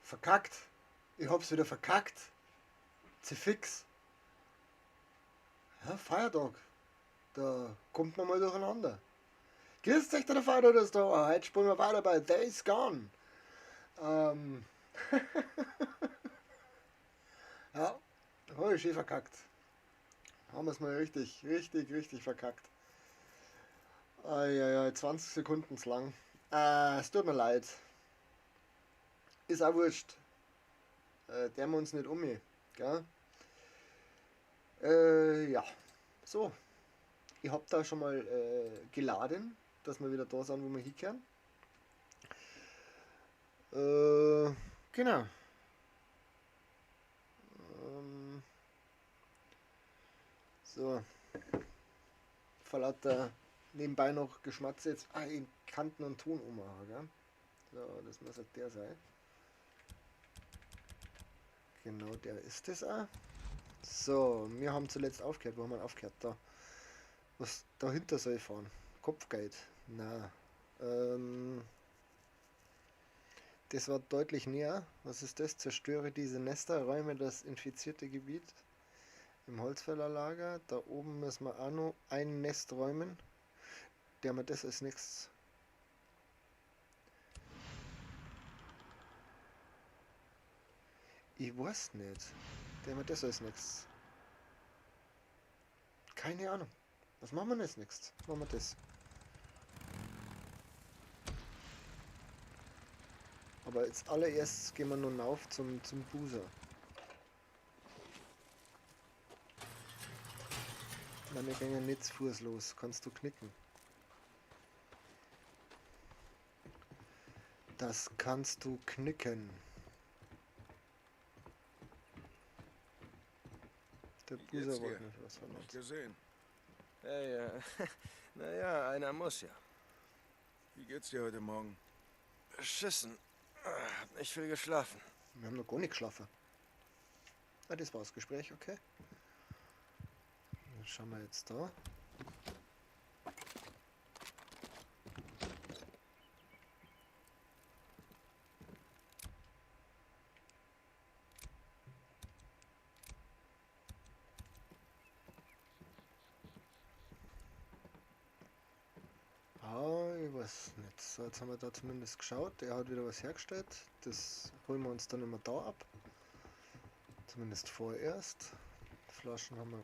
Verkackt. Ich hab's wieder verkackt. Fix. Ja, Feiertag. Da kommt man mal durcheinander. Grüß euch, der Vater, das da. Heute spielen wir weiter bei Days Gone. Ähm. Ja, habe ich schön verkackt. Haben wir es mal richtig verkackt. Eieiei, 20 Sekunden lang. Es tut mir leid. Ist auch wurscht. Der wir uns nicht um. Gell? Ja. So. Ich hab da schon mal geladen, dass wir wieder da sind, wo wir hinkehren. Genau. So. Vor lauter nebenbei noch Geschmatze jetzt in Kanten und Ton ummachen, gell? So, das muss halt der sein. Genau, der ist es auch. So, wir haben zuletzt aufgehört. Wo haben wir aufgehört? Da. Was dahinter soll ich fahren? Kopfgeld. Na. Das war deutlich näher. Was ist das? Zerstöre diese Nester, räume das infizierte Gebiet im Holzfällerlager. Da oben müssen wir auch noch ein Nest räumen. Der wir das als nächstes. Ich weiß nicht. Der wir das als nächstes. Keine Ahnung. Was machen wir als nächstes? Machen wir das. Aber als allererstes gehen wir nun auf zum Buser. Na, wir gehen ja nicht zu Fuß los. Kannst du knicken? Das kannst du knicken. Der Buser wollte nicht was von uns. Nicht gesehen. Ja. Naja, einer muss ja. Wie geht's dir heute Morgen? Beschissen. Hab nicht viel geschlafen. Wir haben noch gar nicht geschlafen. Ah, das war das Gespräch, okay. Dann schauen wir jetzt da. Ich weiß nicht. So, jetzt haben wir da zumindest geschaut. Er hat wieder was hergestellt. Das holen wir uns dann immer da ab. Zumindest vorerst. Flaschen haben wir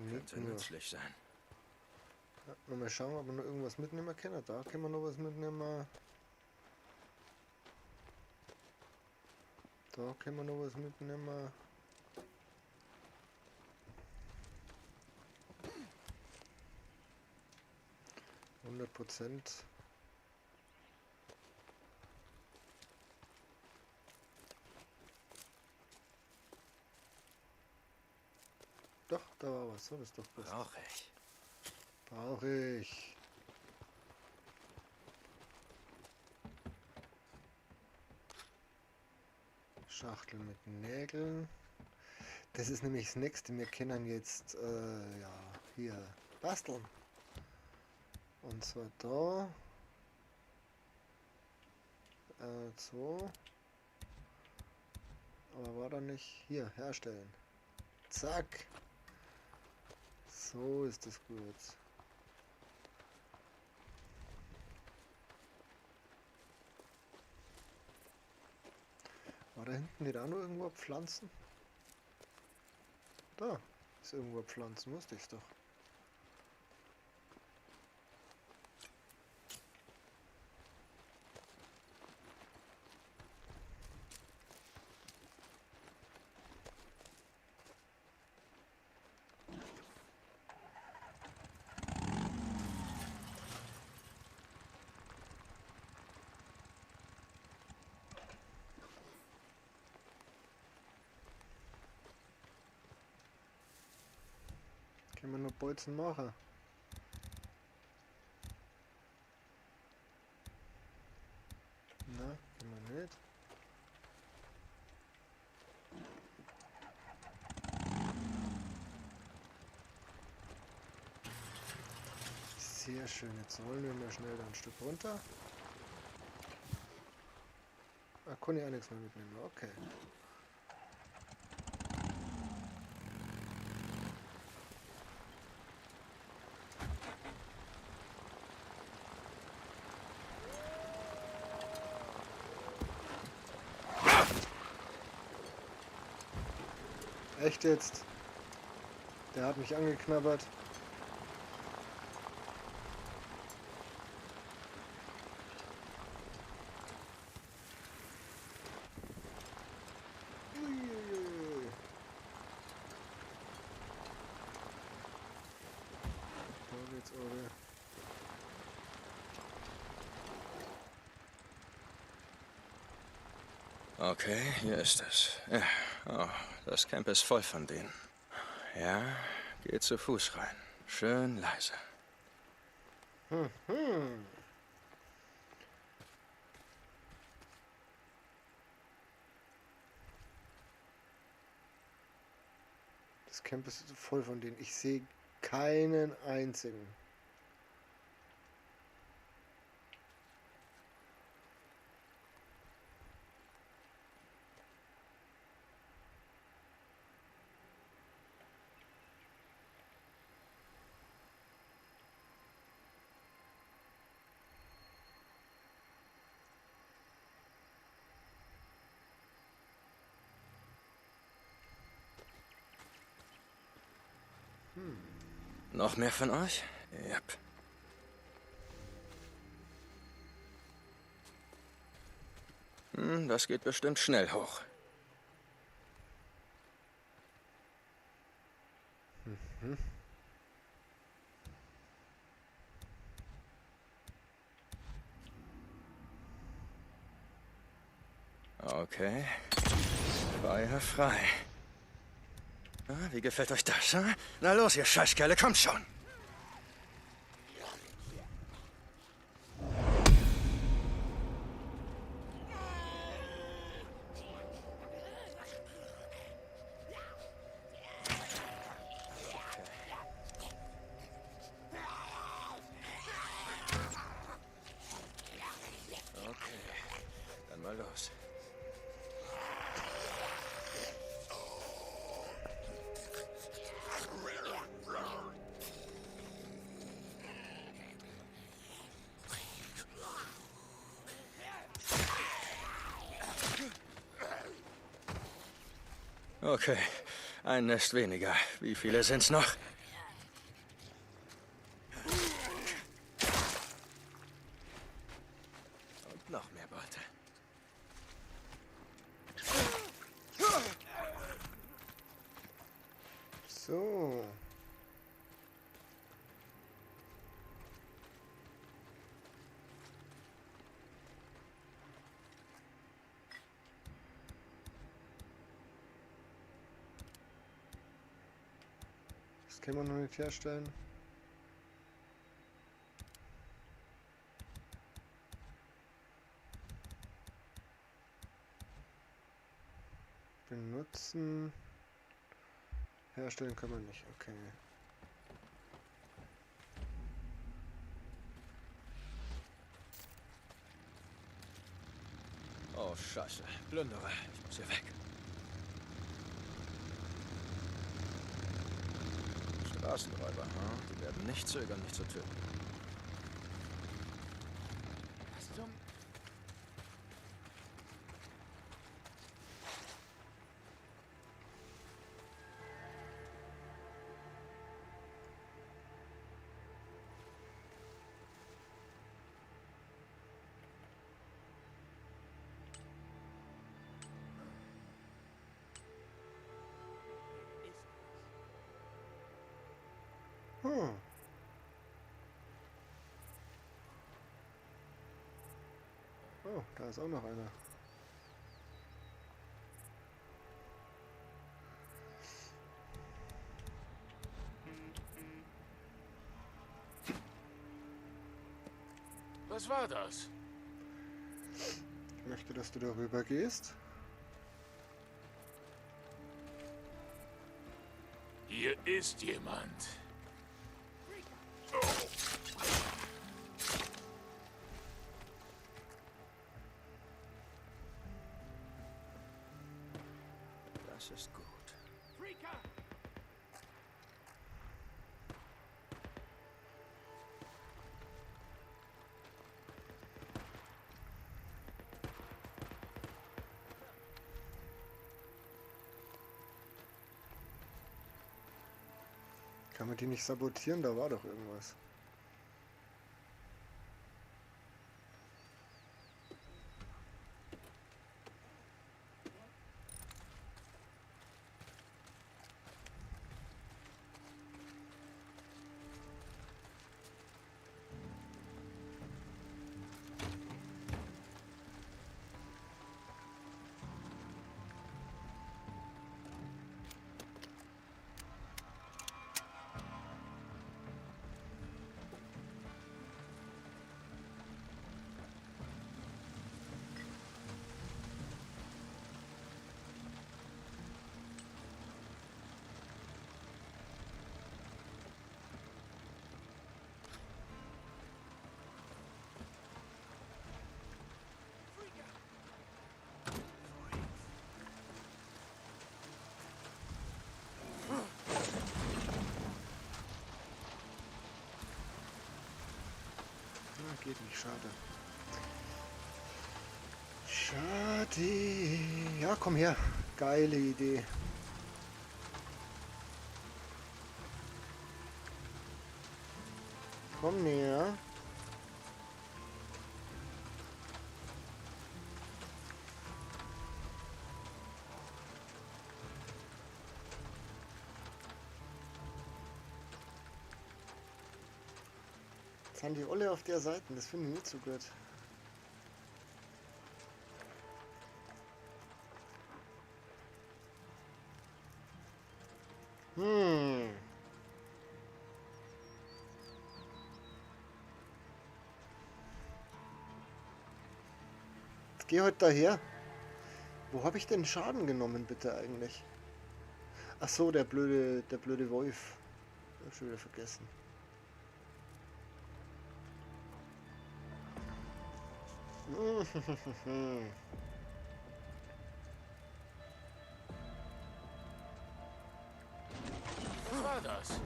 nicht Könnte nur. nützlich sein. Ja, mal schauen, ob wir noch irgendwas mitnehmen können. Da können wir noch was mitnehmen. Da können wir noch was mitnehmen. %. Doch, da war was. So, das ist doch was. Brauche ich. Brauche ich. Schachtel mit Nägeln. Das ist nämlich das nächste. Wir können jetzt ja, hier basteln. Und zwar da. So. Aber war da nicht. Hier, herstellen. Zack. So ist das gut. War da hinten nicht auch noch irgendwo Pflanzen? Da ist irgendwo Pflanzen, wusste ich's doch. Können wir noch Bolzen machen? Na, können wir nicht. Sehr schön, jetzt rollen wir mal schnell ein Stück runter. Ah, kann ich auch nichts mehr mitnehmen. Okay. Echt jetzt? Der hat mich angeknabbert. Uiuiui. Da geht's over. Okay, hier ist es. Ja. Oh, das Camp ist voll von denen. Ja, geht zu Fuß rein. Schön leise. Hm. Das Camp ist voll von denen. Ich sehe keinen einzigen. Noch mehr von euch? Yep. Das geht bestimmt schnell hoch. Okay. Feuer frei. Wie gefällt euch das, hm? Na los, ihr Scheißkerle, kommt schon! Okay, dann mal los. Okay, ein Nest weniger. Wie viele sind's noch? Und noch mehr Beute. So. Das kann man noch nicht herstellen. Benutzen. Herstellen kann man nicht. Okay. Oh, Scheiße. Plünderer. Ich muss hier weg. Straßenräuber, hm? Die werden nicht zögern, mich zu töten. Was zum... Hm. Oh, da ist auch noch einer. Was war das? Ich möchte, dass du darüber gehst. Hier ist jemand. Das ist gut. Kann man die nicht sabotieren? Da war doch irgendwas. Geht nicht, schade. Schade. Ja, komm her. Geile Idee. Komm näher. Jetzt haben die alle auf der Seite. Das finde ich nicht so gut. Jetzt geh heute daher. Wo habe ich denn Schaden genommen, bitte eigentlich? Ach so, der blöde Wolf. Ich hab schon wieder vergessen. Was war das?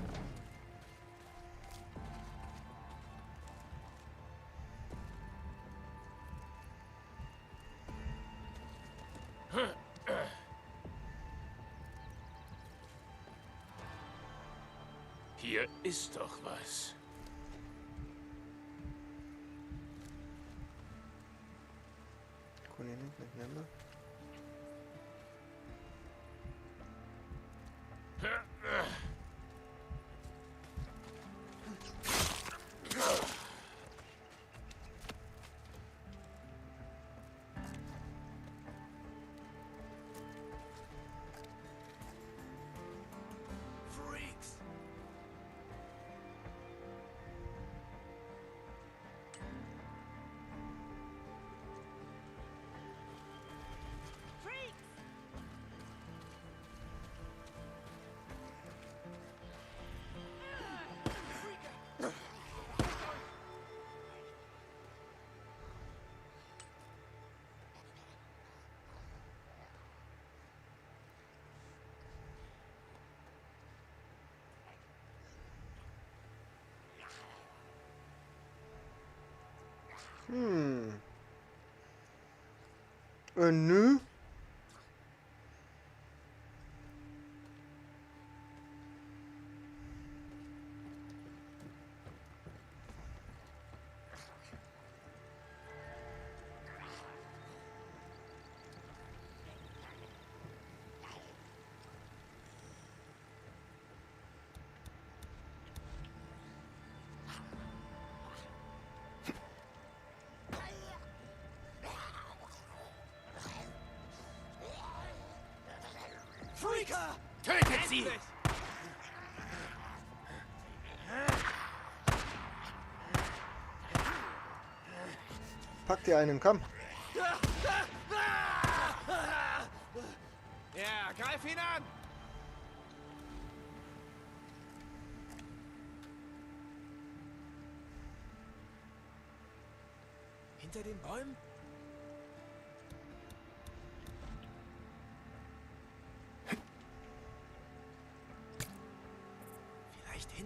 Hier ist doch was. Kann ich nicht mitnehmen. Freaks. Nö. Freaker! Tötet sie! Pack dir einen, komm. Ja, greif ihn an! Hinter den Bäumen?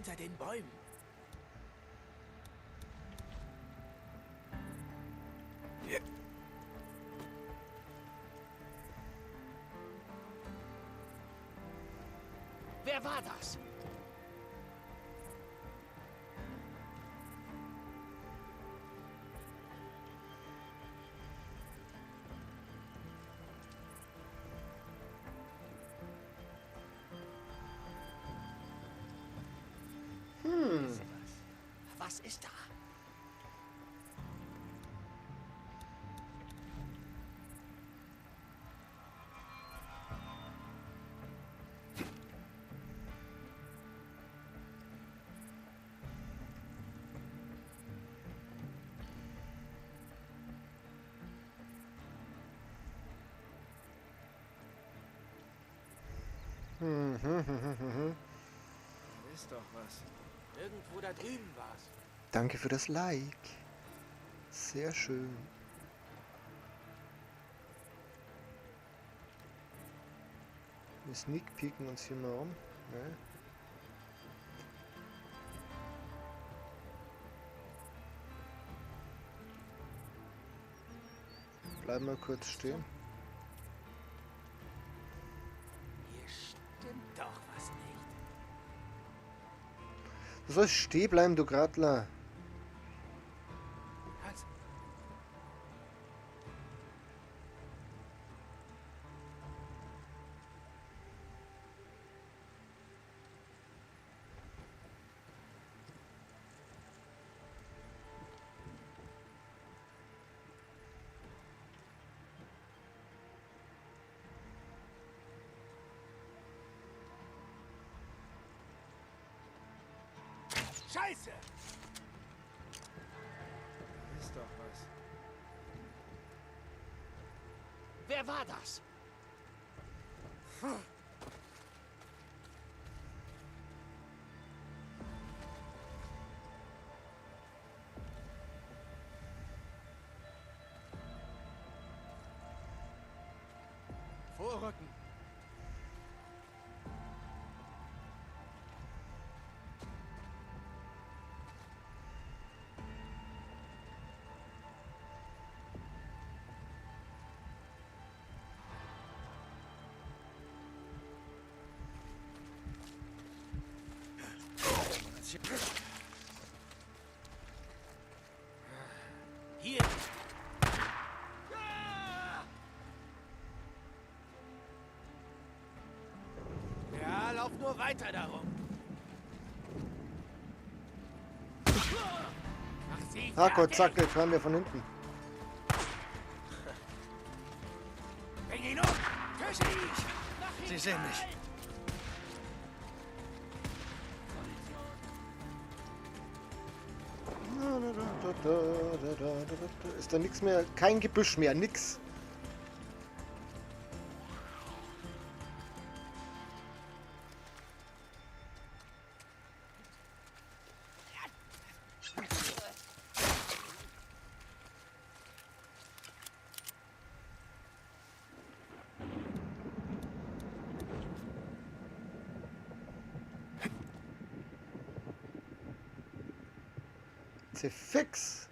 Hinter den Bäumen. Wer war das? Was ist da? Ist doch was. Irgendwo da drüben war's. Danke für das Like. Sehr schön. Wir sneak peeken uns hier mal um. Ne? Bleiben wir kurz stehen. Hier stimmt doch was nicht. Du sollst stehen bleiben, du Gratler. Was? Scheiße! Ist doch was. Wer war das? Vorrücken. Hier! Ja, lauf nur weiter darum. Mach sie Ah Gott, fertig. zack, jetzt fahren wir von hinten. Bring ihn um! Töte ihn! Sie sehen mich. Ist da nichts mehr, kein Gebüsch mehr, nix. Fix.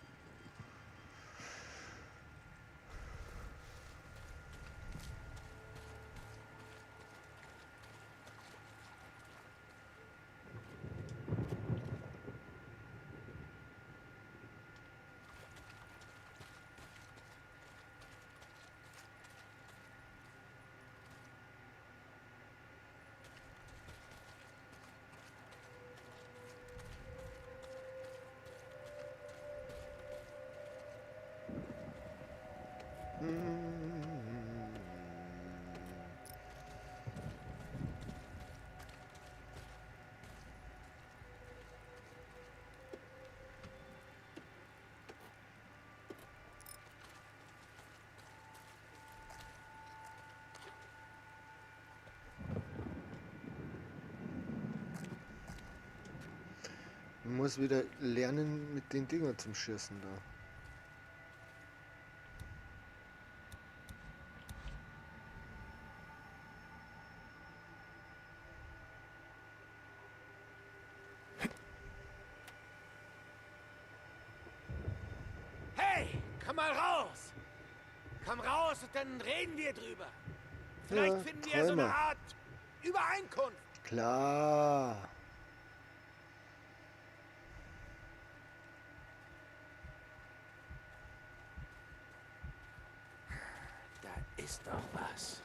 Man muss wieder lernen mit den Dingern zum Schießen da. mal raus! Komm raus und dann reden wir drüber. Vielleicht Ja, finden wir so eine Träumer. Art Übereinkunft. Klar. Da ist doch was.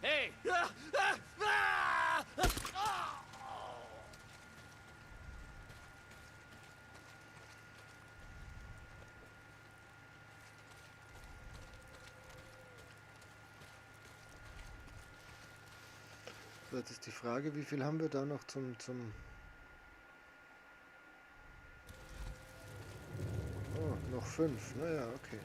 Hey! So, jetzt ist die Frage, wie viel haben wir da noch zum... Oh, noch 5. Naja, okay.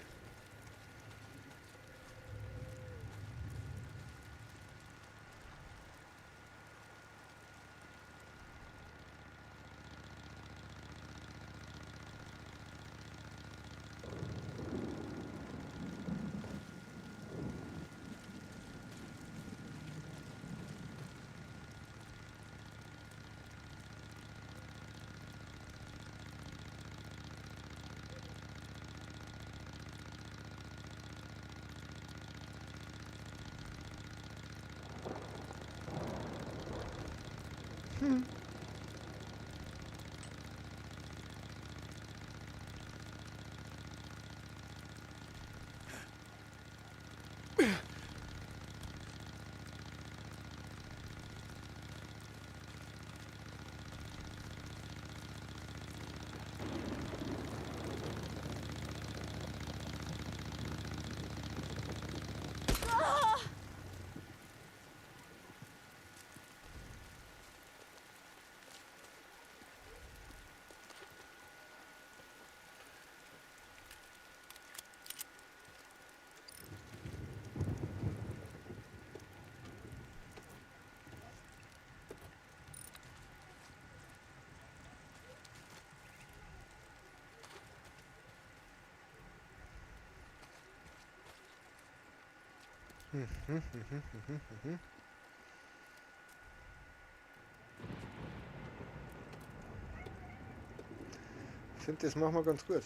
Ich finde, das machen wir ganz gut.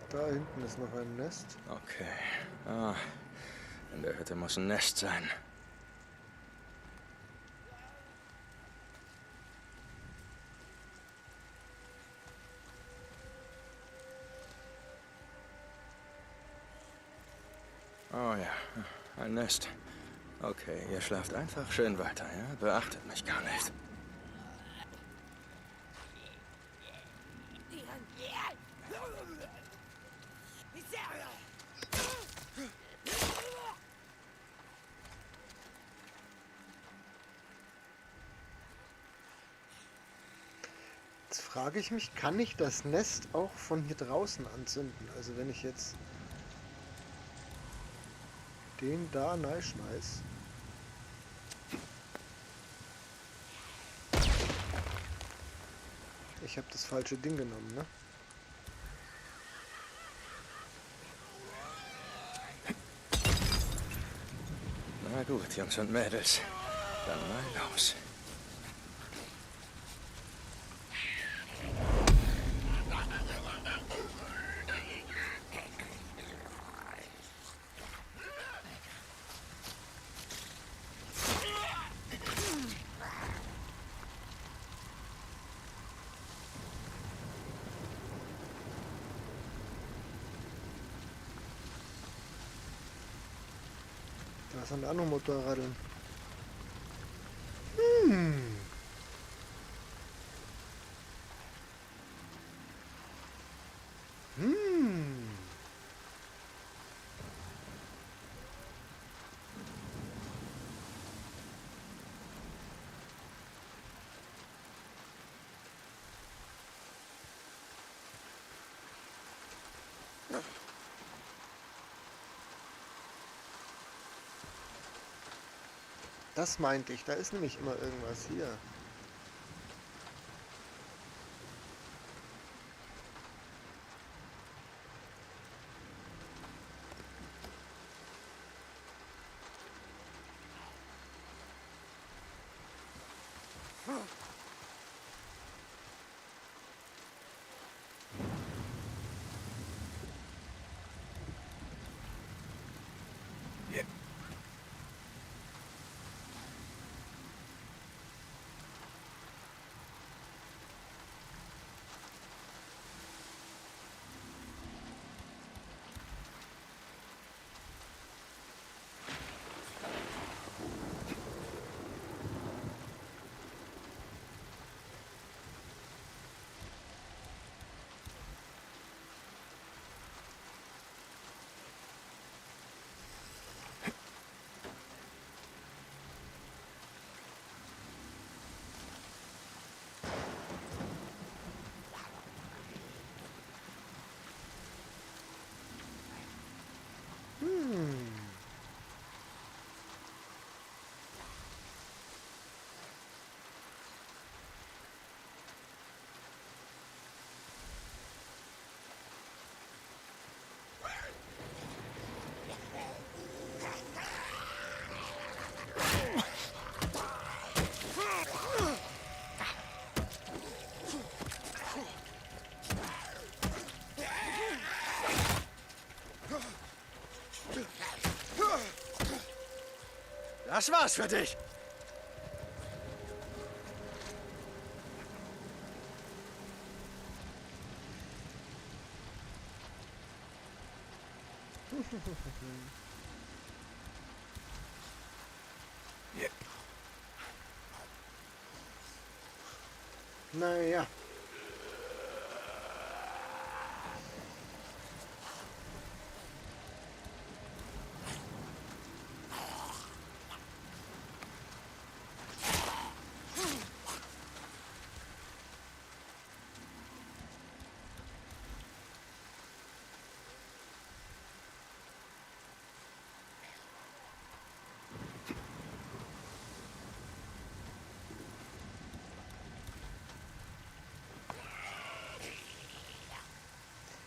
Da hinten ist noch ein Nest. Okay. Ah, in der Hütte muss ein Nest sein. Oh ja, ein Nest. Okay, ihr schlaft einfach schön weiter, ja? Beachtet mich gar nicht. Jetzt frage ich mich, kann ich das Nest auch von hier draußen anzünden? Also wenn ich jetzt den da reinschmeiß. Ich habe das falsche Ding genommen, ne? Na gut, Jungs und Mädels. Dann mal los. Da sind auch noch Motorradeln. Hm. Hm. Das meinte ich, da ist nämlich immer irgendwas hier. Hm. Das war's für dich. Naja.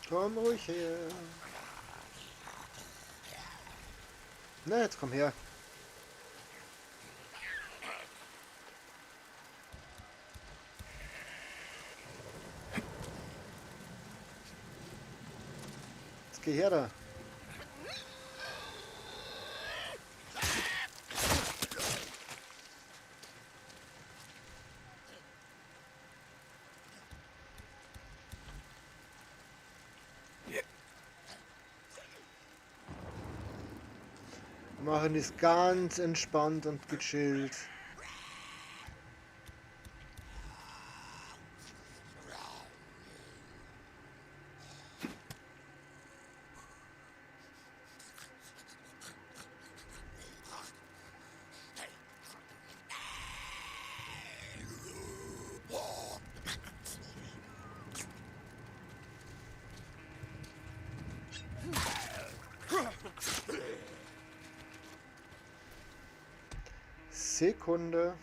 Komm ruhig her. Na, jetzt komm her. Jetzt geh her da. Wir machen das ganz entspannt und gechillt. Sekunde.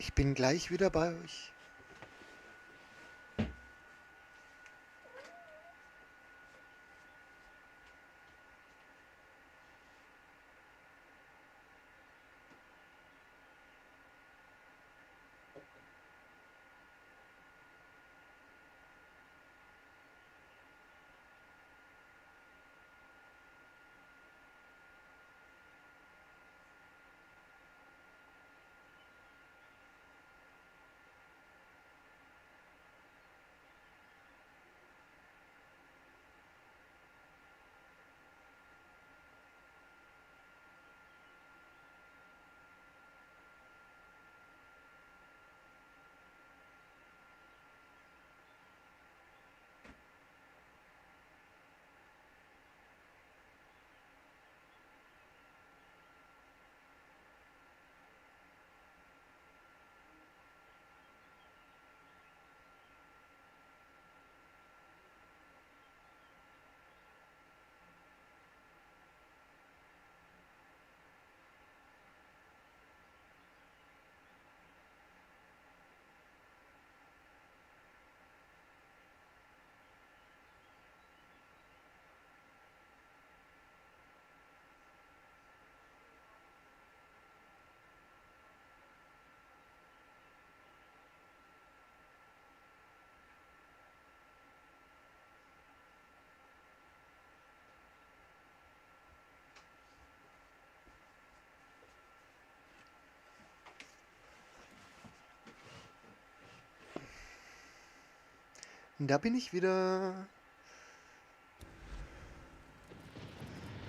Ich bin gleich wieder bei euch. Da bin ich wieder.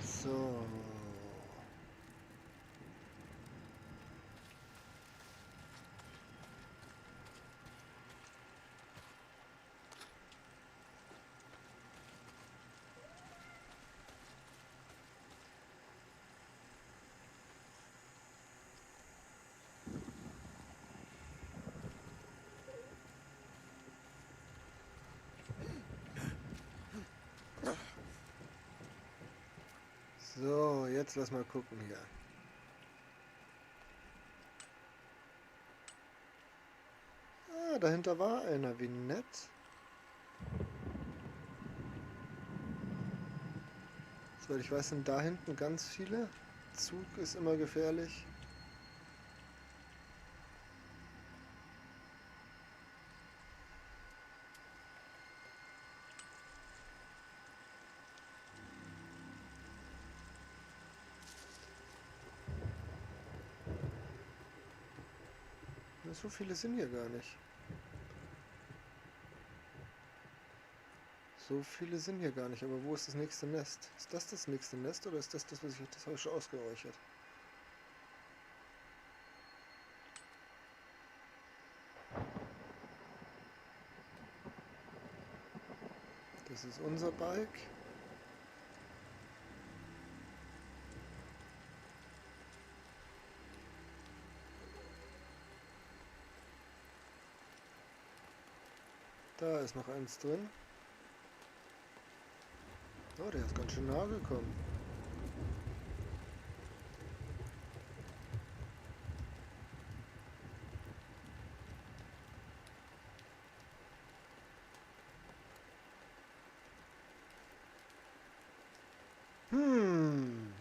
So. So, jetzt lass mal gucken hier. Ah, dahinter war einer, wie nett. Soweit ich weiß, sind da hinten ganz viele. Zug ist immer gefährlich. So viele sind hier gar nicht. So viele sind hier gar nicht, aber wo ist das nächste Nest? Ist das nächste Nest oder ist das, was ich, das habe ich schon ausgeräuchert? Das ist unser Bike. Da ist noch eins drin. Oh, der ist ganz schön nah gekommen. Hm.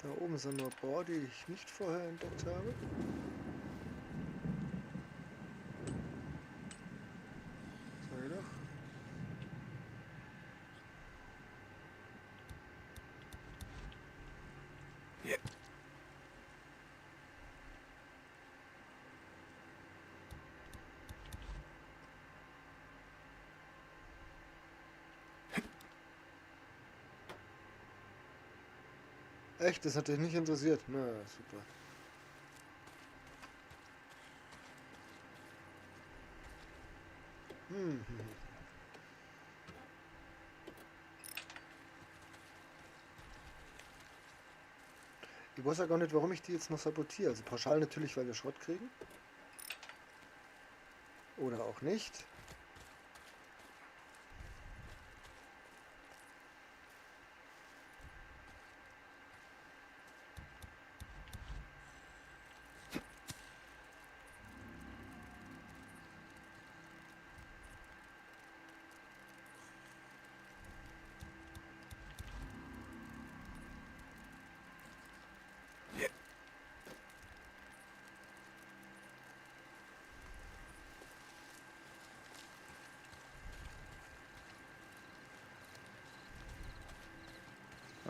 Da oben sind noch Bohr, die ich nicht vorher entdeckt habe. Sei doch. Echt, das hat dich nicht interessiert. Na, super. Hm. Ich weiß ja gar nicht, warum ich die jetzt noch sabotiere. Also pauschal natürlich, weil wir Schrott kriegen. Oder auch nicht.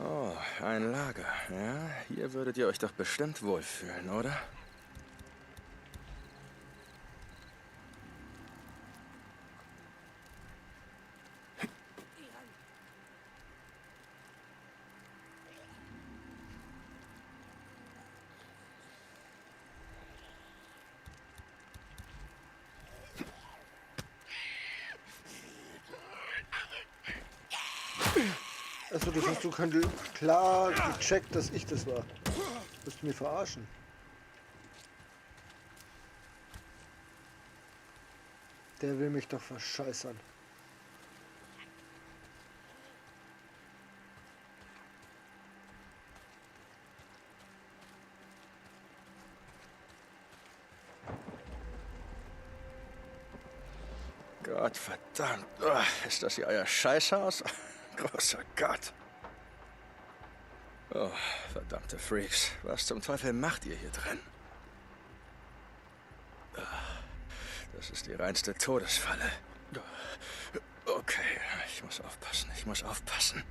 Oh, ein Lager, ja? Hier würdet ihr euch doch bestimmt wohlfühlen, oder? Also das hast du klar gecheckt, dass ich das war. Willst du mich verarschen? Der will mich doch verscheißern. Gott verdammt. Oh, ist das hier euer Scheißhaus? Großer Gott. Oh, verdammte Freaks. Was zum Teufel macht ihr hier drin? Das ist die reinste Todesfalle. Okay, ich muss aufpassen, ich muss aufpassen.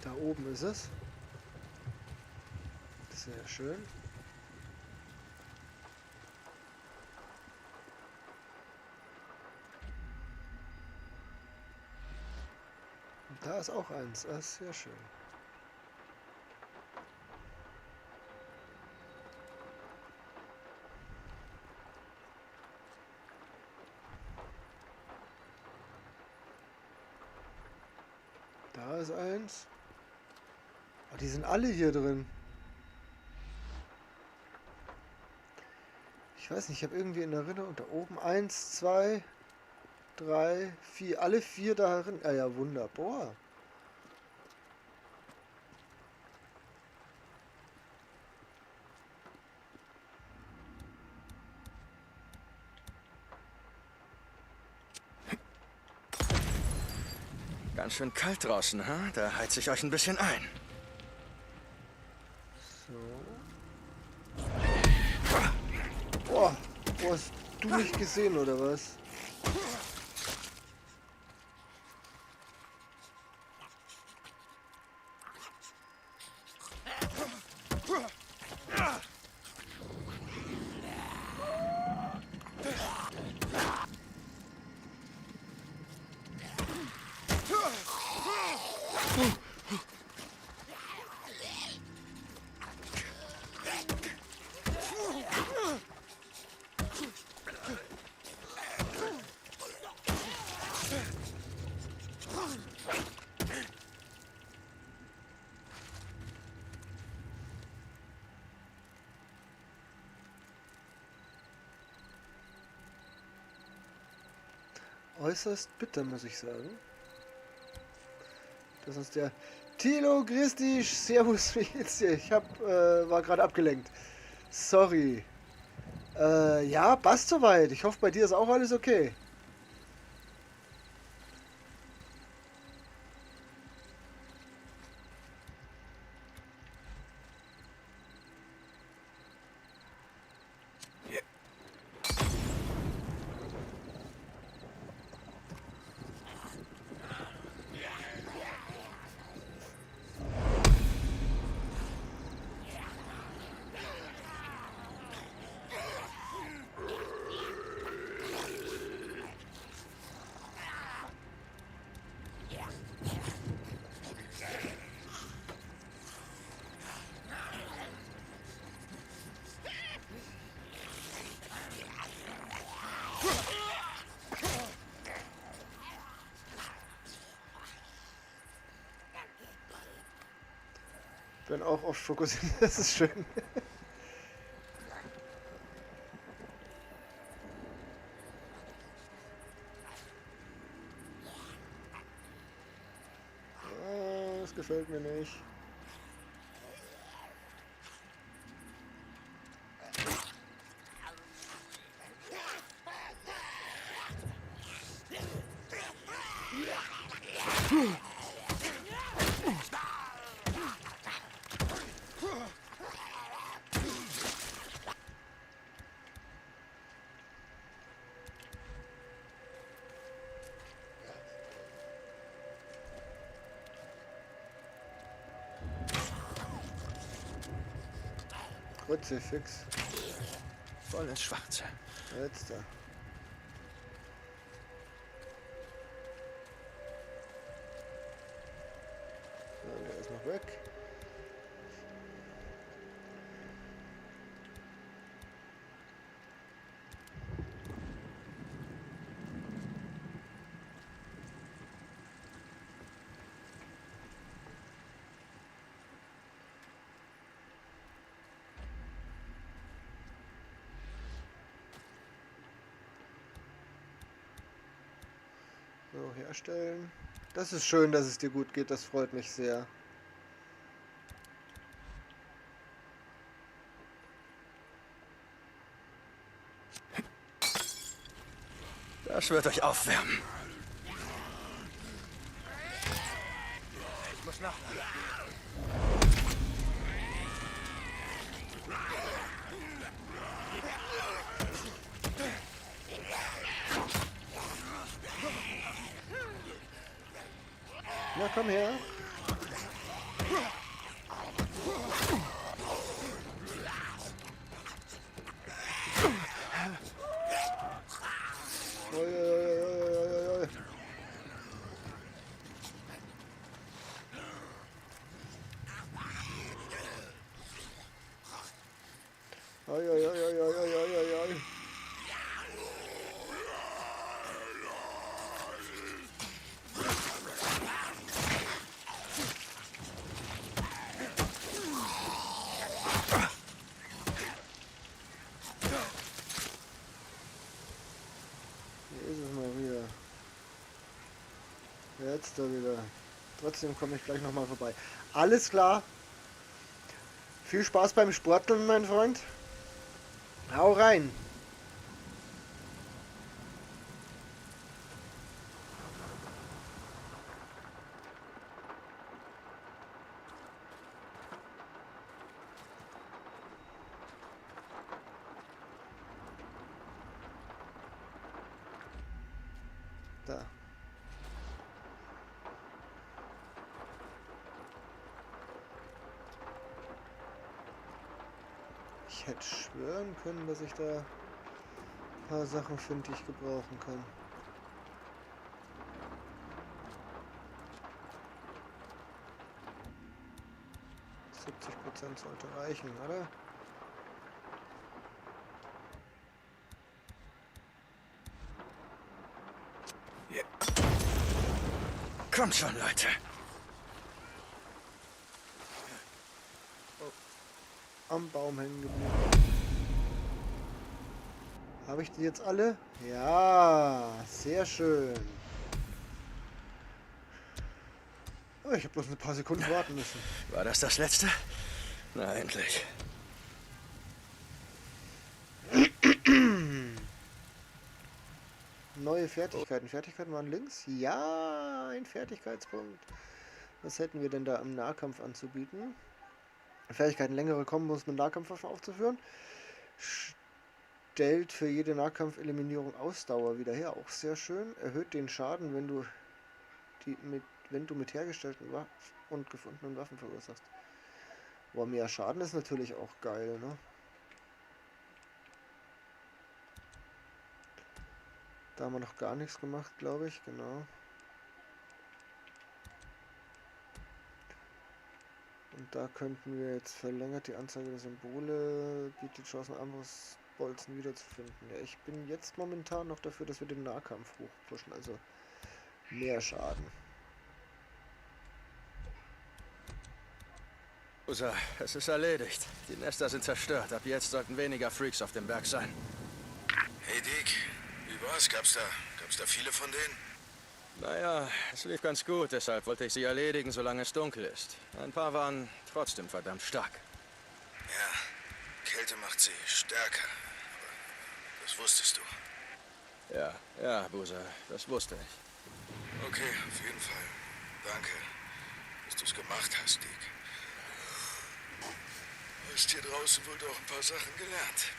Da oben ist es. Sehr schön. Und da ist auch eins. Das ist sehr schön. Da ist eins. Oh, die sind alle hier drin. Ich weiß nicht, ich habe irgendwie in Erinnerung, da oben 1, 2, 3, 4, alle 4 darin. Ah ja, wunderbar. Ganz schön kalt draußen, ha? Da heiz ich euch ein bisschen ein. So. Boah, hast du mich gesehen oder was? Äußerst bitter, muss ich sagen. Das ist der Tilo, grüß dich, servus, wie geht's dir? Ich war gerade abgelenkt. Sorry. Ja, passt soweit. Ich hoffe, bei dir ist auch alles okay. Ich bin auch oft fokussiert, das ist schön. Ah, das gefällt mir nicht. Kruzifix. Voll ins Schwarze. Jetzt da. So, der ist noch weg. Herstellen. Das ist schön, dass es dir gut geht. Das freut mich sehr. Das wird euch aufwärmen. Ich muss nachladen. Na, komm her. Oi, oi, oi, oi, oi. Oi, oi, oi, oi, oi, oi, oi, oi, oi. Jesus Maria. Jetzt da wieder. Trotzdem komme ich gleich nochmal vorbei. Alles klar. Viel Spaß beim Sporteln, mein Freund. Hau rein. Da. Ich hätte schwören können, dass ich da ein paar Sachen finde, die ich gebrauchen kann. %70 sollte reichen, oder? Kommt schon, Leute. Am Baum hängen geblieben. Habe ich die jetzt alle? Ja, sehr schön. Oh, ich habe bloß ein paar Sekunden warten müssen. War das das letzte? Na, endlich. Neue Fertigkeiten. Fertigkeiten waren links? Ja, ein Fertigkeitspunkt. Was hätten wir denn da im Nahkampf anzubieten? Fertigkeiten, längere Kombos mit Nahkampfwaffen aufzuführen. Stellt für jede Nahkampfeliminierung Ausdauer wieder her. Auch sehr schön. Erhöht den Schaden, wenn du mit hergestellten Waffen und gefundenen Waffen verursachst. Boah, mehr Schaden ist natürlich auch geil, ne? Da haben wir noch gar nichts gemacht, glaube ich, genau. Und da könnten wir jetzt verlängert die Anzeige der Symbole, bietet Chancen, Armbrustbolzen wiederzufinden. Ja, ich bin jetzt momentan noch dafür, dass wir den Nahkampf hochpushen, also mehr Schaden. Usa, es ist erledigt. Die Nester sind zerstört. Ab jetzt sollten weniger Freaks auf dem Berg sein. Hey Dick, wie war's? Gab's da viele von denen? Naja, es lief ganz gut, deshalb wollte ich sie erledigen, solange es dunkel ist. Ein paar waren trotzdem verdammt stark. Ja, Kälte macht sie stärker. Aber das wusstest du. Ja, Busa, das wusste ich. Okay, auf jeden Fall. Danke, dass du's gemacht hast, Dick. Du hast hier draußen wohl doch ein paar Sachen gelernt.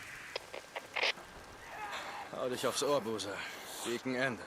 Hau dich aufs Ohr, Busa. Gegen Ende.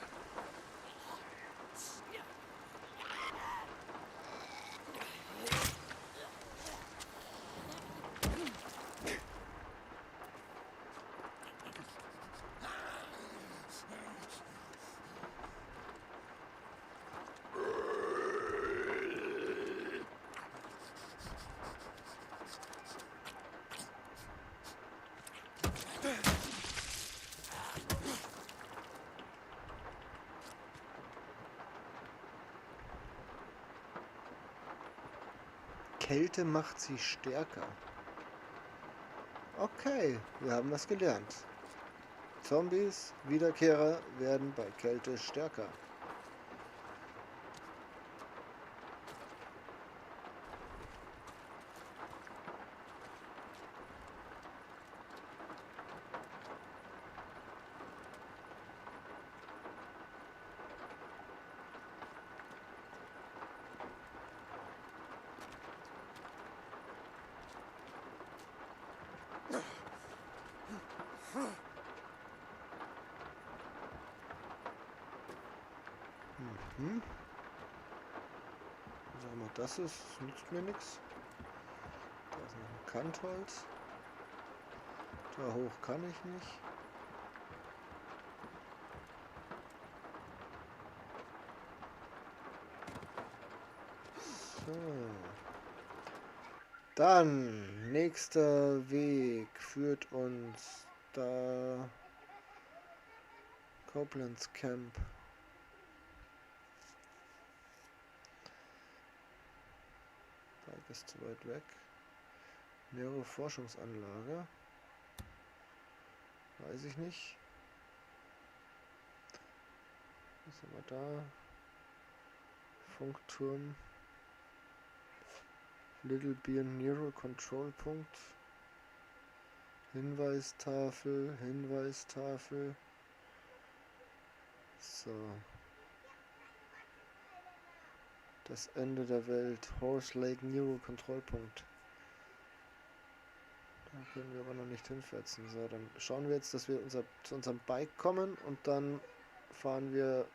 Kälte macht sie stärker. Okay, wir haben was gelernt. Zombies, Wiederkehrer werden bei Kälte stärker. Was auch immer das ist, das nützt mir nichts. Da ist noch ein Kantholz. Da hoch kann ich nicht. So. Dann, nächster Weg führt uns da Copeland's Camp. Bike ist zu weit weg. Nähere Forschungsanlage. Weiß ich nicht. Was haben wir da? Funkturm. Little Beer Nero Control Punkt. Hinweistafel, Hinweistafel. So. Das Ende der Welt. Horse Lake Nero Kontrollpunkt. Da können wir aber noch nicht hinfetzen. So, dann schauen wir jetzt, dass wir zu unserem Bike kommen und dann fahren wir.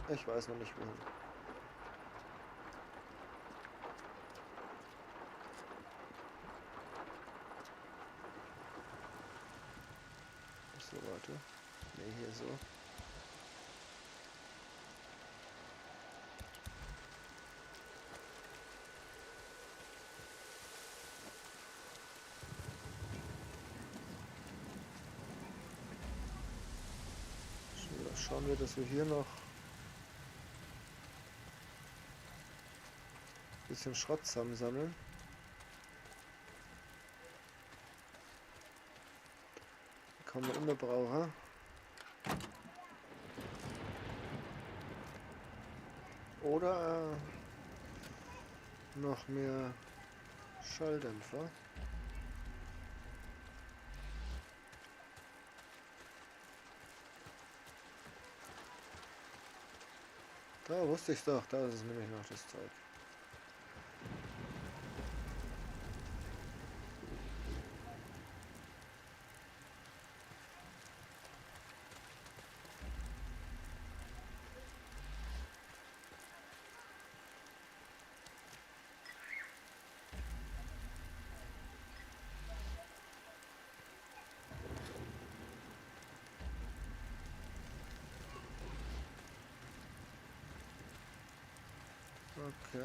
Ich weiß noch nicht wohin. So, warte. Ne, hier so. So, schauen wir, dass wir hier noch ein bisschen Schrott zusammensammeln. Kommen wir in der Braucher. Oder noch mehr Schalldämpfer. Da wusste ich doch, da ist es nämlich noch das Zeug. Okay.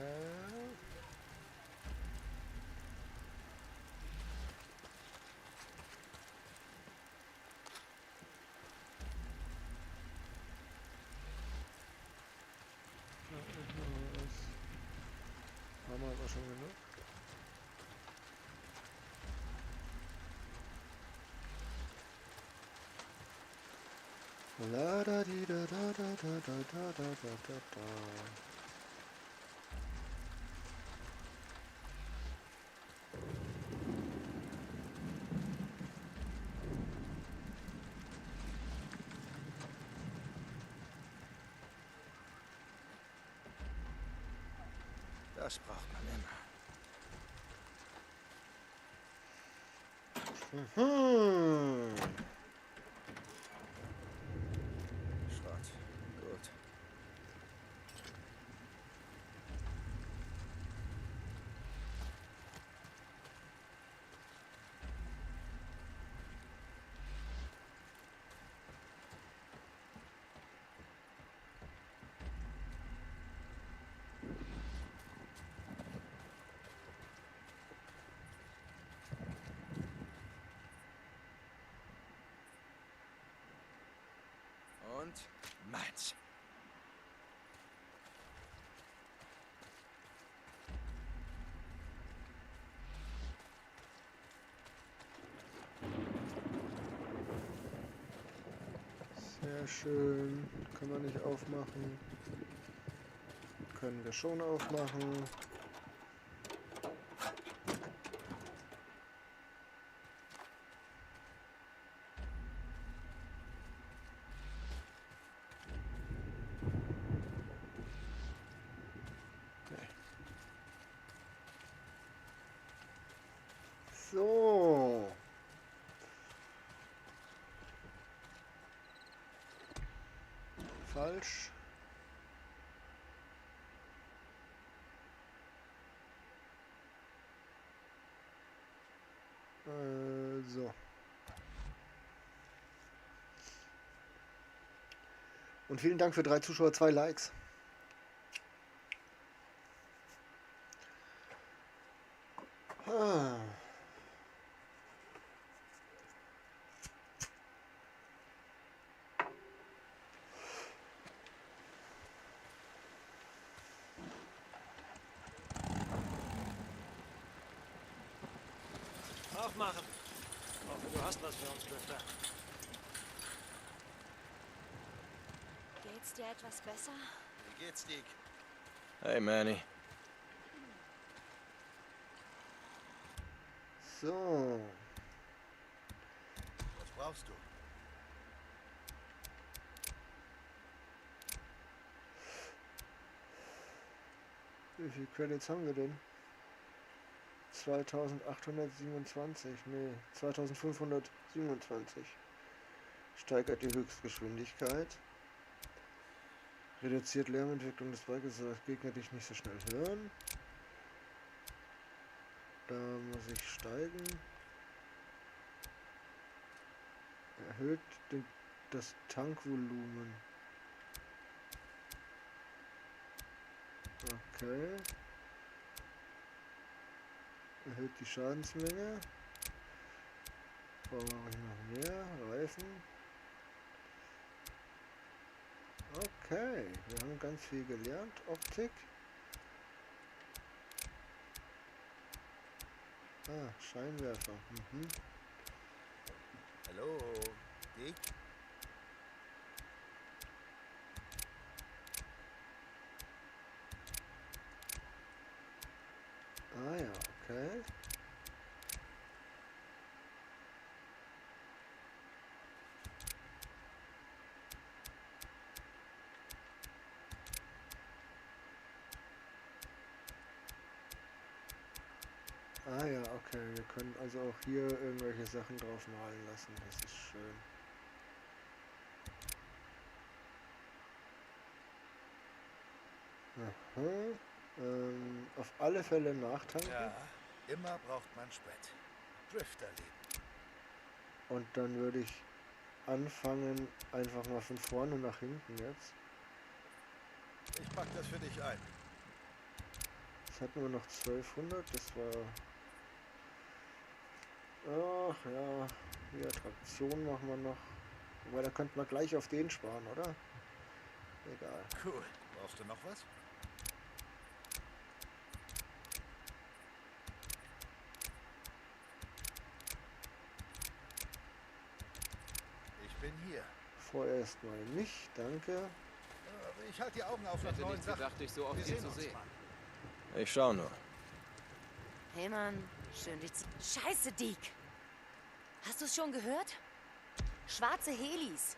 Haben wir aber schon genug. La da di da da da da da da da da da. Das braucht man immer. Mhm. Schrott. Gut. Und meins. Sehr schön. Kann man nicht aufmachen. Können wir schon aufmachen. So. Falsch. Und vielen Dank für 3 Zuschauer, 2 Likes. Ah. Aufmachen. Hoffe, du hast was für uns, Drifter. Geht's dir etwas besser? Wie geht's, Dick? Hey, Manny. So. Was brauchst du? Wie viele Credits haben wir denn? 2827, nee, 2527. Steigert die Höchstgeschwindigkeit. Reduziert Lärmentwicklung des Bikes, sodass Gegner dich nicht so schnell hören. Da muss ich steigen. Erhöht das Tankvolumen. Okay. Erhöht die Schadensmenge. Brauche ich noch mehr. Reifen. Okay, wir haben ganz viel gelernt. Optik. Ah, Scheinwerfer. Mhm. Hallo, Dick? Ah ja, okay. Ah ja, okay. Wir können also auch hier irgendwelche Sachen drauf malen lassen. Das ist schön. Aha. Auf alle Fälle nachtanken. Ja, immer braucht man Sprit. Drifterleben. Und dann würde ich anfangen, einfach mal von vorne nach hinten jetzt. Ich pack das für dich ein. Jetzt hatten wir noch 1200. Das war... Ach ja, hier Traktion machen wir noch. Aber da könnte man gleich auf den sparen, oder? Egal. Cool. Brauchst du noch was? Ich bin hier. Vorerst mal nicht, danke. Ich halte die Augen auf Ich nach hätte neuen nicht Sachen. gedacht, dich so oft Wir hier sehen zu uns sehen. mal. Ich schau nur. Hey Mann, schön dich zu... Scheiße, Deke! Hast du es schon gehört? Schwarze Helis.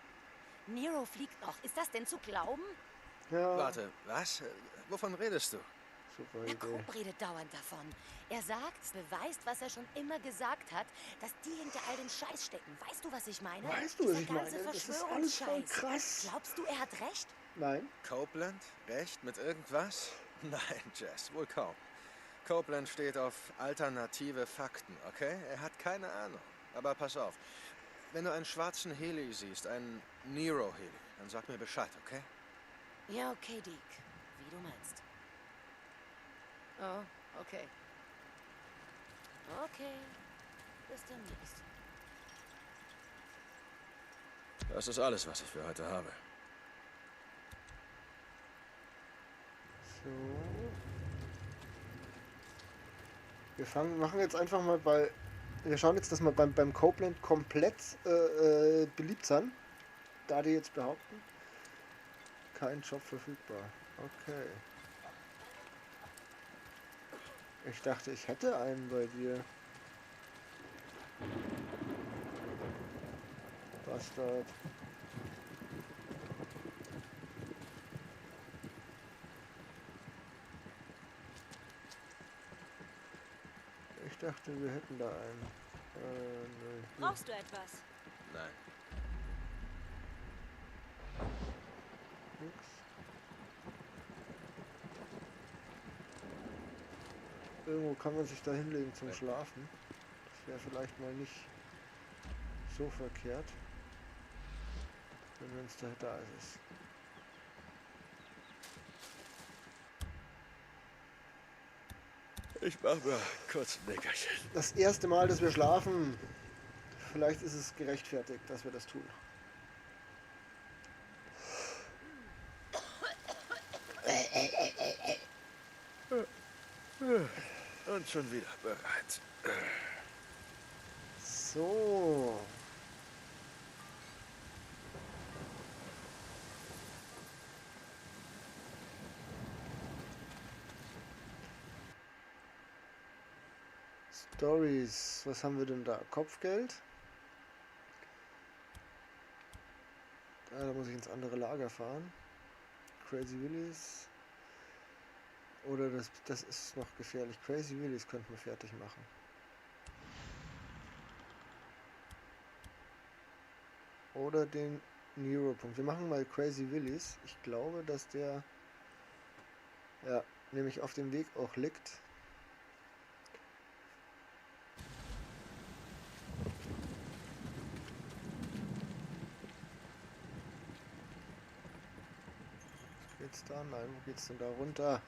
Nero fliegt noch. Ist das denn zu glauben? Ja, Warte, was? Wovon redest du? super Na, Idee. Coop redet dauernd davon. Er sagt, es beweist, was er schon immer gesagt hat, dass die hinter all dem Scheiß stecken. Weißt du, was ich meine? Weißt du, was Dieser ich meine? ganze Das ist alles voll Verschwörungsscheiß. krass. Glaubst du, er hat recht? Nein? Copeland? Recht mit irgendwas? Nein, Jess, wohl kaum. Copeland steht auf alternative Fakten, okay? Er hat keine Ahnung. Aber pass auf, wenn du einen schwarzen Heli siehst, einen Nero-Heli, dann sag mir Bescheid, okay? Ja, okay, Deke. Wie du meinst. Oh, okay. Okay. Bis demnächst. Das ist alles, was ich für heute habe. So. Wir machen jetzt einfach mal bei... Wir schauen jetzt, dass wir beim Copeland komplett beliebt sind. Da die jetzt behaupten. Kein Job verfügbar. Okay. Ich dachte, ich hätte einen bei dir. Bastard. Ich dachte, wir hätten da einen. Nee. Brauchst du etwas? Nein. Nix. Irgendwo kann man sich da hinlegen zum Schlafen. Das wäre vielleicht mal nicht so verkehrt. Wenn es da ist es. Ich mach mal kurz ein Nickerchen. Das erste Mal, dass wir schlafen. Vielleicht ist es gerechtfertigt, dass wir das tun. Und schon wieder bereit. So. Stories. Was haben wir denn da? Kopfgeld. Da muss ich ins andere Lager fahren. Crazy Willies. Oder das ist noch gefährlich. Crazy Willies könnten wir fertig machen. Oder den Neuropunkt. Wir machen mal Crazy Willies. Ich glaube, dass der nämlich auf dem Weg auch liegt. Geht's da? Nein, wo geht's denn da runter?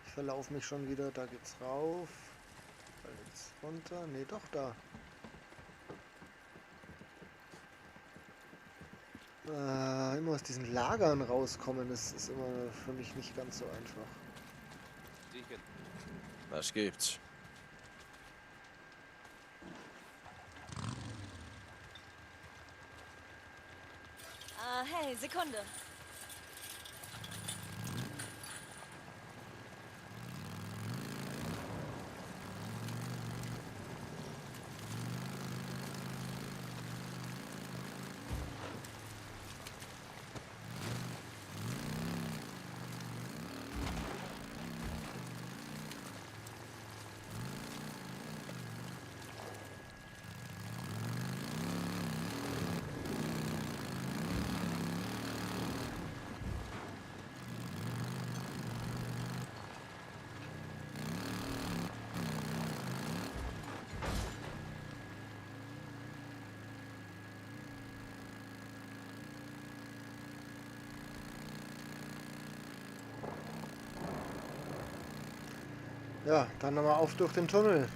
Ich verlaufe mich schon wieder. Da geht's rauf. Da geht's runter. Ne, doch da. Immer aus diesen Lagern rauskommen, das ist immer für mich nicht ganz so einfach. Was gibt's? Hey, Sekunde. Ja, dann nochmal auf durch den Tunnel.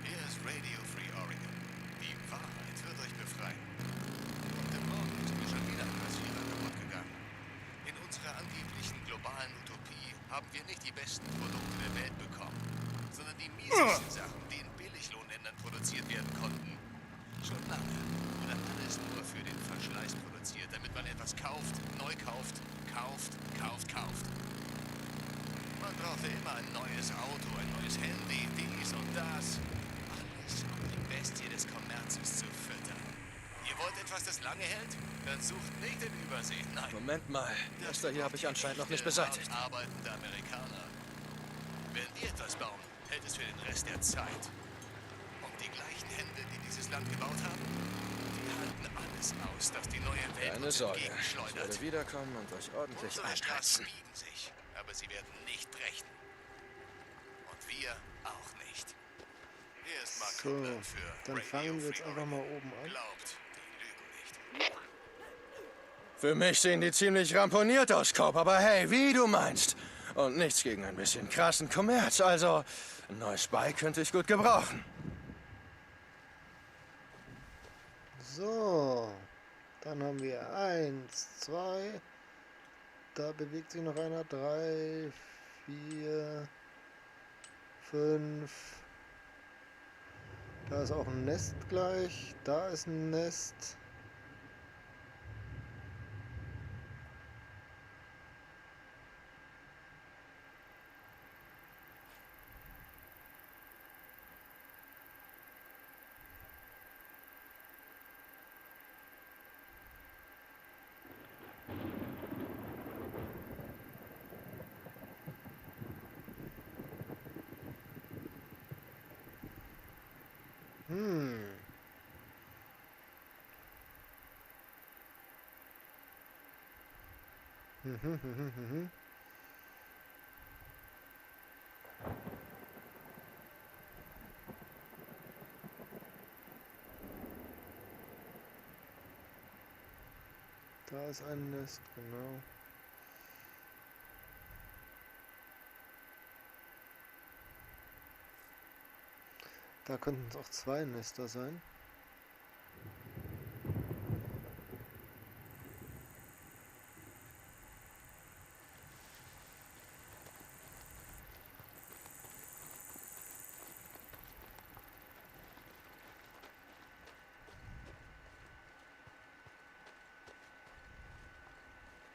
Hier ist Radio Free Oregon. Die Wahrheit wird euch befreien. Heute Morgen ist mir schon wieder ein Rasierer kaputt gegangen. In unserer angeblichen globalen Utopie haben wir nicht die besten Produkte der Welt bekommen, sondern die miesesten Sachen, die in Billiglohnländern produziert werden konnten. Schon lange wurde alles nur für den Verschleiß produziert, damit man etwas kauft, neu kauft, kauft. Man brauchte immer ein neues Auto, ein neues Handy, dies und das. Alles, um die Bestie des Kommerzes zu füttern. Ihr wollt etwas, das lange hält? Dann sucht nicht in Übersee, nein. Moment mal, das da hier habe ich anscheinend noch nicht beseitigt. Arbeitende Amerikaner. Wenn wir etwas bauen, hält es für den Rest der Zeit. Und die gleichen Hände, die dieses Land gebaut haben, die halten alles aus, dass die neue Welt Keine uns Sorge, ich entgegenschleudert. werde wiederkommen und euch ordentlich Unsere Straßen einreißen. biegen sich, aber sie werden nicht brechen. Und wir auch nicht. Hier ist Mark So, Copeland für dann Radio fangen wir jetzt Free einfach mal Oregon. oben an. Glaubt, die lügen nicht. Für mich sehen die ziemlich ramponiert aus, Cope, aber hey, wie du meinst. Und nichts gegen ein bisschen krassen Kommerz, also ein neues Bike könnte ich gut gebrauchen. So, dann haben wir 1, 2, da bewegt sich noch einer, 3, 4, 5, da ist auch ein Nest gleich, da ist ein Nest. Mhm. Da ist ein Nest, genau. Da könnten es auch zwei Nester sein.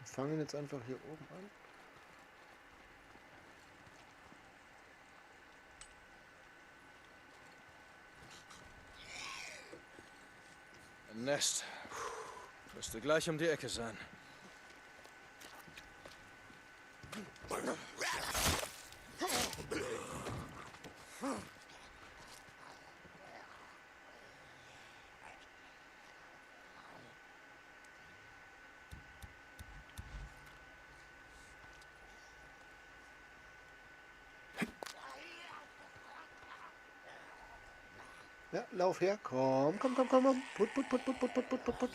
Wir fangen jetzt einfach hier oben an. Ein Nest. Müsste gleich um die Ecke sein. Ja, lauf her. Komm, komm, komm, komm, komm. Put, put, put, put, put, put, put, put, put.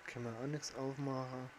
Können wir auch nichts aufmachen.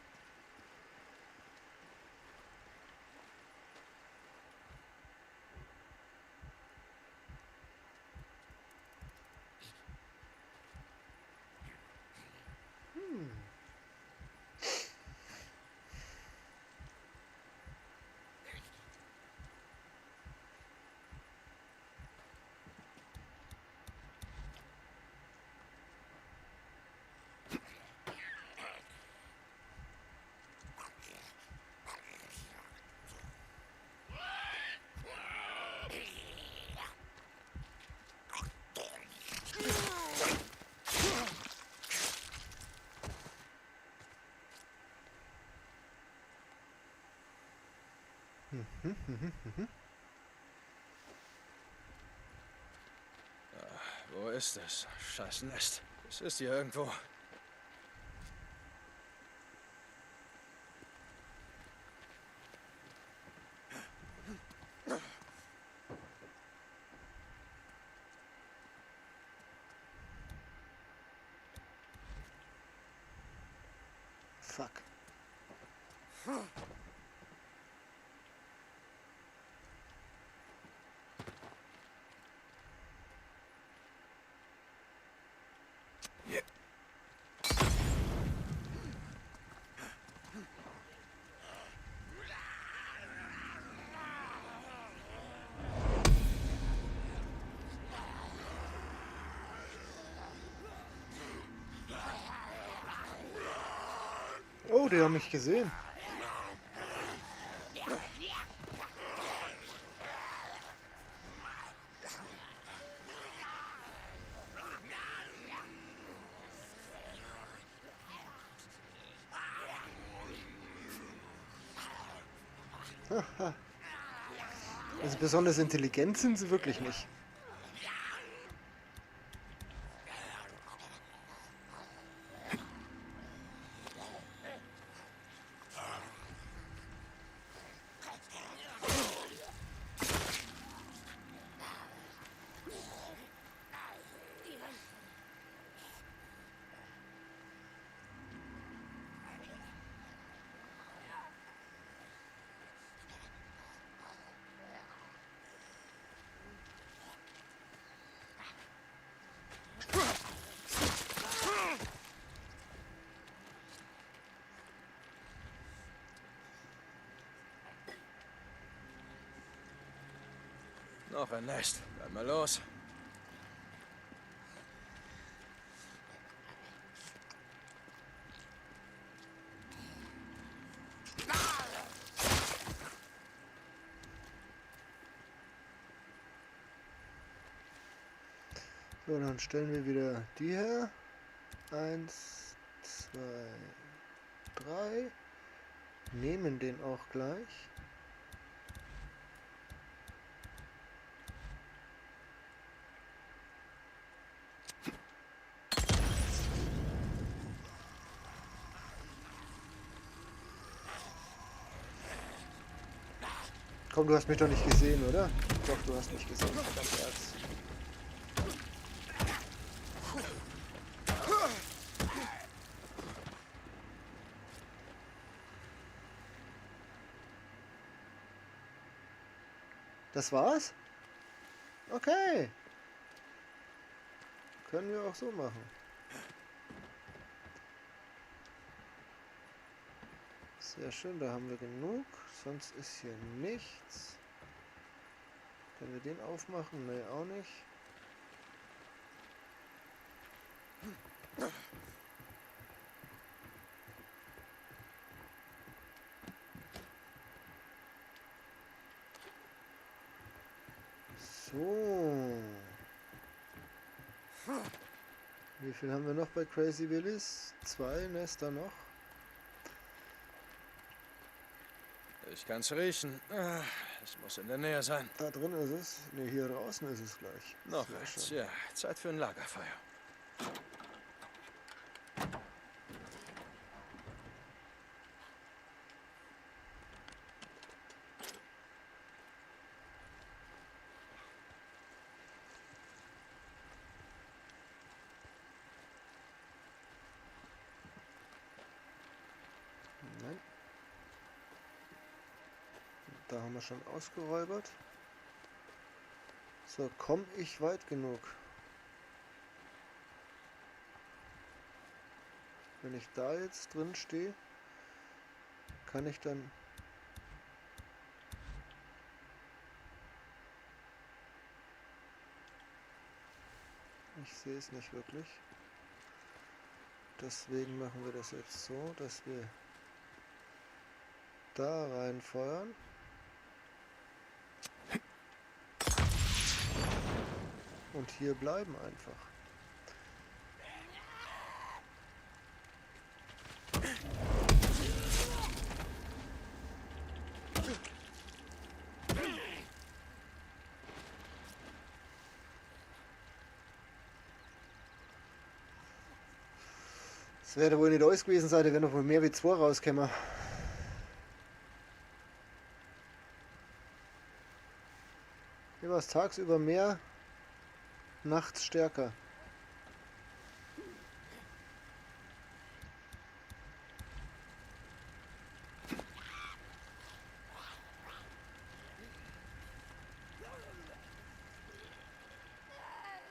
Wo ist es? Scheiß Nest. Es ist hier irgendwo. Fuck. Oh, die haben mich gesehen. Haha. Also besonders intelligent sind sie wirklich nicht. Noch ein Nest. Dann mal los. So, dann stellen wir wieder die her. 1, 2, 3. Nehmen den auch gleich. Komm, du hast mich doch nicht gesehen, oder? Doch, du hast mich gesehen. Verdammt Ernst. Das war's? Okay. Können wir auch so machen. Sehr schön, da haben wir genug. Sonst ist hier nichts. Können wir den aufmachen? Ne, auch nicht. So. Wie viel haben wir noch bei Crazy Willis? 2 Nester noch. Ich kann's riechen. Es muss in der Nähe sein. Da drin ist es. Ne, hier draußen ist es gleich. Noch Sehr eins, schön. ja. Zeit für ein Lagerfeuer. Nein. Da haben wir schon ausgeräubert. So, komme ich weit genug? Wenn ich da jetzt drin stehe, kann ich dann... Ich sehe es nicht wirklich. Deswegen machen wir das jetzt so, dass wir da reinfeuern. Und hier bleiben einfach. Das wäre wohl nicht alles gewesen sein, wenn noch wohl mehr wie 2 rauskämen. Hier war es tagsüber mehr, nachts stärker.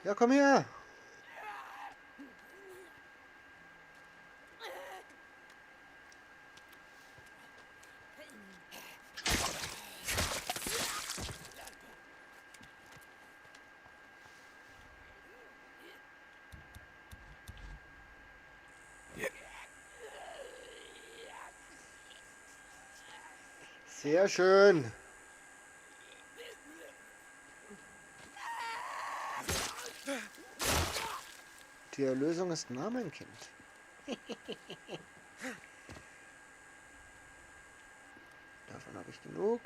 Ja, komm her! Sehr schön. Die Erlösung ist nah, mein Kind. Davon habe ich genug.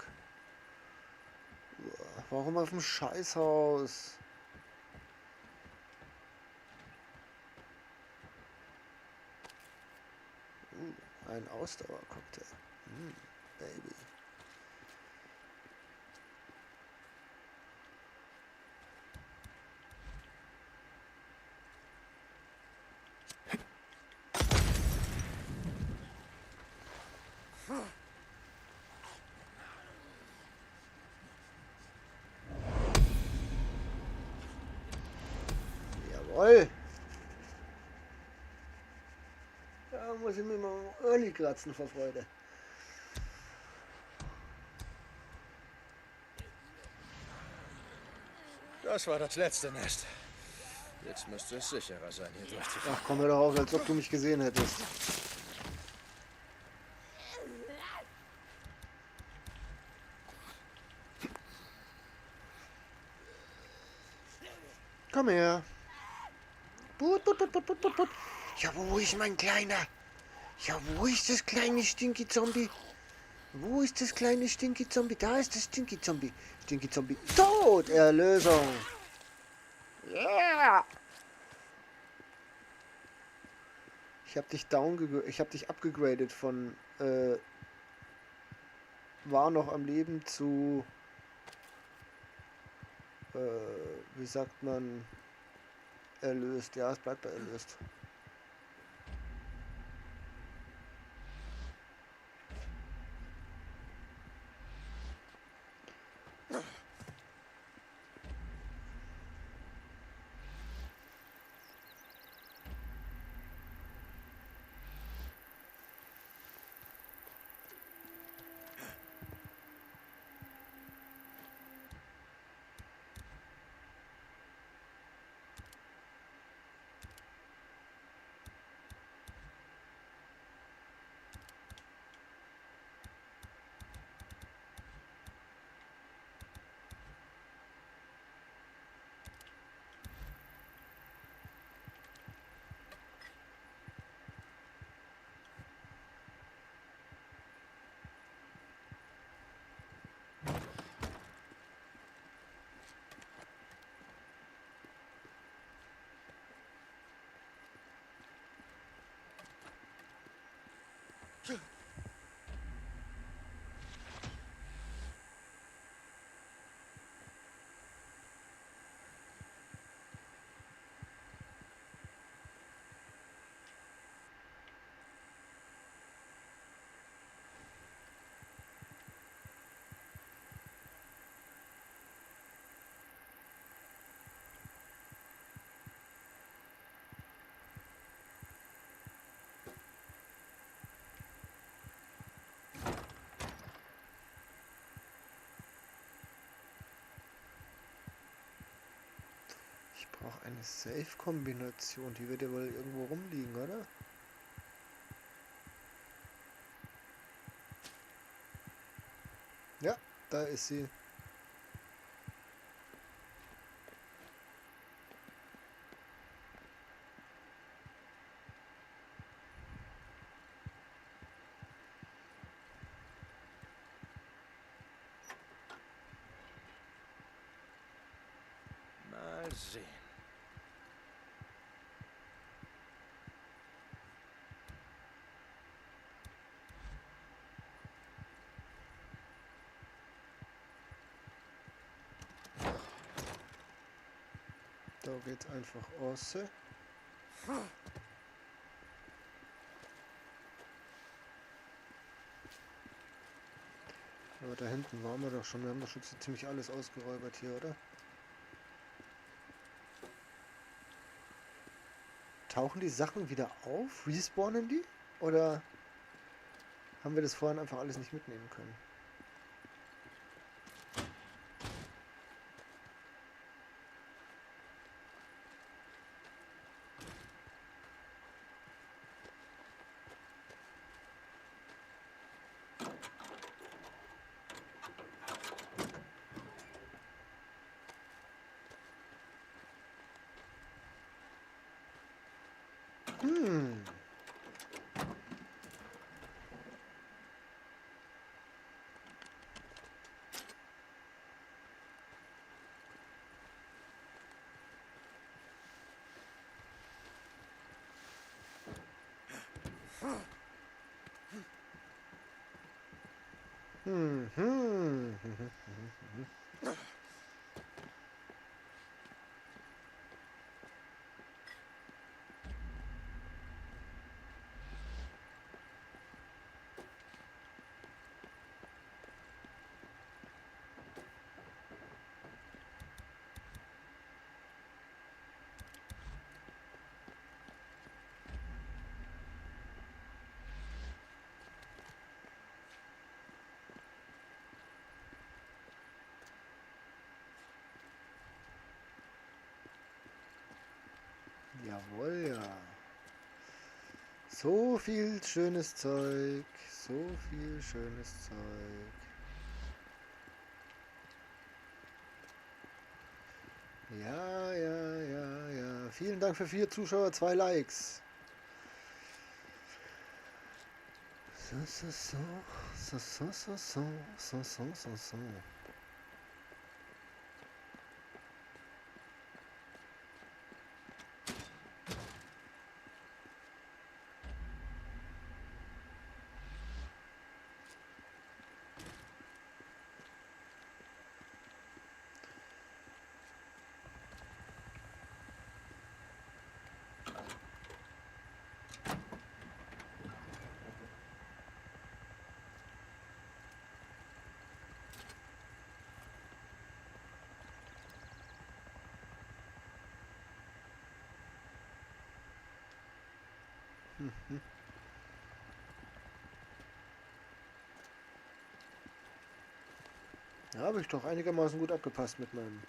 Warum auf dem Scheißhaus? Ein Ausdauercocktail. Baby. Jawohl. Da muss ich mir mal Early kratzen vor Freude. Das war das letzte Nest. Jetzt müsste es sicherer sein, hier durchzufahren. Ach, komm mir doch auf, als ob du mich gesehen hättest. Komm her. Put, put, put, put, put, put, put. Ja, wo ist mein Kleiner? Ja, wo ist das kleine Stinky-Zombie? Wo ist das kleine Stinky-Zombie? Da ist das Stinky-Zombie. Stinky-Zombie. Tot! Erlösung. Yeah! Ich habe dich abgegradet von war noch am Leben zu, wie sagt man, erlöst. Ja, es bleibt bei erlöst. Ich brauche eine Safe-Kombination. Die wird ja wohl irgendwo rumliegen, oder? Ja, da ist sie. Mal sehen. Da geht's einfach aus. Aber da hinten waren wir doch schon. Wir haben doch schon so ziemlich alles ausgeräubert hier, oder? Tauchen die Sachen wieder auf? Respawnen die? Oder haben wir das vorhin einfach alles nicht mitnehmen können? Hm. Hm, hm. Jawohl, ja. So viel schönes Zeug. So viel schönes Zeug. Ja, ja, ja, ja. Vielen Dank für 4 Zuschauer, 2 Likes. So, so, so. So, so, so, so. So, so, so, so. Ja, habe ich doch einigermaßen gut abgepasst mit meinem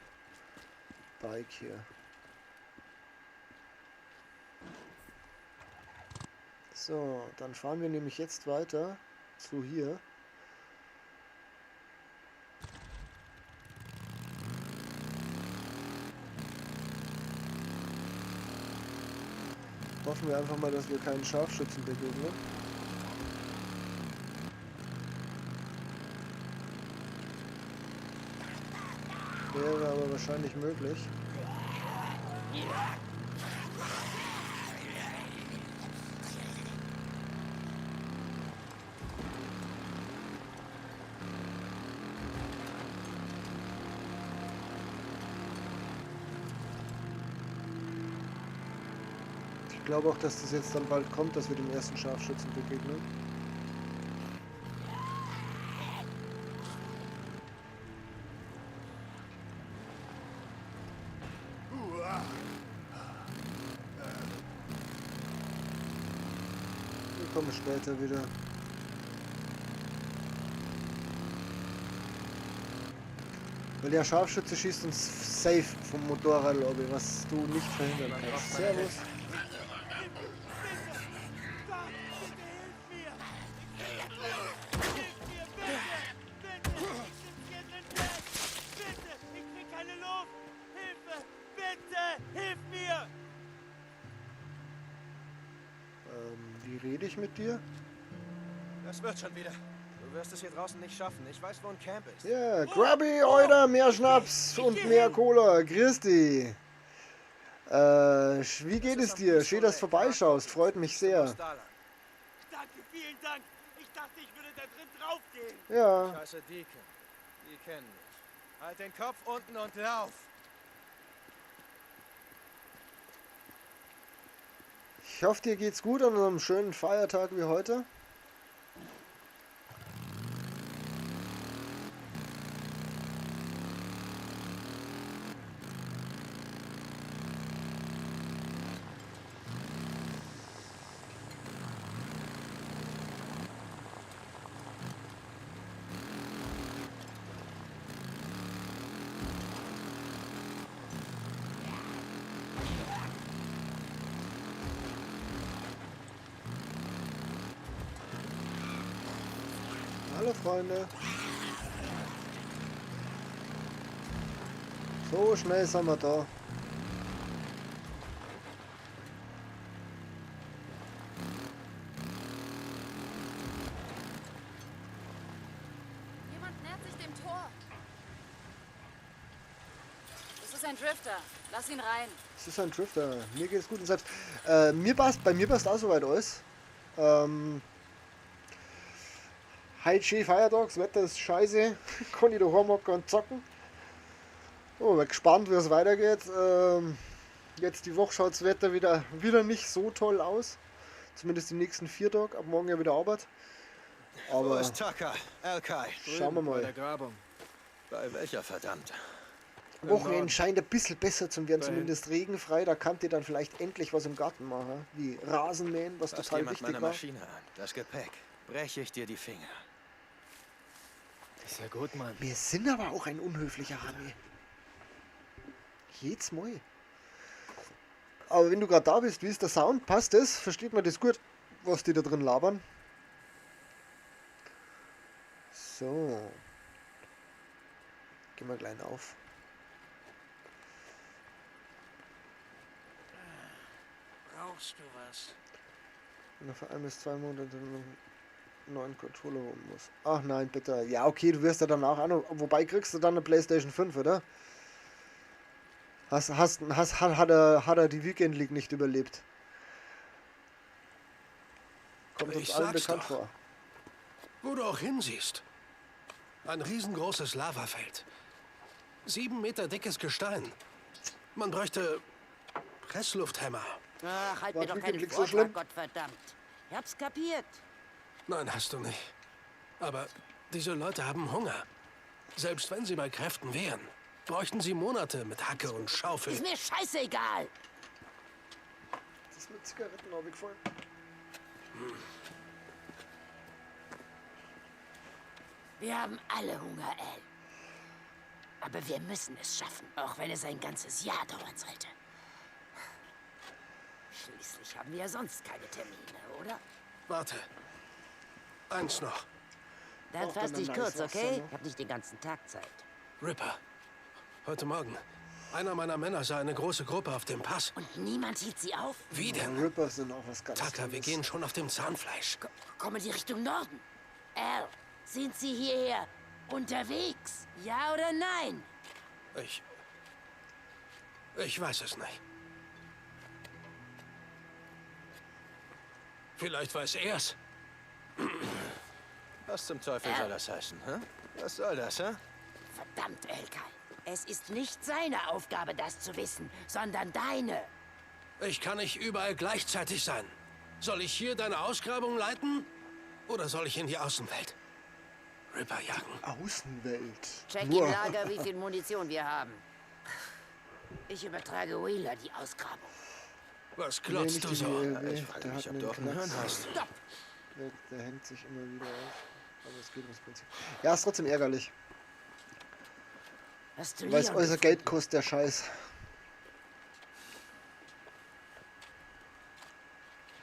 Bike hier. So, dann fahren wir nämlich jetzt weiter zu hier. Hoffen wir einfach mal, dass wir keinen Scharfschützen begegnen. Wäre aber wahrscheinlich möglich. Ich glaube auch, dass das jetzt dann bald kommt, dass wir dem ersten Scharfschützen begegnen. Wir kommen später wieder. Weil der Scharfschütze schießt uns safe vom Motorradlobby, was du nicht verhindern kannst. Servus. Wie rede ich mit dir? Das wird schon wieder. Du wirst es hier draußen nicht schaffen. Ich weiß, wo ein Camp ist. Ja, Grubby, Euler, mehr Schnaps und mehr Cola. Grüß dich. Wie geht es dir? Schön, dass du vorbeischaust. Freut mich sehr. Danke, vielen Dank. Ich dachte, ich würde da drin draufgehen. Ja, Scheiße Deacon. Die kennen mich. Halt den Kopf unten und lauf. ich hoffe, dir geht's gut an einem schönen Feiertag wie heute. Hallo Freunde. So schnell sind wir da. Jemand nähert sich dem Tor. Das ist ein Drifter. Lass ihn rein. Es ist ein Drifter. Mir geht's gut und selbst. Bei mir passt auch soweit alles. Heute schön Feiertag, das Wetter ist scheiße. Kann ich daheim hocken und zocken. Oh, bin gespannt, wie es weitergeht. Jetzt die Woche schaut das Wetter wieder nicht so toll aus. Zumindest die nächsten 4 Tage. Ab morgen ja wieder Arbeit. Wo Aber ist Tucker? Al-Kai. schauen wir Bei mal. der Grabung. Bei welcher verdammt? Wochenende scheint ein bisschen besser zu werden, Bei- zumindest regenfrei. Da kann ihr dann vielleicht endlich was im Garten machen. Wie Rasenmähen, was Fasst total jemand wichtig meine war. Maschine an. Das Gepäck. Breche ich dir die Finger. Ist ja gut, Mann. Wir sind aber auch ein unhöflicher Armee. Jedes Mal. Aber wenn du gerade da bist, wie ist der Sound? Passt das? Versteht man das gut, was die da drin labern? So. Gehen wir gleich auf. Brauchst du was? Wenn er vor 1 bis 2 Monate einen neuen Controller holen muss. Ach nein, bitte. Ja, okay, du wirst ja danach auch noch. Wobei kriegst du dann eine PlayStation 5, oder? Hat er die Weekend League nicht überlebt? Kommt uns Ich allen sag's bekannt doch. vor. Wo du auch hinsiehst. Ein riesengroßes Lavafeld. 7 Meter dickes Gestein. Man bräuchte Presslufthämmer. Ach, halt War mir doch Weekend keinen League so Vortrag, schlimm? Gottverdammt. Ich hab's kapiert. Nein, hast du nicht. Aber diese Leute haben Hunger. Selbst wenn sie bei Kräften wären, bräuchten sie Monate mit Hacke und Schaufel. Ist mir scheißegal. Das mit Zigaretten habe ich gefallen. Wir haben alle Hunger, Al. Aber wir müssen es schaffen, auch wenn es ein ganzes Jahr dauern sollte. Schließlich haben wir ja sonst keine Termine, oder? Warte. Eins noch. Dann Auch fass wenn dich ein kurz, nice Wasser, okay? ne? Ich hab nicht den ganzen Tag Zeit. Ripper. Heute Morgen. Einer meiner Männer sah eine große Gruppe auf dem Pass. Und niemand hielt sie auf? Wie denn? Ripper sind auch was ganz Tucker, wir Tolles. gehen schon auf dem Zahnfleisch. Kommen Sie Richtung Norden. Al, sind Sie hierher unterwegs? Ja oder nein? Ich weiß es nicht. Vielleicht weiß er's. Was zum Teufel soll das heißen, hä? Was soll das, hä? Verdammt, Elkay. Es ist nicht seine Aufgabe, das zu wissen, sondern deine. Ich kann nicht überall gleichzeitig sein. Soll ich hier deine Ausgrabung leiten? Oder soll ich in die Außenwelt? Ripper jagen. Außenwelt. Check im Nur- Lager, wie viel Munition wir haben. Ich übertrage Wheeler die Ausgrabung. Was Nee, glotzt nicht du die so? WLW, Ich frage der mich, hat ob du einen auch einen Hirn Knacks. hast. Stopp! Der hängt sich immer wieder auf. Aber es geht ums Prinzip. Ja, ist trotzdem ärgerlich. Hast du Weil es Leon äußer gefunden? Geld kostet, der Scheiß.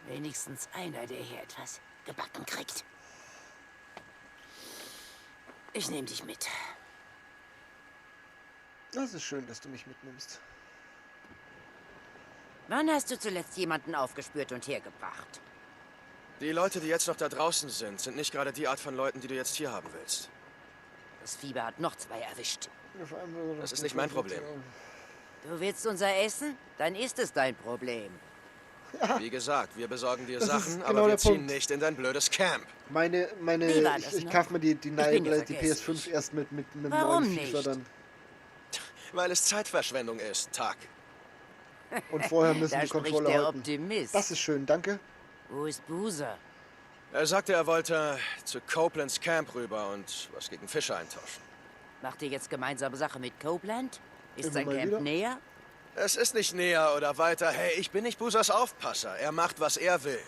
Wenigstens einer, der hier etwas gebacken kriegt. Ich nehme dich mit. Das ist schön, dass du mich mitnimmst. Wann hast du zuletzt jemanden aufgespürt und hergebracht? Die Leute, die jetzt noch da draußen sind nicht gerade die Art von Leuten, die du jetzt hier haben willst. Das Fieber hat noch 2 erwischt. Ja, vor allem, Das ist nicht mein Problem. Du willst unser Essen? Dann ist es dein Problem. Wie gesagt, wir besorgen dir Das ist Sachen, genau aber der wir ziehen Punkt. nicht in dein blödes Camp. Wie war das Ich noch? kaufe mir die bin neue, ja die vergesslich. PS5 erst mit einem Warum neuen FIFA nicht? dann. Weil es Zeitverschwendung ist, Tag. Und vorher müssen Da die spricht Controller der halten. Optimist. Das ist schön, danke. Wo ist Boozer? Er sagte, er wollte zu Copelands Camp rüber und was gegen Fische eintauschen. Macht ihr jetzt gemeinsame Sache mit Copeland? Ist Immer sein mal Camp wieder. näher? Es ist nicht näher oder weiter. Hey, ich bin nicht Busers Aufpasser. Er macht, was er will.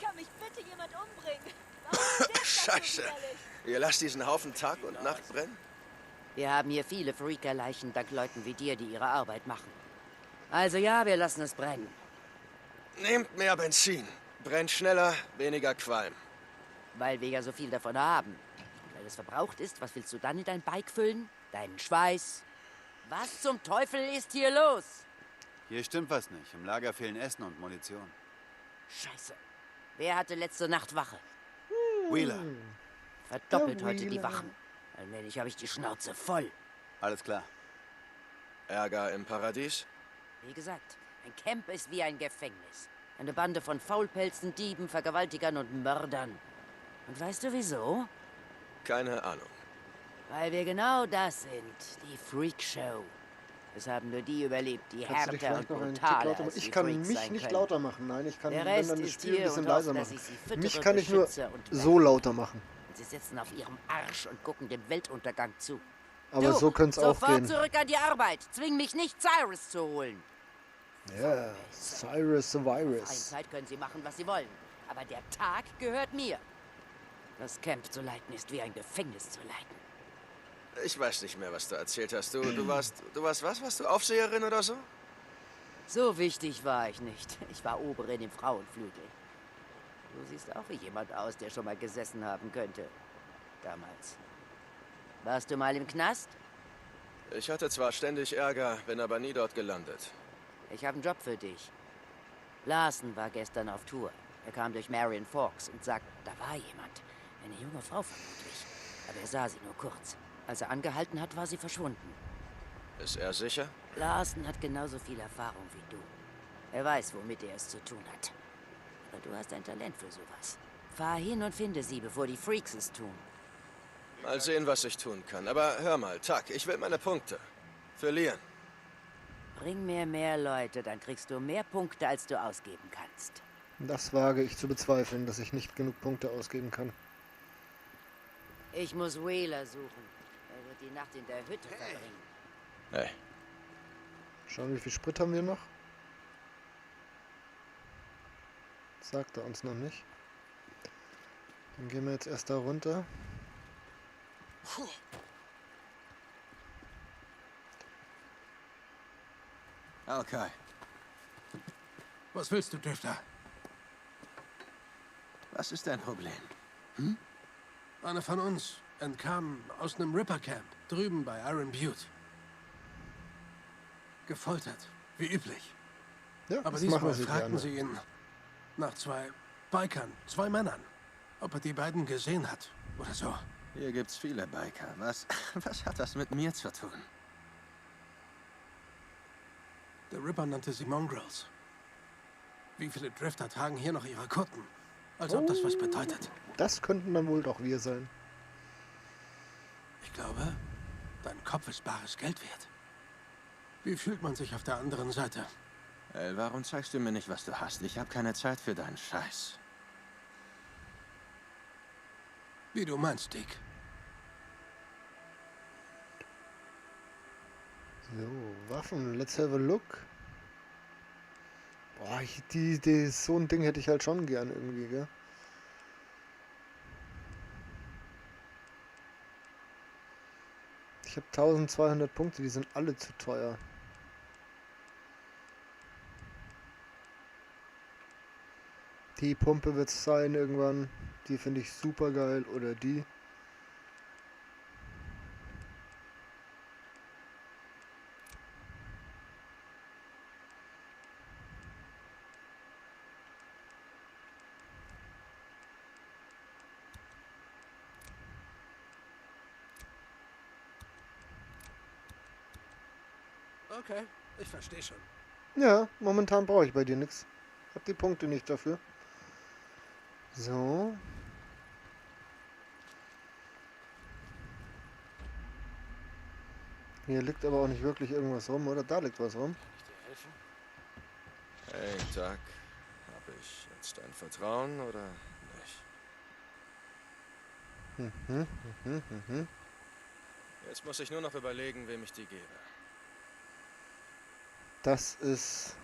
Kann mich bitte jemand umbringen? Warum stirbt das so Scheiße. widerlich? Ihr lasst diesen Haufen Tag und Nacht brennen? Wir haben hier viele Freakerleichen dank Leuten wie dir, die ihre Arbeit machen. Also ja, wir lassen es brennen. Nehmt mehr Benzin. Brennt schneller, weniger Qualm. Weil wir ja so viel davon haben. Und wenn es verbraucht ist, was willst du dann in dein Bike füllen? Deinen Schweiß? Was zum Teufel ist hier los? Hier stimmt was nicht. Im Lager fehlen Essen und Munition. Scheiße. Wer hatte letzte Nacht Wache? Wheeler, Verdoppelt Der heute die Wheeler. Wachen. Allmählich habe ich die Schnauze voll. alles klar. Ärger im Paradies? Wie gesagt, ein Camp ist wie ein Gefängnis. Eine Bande von Faulpelzen, Dieben, Vergewaltigern und Mördern. Und weißt du wieso? Keine Ahnung. Weil wir genau das sind. Die Freakshow. Es haben nur die überlebt, die Kannst du dich härter und vielleicht noch einen Tick brutaler lauter machen? als Ich die kann Freaks mich sein nicht können. lauter machen. Nein, ich kann, Der wenn Rest dann das ist Spiel ein hier bisschen und hofft, leiser dass machen. ich sie füttere, Mich kann ich nur beschütze und so lauter machen. Sie sitzen auf ihrem Arsch und gucken dem Weltuntergang zu. Aber so könnte es auch Sofort gehen. zurück an die Arbeit. Zwing mich nicht, Cyrus zu holen. Ja, Cyrus the Freien Virus. Zeit können sie machen, was sie wollen. Aber der Tag gehört mir. Das Camp zu leiten ist wie ein Gefängnis zu leiten. Ich weiß nicht mehr, was du erzählt hast. Du warst was? Warst du Aufseherin oder so? So wichtig war ich nicht. Ich war Oberin im Frauenflügel. Du siehst auch wie jemand aus, der schon mal gesessen haben könnte. Damals. Warst du mal im Knast? Ich hatte zwar ständig Ärger, bin aber nie dort gelandet. Ich habe einen Job für dich. Larsen war gestern auf Tour. Er kam durch Marion Forks und sagt, da war jemand. Eine junge Frau vermutlich. Aber er sah sie nur kurz. Als er angehalten hat, war sie verschwunden. Ist er sicher? Larsen hat genauso viel Erfahrung wie du. Er weiß, womit er es zu tun hat. Aber du hast ein Talent für sowas. Fahr hin und finde sie, bevor die Freaks es tun. Mal sehen, was ich tun kann. Aber hör mal, Tuck, ich will meine Punkte. Für Lian. Bring mir mehr Leute, dann kriegst du mehr Punkte, als du ausgeben kannst. Das wage ich zu bezweifeln, dass ich nicht genug Punkte ausgeben kann. Ich muss Wheeler suchen. Er wird die Nacht in der Hütte verbringen. Hey, Schauen, wie viel Sprit haben wir noch? Sagt er uns noch nicht. Dann gehen wir jetzt erst da runter. Okay. Was willst du, Drifter? Was ist dein Problem? Einer von uns entkam aus einem Ripper-Camp drüben bei Iron Butte. Gefoltert, wie üblich. Ja, Aber das diesmal machen wir sich fragten gerne. sie ihn nach 2 Bikern, 2 Männern, ob er die beiden gesehen hat oder so. Hier gibt's viele Biker. Was hat das mit mir zu tun? Der Ripper nannte sie Mongrels. Wie viele Drifter tragen hier noch ihre Kutten? Als ob das was bedeutet. Das könnten dann wohl doch wir sein. Ich glaube, dein Kopf ist bares Geld wert. Wie fühlt man sich auf der anderen Seite? Ey, warum zeigst du mir nicht, was du hast? Ich habe keine Zeit für deinen Scheiß. Wie du meinst, Dick. So, Waffen. Let's have a look. Boah, so ein Ding hätte ich halt schon gern irgendwie, gell? Ich habe 1200 Punkte, die sind alle zu teuer. Die Pumpe wird es sein irgendwann. Die finde ich super geil. Oder die. Okay, ich verstehe schon. Ja, momentan brauche ich bei dir nichts. Hab die Punkte nicht dafür. So. Hier liegt aber auch nicht wirklich irgendwas rum, oder? Da liegt was rum. Hey, Doc. Habe ich jetzt dein Vertrauen oder nicht? Jetzt muss ich nur noch überlegen, wem ich die gebe. Das ist...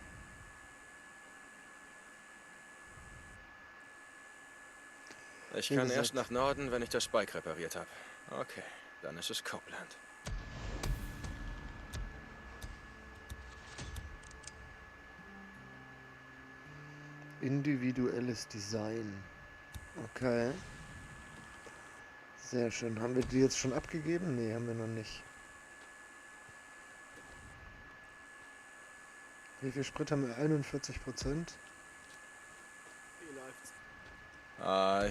Ich Wie kann gesagt. erst nach Norden, wenn ich das Bike repariert habe. Okay, dann ist es Copeland. Individuelles Design. Okay. Sehr schön. Haben wir die jetzt schon abgegeben? Nee, haben wir noch nicht. Wie viel Sprit haben wir? 41%. Wie läuft's?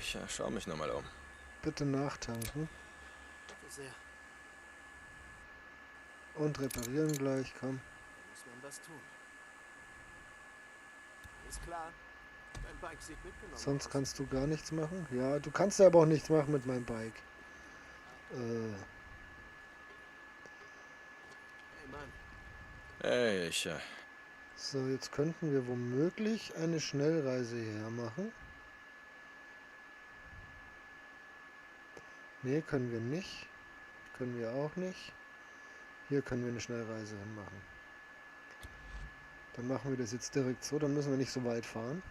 Ich schau mich nochmal um. Bitte nachtanken. Bitte sehr. Und reparieren gleich, komm. Da muss man was tun. Alles klar. Dein Bike sieht mitgenommen Sonst aus. kannst du gar nichts machen. Ja, du kannst aber auch nichts machen mit meinem Bike. Hey Mann, Hey, So, jetzt könnten wir womöglich eine Schnellreise hierher machen. Nee, können wir nicht. Können wir auch nicht. Hier können wir eine Schnellreise hinmachen. Dann machen wir das jetzt direkt so, dann müssen wir nicht so weit fahren.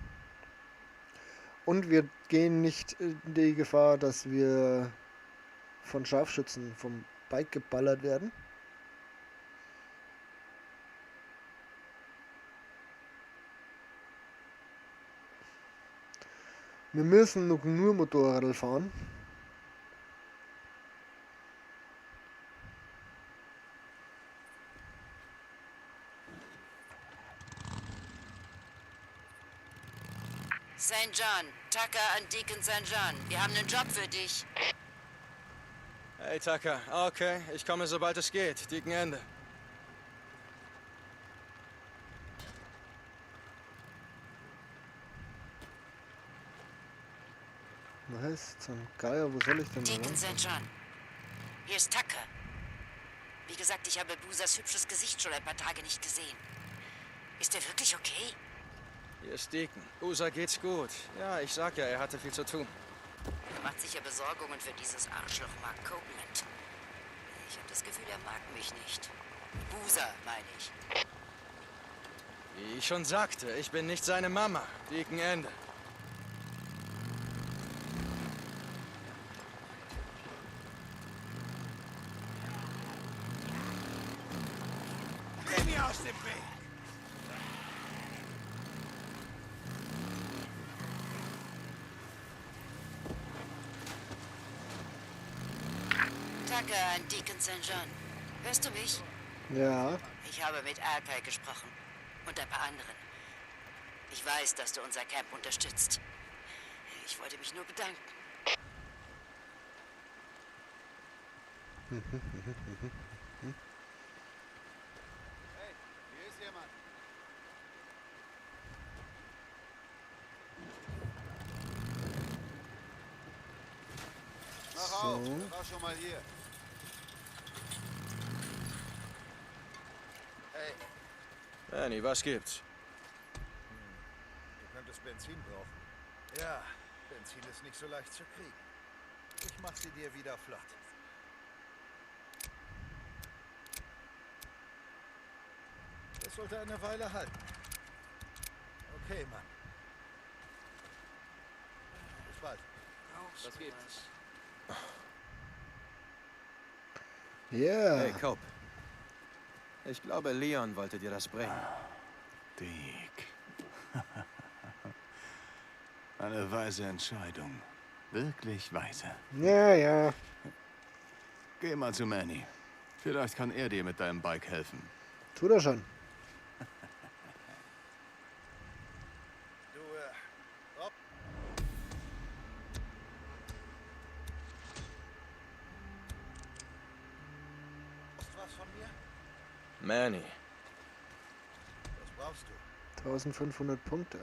Und wir gehen nicht in die Gefahr, dass wir von Scharfschützen vom Bike geballert werden. Wir müssen nur Motorrad fahren. St. John, Tucker an Deacon St. John. Wir haben einen Job für dich. Hey, Tucker. Okay, ich komme, sobald es geht. Dicken Ende. Was zum Geier, wo soll ich denn Deacon mal? St. John. Hier ist Tucker. Wie gesagt, ich habe Boozers hübsches Gesicht schon ein paar Tage nicht gesehen. Ist er wirklich okay? Hier ist Deacon. Usa geht's gut. Ja, ich sag ja, er hatte viel zu tun. Er macht sicher Besorgungen für dieses Arschloch Mark Copeland. Ich habe das Gefühl, er mag mich nicht. Boozer, meine ich. Wie ich schon sagte, ich bin nicht seine Mama. Dicken Ende. aus dem Weg! Tucker an Deacon St. John. Hörst du mich? Ja. Ich habe mit Alpay gesprochen. Und ein paar anderen. Ich weiß, dass du unser Camp unterstützt. Ich wollte mich nur bedanken. Hey, hier ist jemand. Mach auf, der war schon mal hier. Hey. Manny, was gibt's? Du könntest Benzin brauchen. Ja, Benzin ist nicht so leicht zu kriegen. Ich mach sie dir wieder flott. Das sollte eine Weile halten. Okay, Mann. Bis bald. Was gibt's? Yeah. Hey, Cope. Ich glaube, Leon wollte dir das bringen. Dick. Eine weise Entscheidung. Wirklich weise. Ja, ja. Geh mal zu Manny. Vielleicht kann er dir mit deinem Bike helfen. Tut er schon. Du, Rob. Brauchst du was von mir? Manny. Was brauchst du? 1500 Punkte.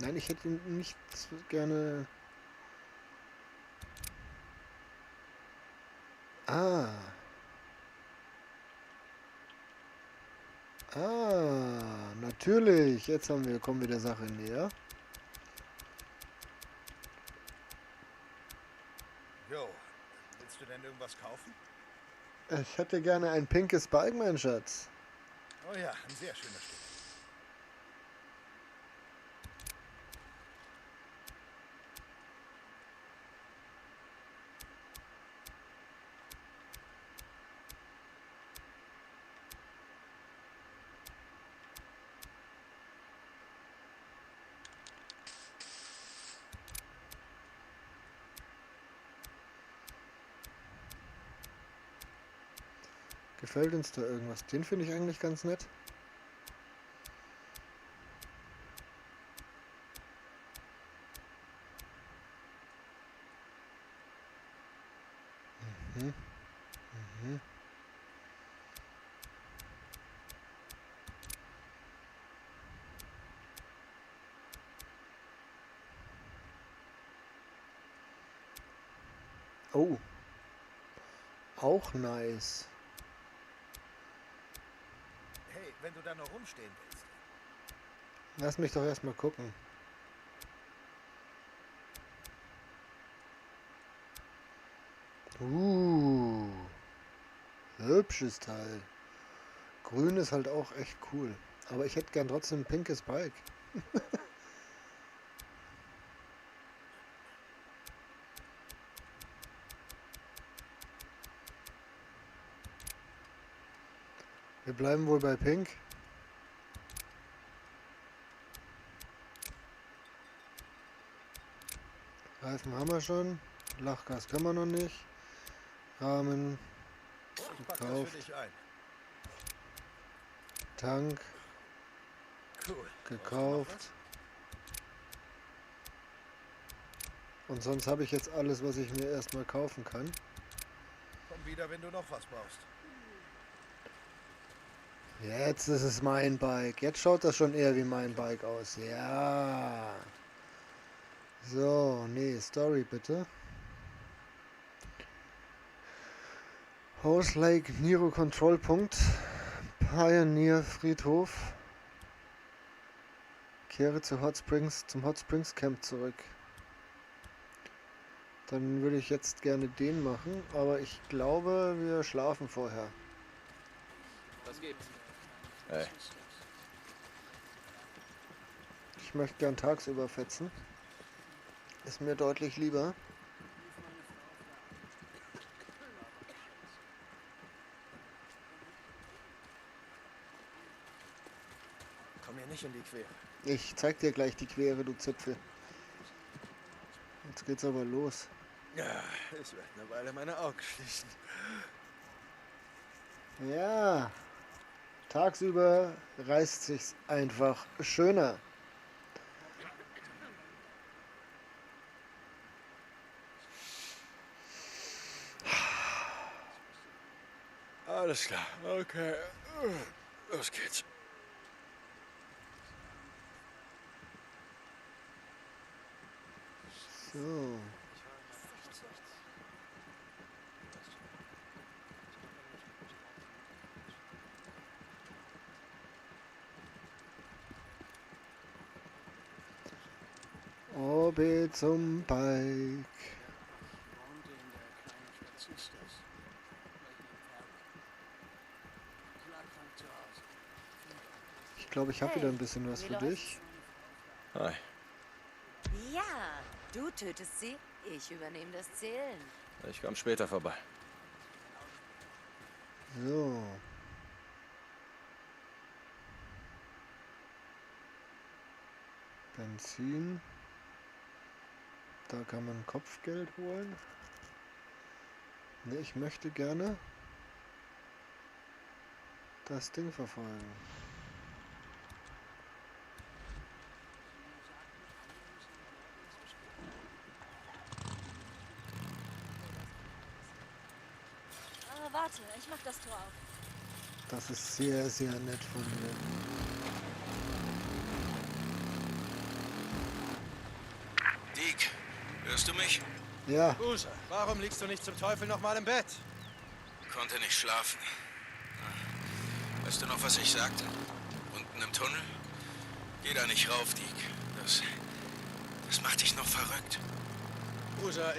Nein, ich hätte ihn nicht so gerne... Ah. Natürlich. Jetzt kommen wir der Sache näher. Jo, willst du denn irgendwas kaufen? Ich hätte gerne ein pinkes Bike, mein Schatz. Oh ja, ein sehr schönes Stück. Gefällt uns da irgendwas? Den finde ich eigentlich ganz nett. Mhm. Mhm. Oh. Auch nice. Hey, wenn du da noch rumstehen willst. Lass mich doch erstmal gucken. Hübsches Teil. Grün ist halt auch echt cool. Aber ich hätte gern trotzdem ein pinkes Bike. Wir bleiben wohl bei Pink. Reifen haben wir schon. Lachgas können wir noch nicht. Rahmen Ich pack das für gekauft. dich ein. Tank Cool. Brauchst du noch gekauft. Und sonst habe ich jetzt alles, was ich mir erstmal kaufen kann. was? Komm wieder, wenn du noch was brauchst. Jetzt ist es mein Bike. Jetzt schaut das schon eher wie mein Bike aus. Ja. So, nee, Story bitte. House Lake Nero Kontrollpunkt. Pioneer Friedhof. Kehre zum Hot Springs Camp zurück. Dann würde ich jetzt gerne den machen, aber ich glaube, wir schlafen vorher. Was gibt's? Hey. Ich möchte gern tagsüber fetzen. Ist mir deutlich lieber. Komm mir nicht in die Quere. Ich zeig dir gleich die Quere, du Zipfel. Jetzt geht's aber los. Ja, ich werde eine Weile meine Augen schließen. Ja, tagsüber reißt sich's einfach schöner. Alles klar, okay. Los geht's. So. Orbit zum Bike. Ich glaube, ich habe wieder ein bisschen was wie für läuft's? dich. Hi. Ja, du tötest sie, ich übernehme das Zählen. Ich komme später vorbei. So. Benzin. Da kann man Kopfgeld holen. Ne, ich möchte gerne das Ding verfolgen. Warte, ich mach das Tor auf. Das ist sehr, sehr nett von dir. Deke, hörst du mich? Ja. Boozer, warum liegst du nicht zum Teufel nochmal im Bett? Konnte nicht schlafen. Weißt du noch, was ich sagte? Unten im Tunnel? Geh da nicht rauf, Deke. Das macht dich noch verrückt. Boozer,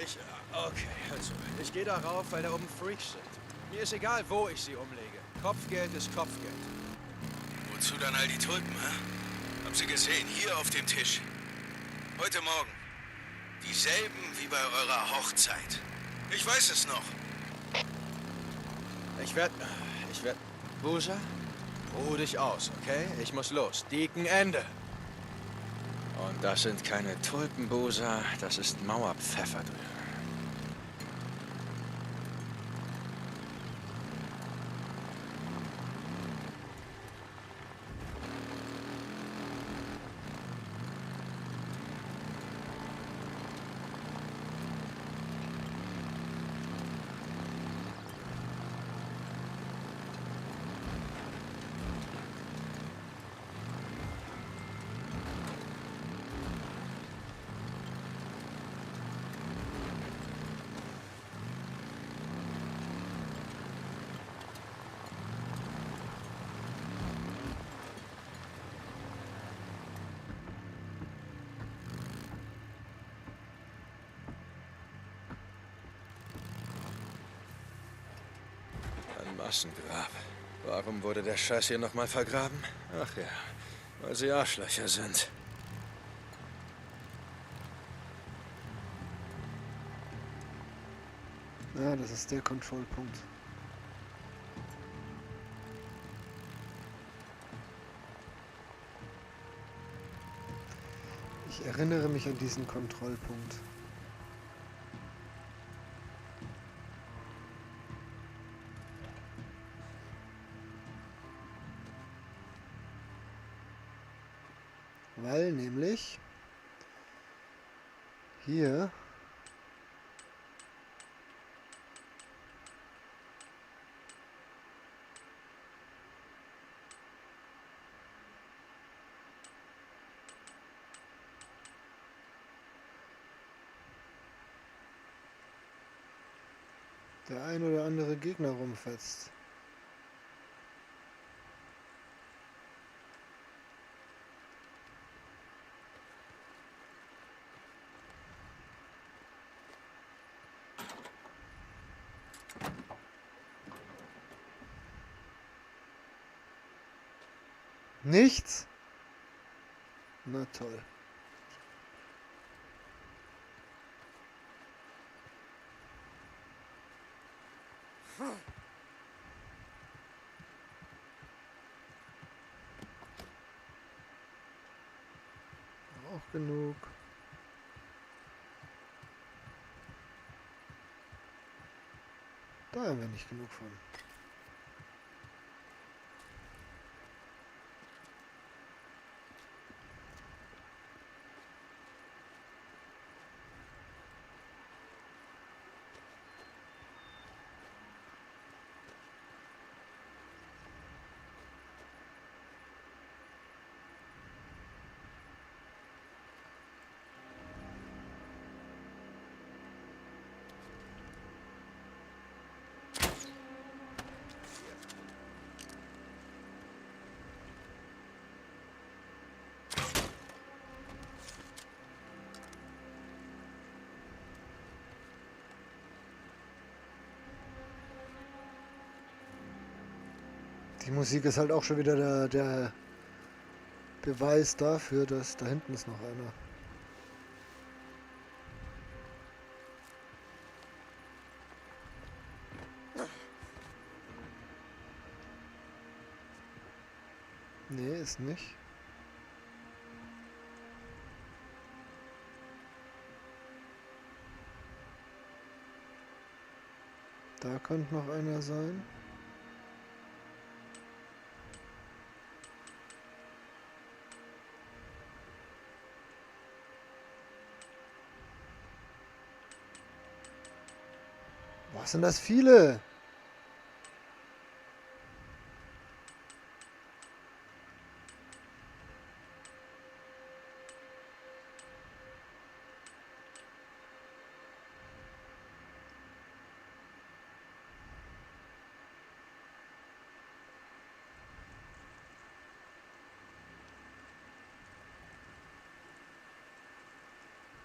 okay, also, ich gehe da rauf, weil da oben Freaks sind. Mir ist egal, wo ich sie umlege. Kopfgeld ist Kopfgeld. Wozu dann all die Tulpen, hä? Hab sie gesehen, hier auf dem Tisch. Heute Morgen. Dieselben wie bei eurer Hochzeit. Ich weiß es noch. Ich werd... Boozer, ruh dich aus, okay? Ich muss los. Deacon, Ende. Und das sind keine Tulpen, Boozer. Das ist Mauerpfeffer drüber. Ein Massengrab. Warum wurde der Scheiß hier nochmal vergraben? Ach ja, weil sie Arschlöcher sind. Ja, das ist der Kontrollpunkt. Ich erinnere mich an diesen Kontrollpunkt. Weil nämlich hier der ein oder andere Gegner rumfetzt. Nichts? Na toll. Auch genug. Da haben wir nicht genug von. Die Musik ist halt auch schon wieder der Beweis dafür, dass da hinten ist noch einer. Nee, ist nicht. Da könnte noch einer sein. Was sind das viele?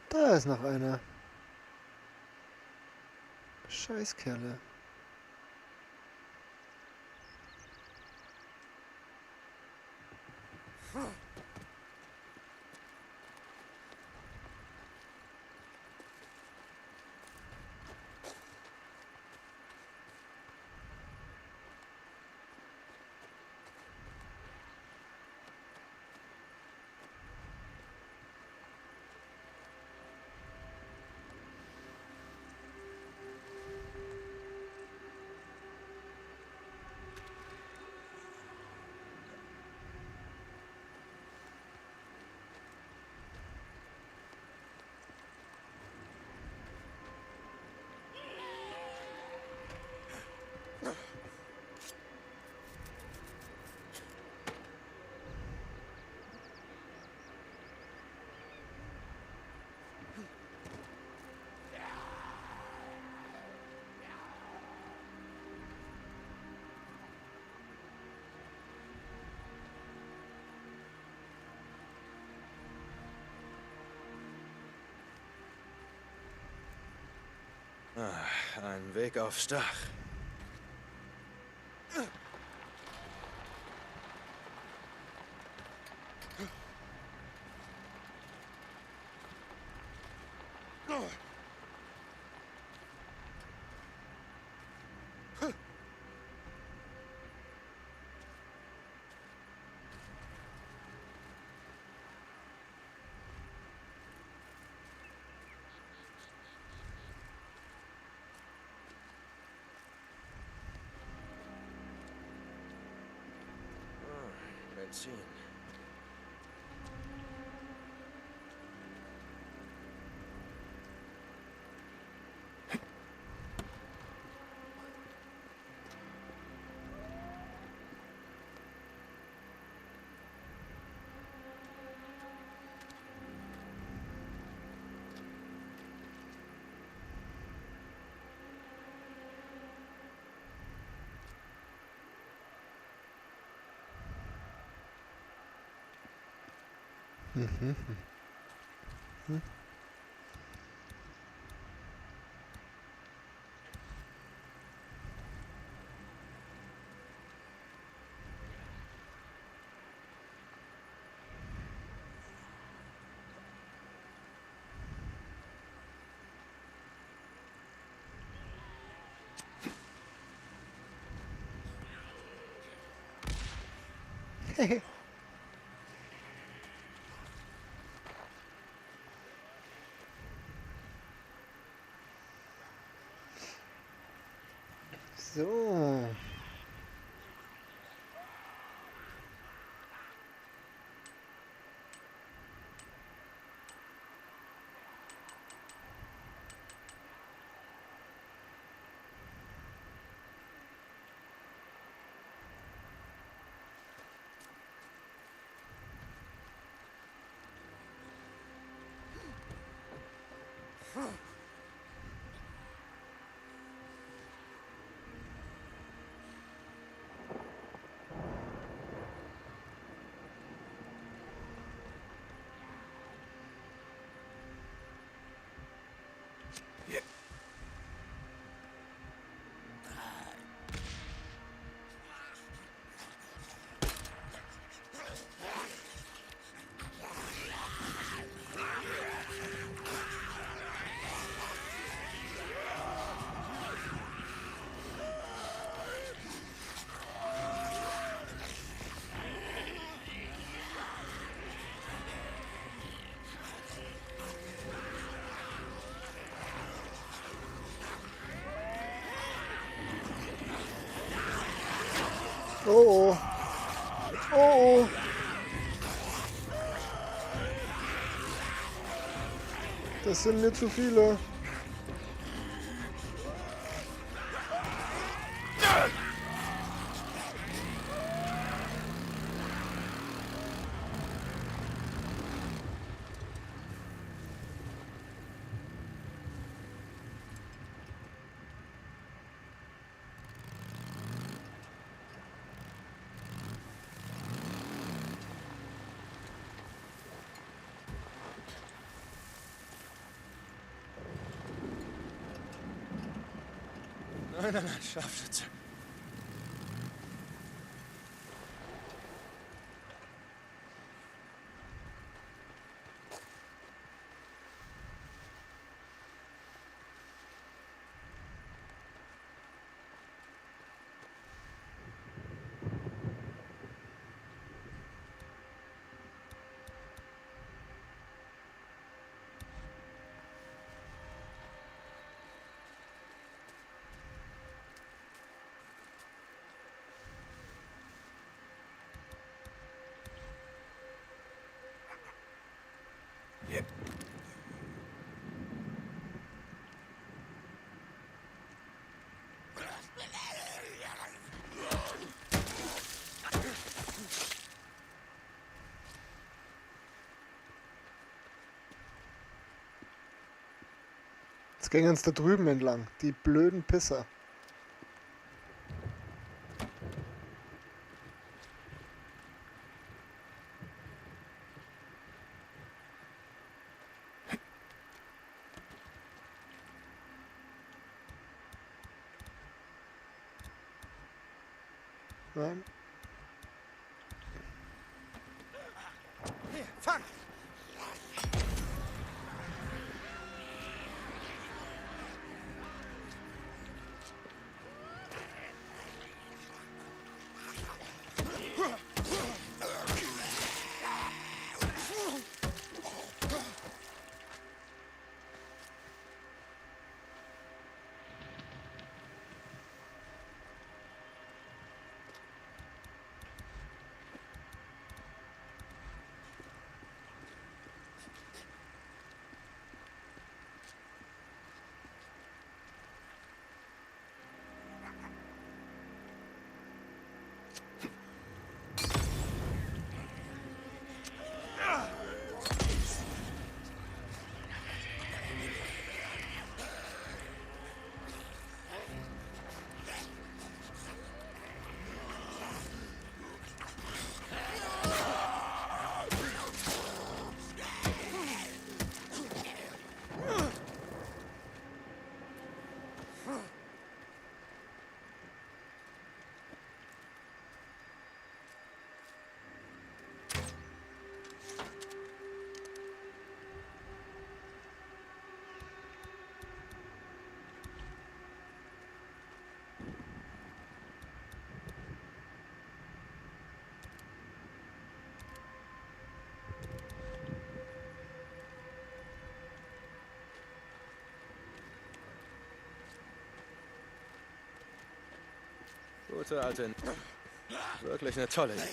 Da ist noch einer. Scheißkerle. Ein Weg aufs Dach. Benzin. Mhm. Hm. So. Oh, oh. Oh, oh. Das sind mir zu viele. Nein, nein, nein, Scharfschütze. Jetzt gehen wir uns da drüben entlang. Die blöden Pisser. Nein. Hier, fang! Gute alte... Wirklich eine tolle Idee.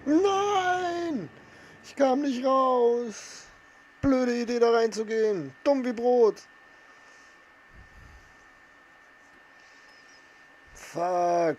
Nein! Ich kam nicht raus. Blöde Idee, da reinzugehen. Dumm wie Brot. Fuck.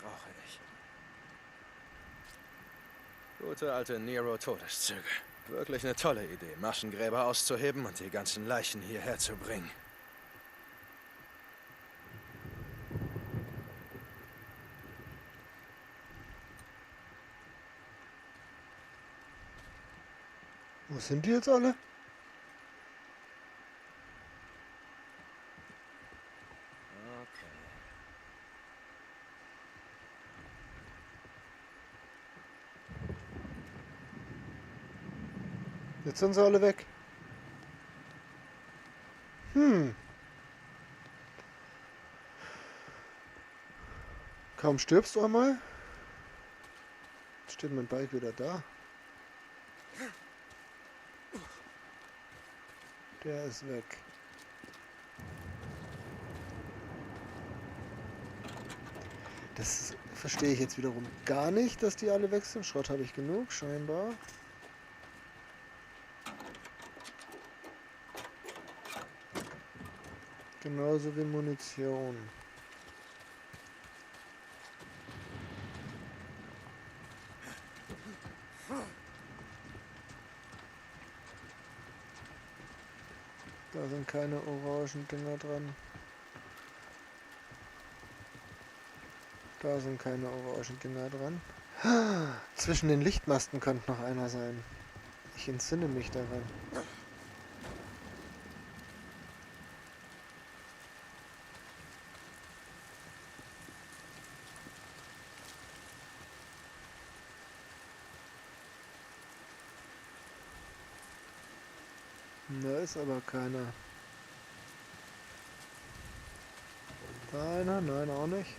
Brauche ich. Gute alte Nero-Todeszüge. Wirklich eine tolle Idee, Maschengräber auszuheben und die ganzen Leichen hierher zu bringen. Wo sind die jetzt alle? Jetzt sind sie alle weg. Kaum stirbst du einmal. Jetzt steht mein Bike wieder da. Der ist weg. Das verstehe ich jetzt wiederum gar nicht, dass die alle weg sind. Schrott habe ich genug, scheinbar. Genauso wie Munition. Da sind keine orangen Dinger dran. Da sind keine orangen Dinger dran. Zwischen den Lichtmasten könnte noch einer sein. Ich entsinne mich daran. Da ist aber keiner. Keiner? Nein, auch nicht.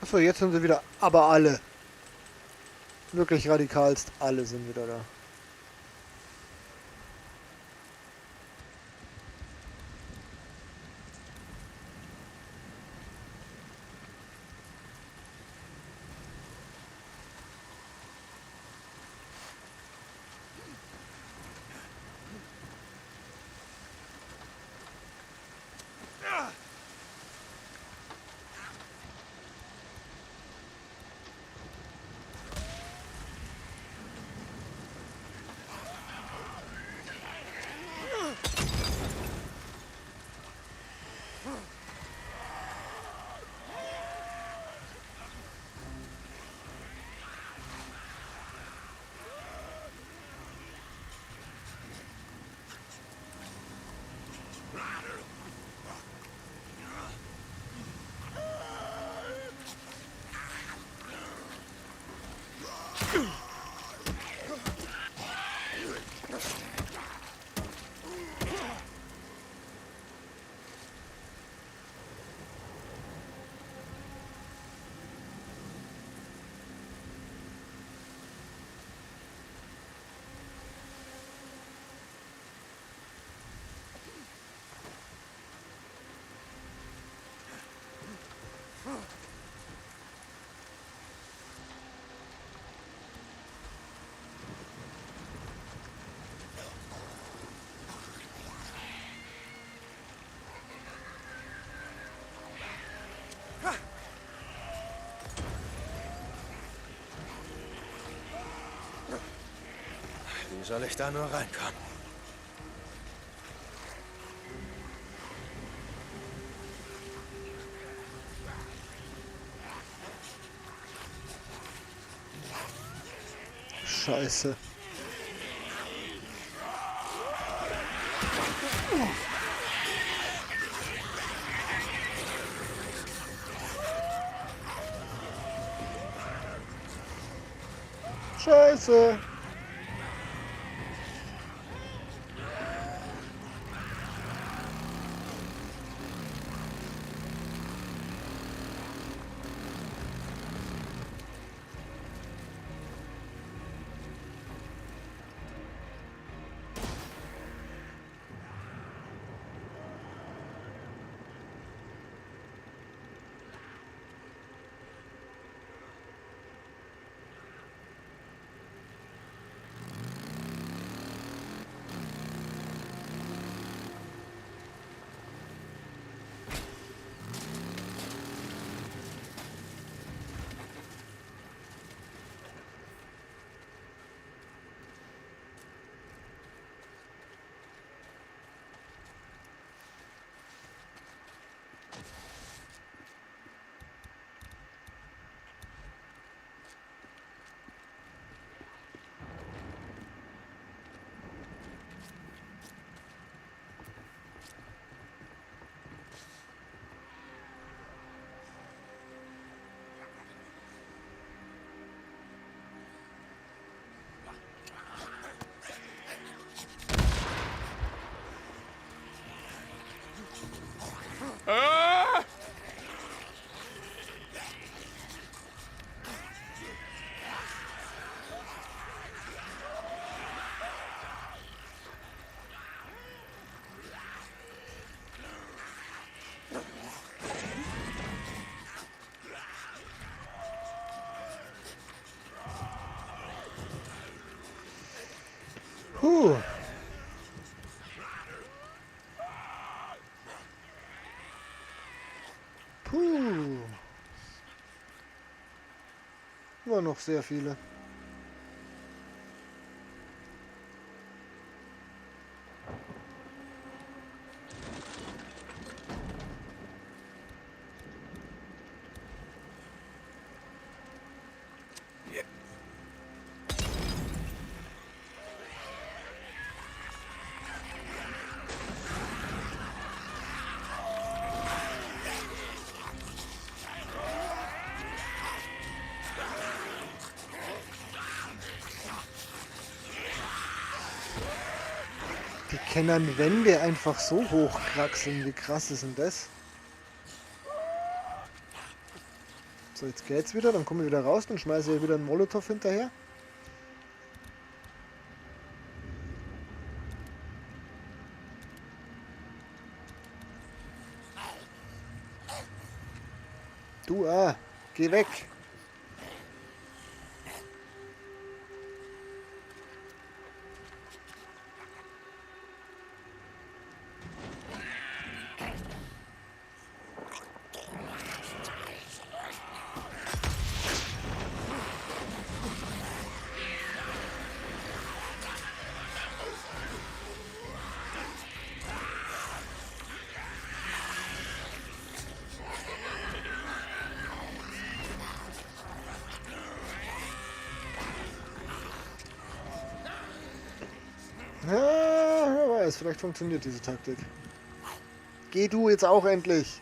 Achso, jetzt sind sie wieder. Aber alle. Wirklich radikalst. Alle sind wieder da. soll ich da nur reinkommen? Scheiße. Scheiße. Puh. Puh. Immer noch sehr viele. Die können Wände einfach so hochkraxeln. Wie krass ist denn das? So, jetzt geht's wieder. Dann komme ich wieder raus. Dann schmeiße ich wieder einen Molotow hinterher. Du, geh weg. Ja, wer weiß, vielleicht funktioniert diese Taktik. Geh du jetzt auch endlich!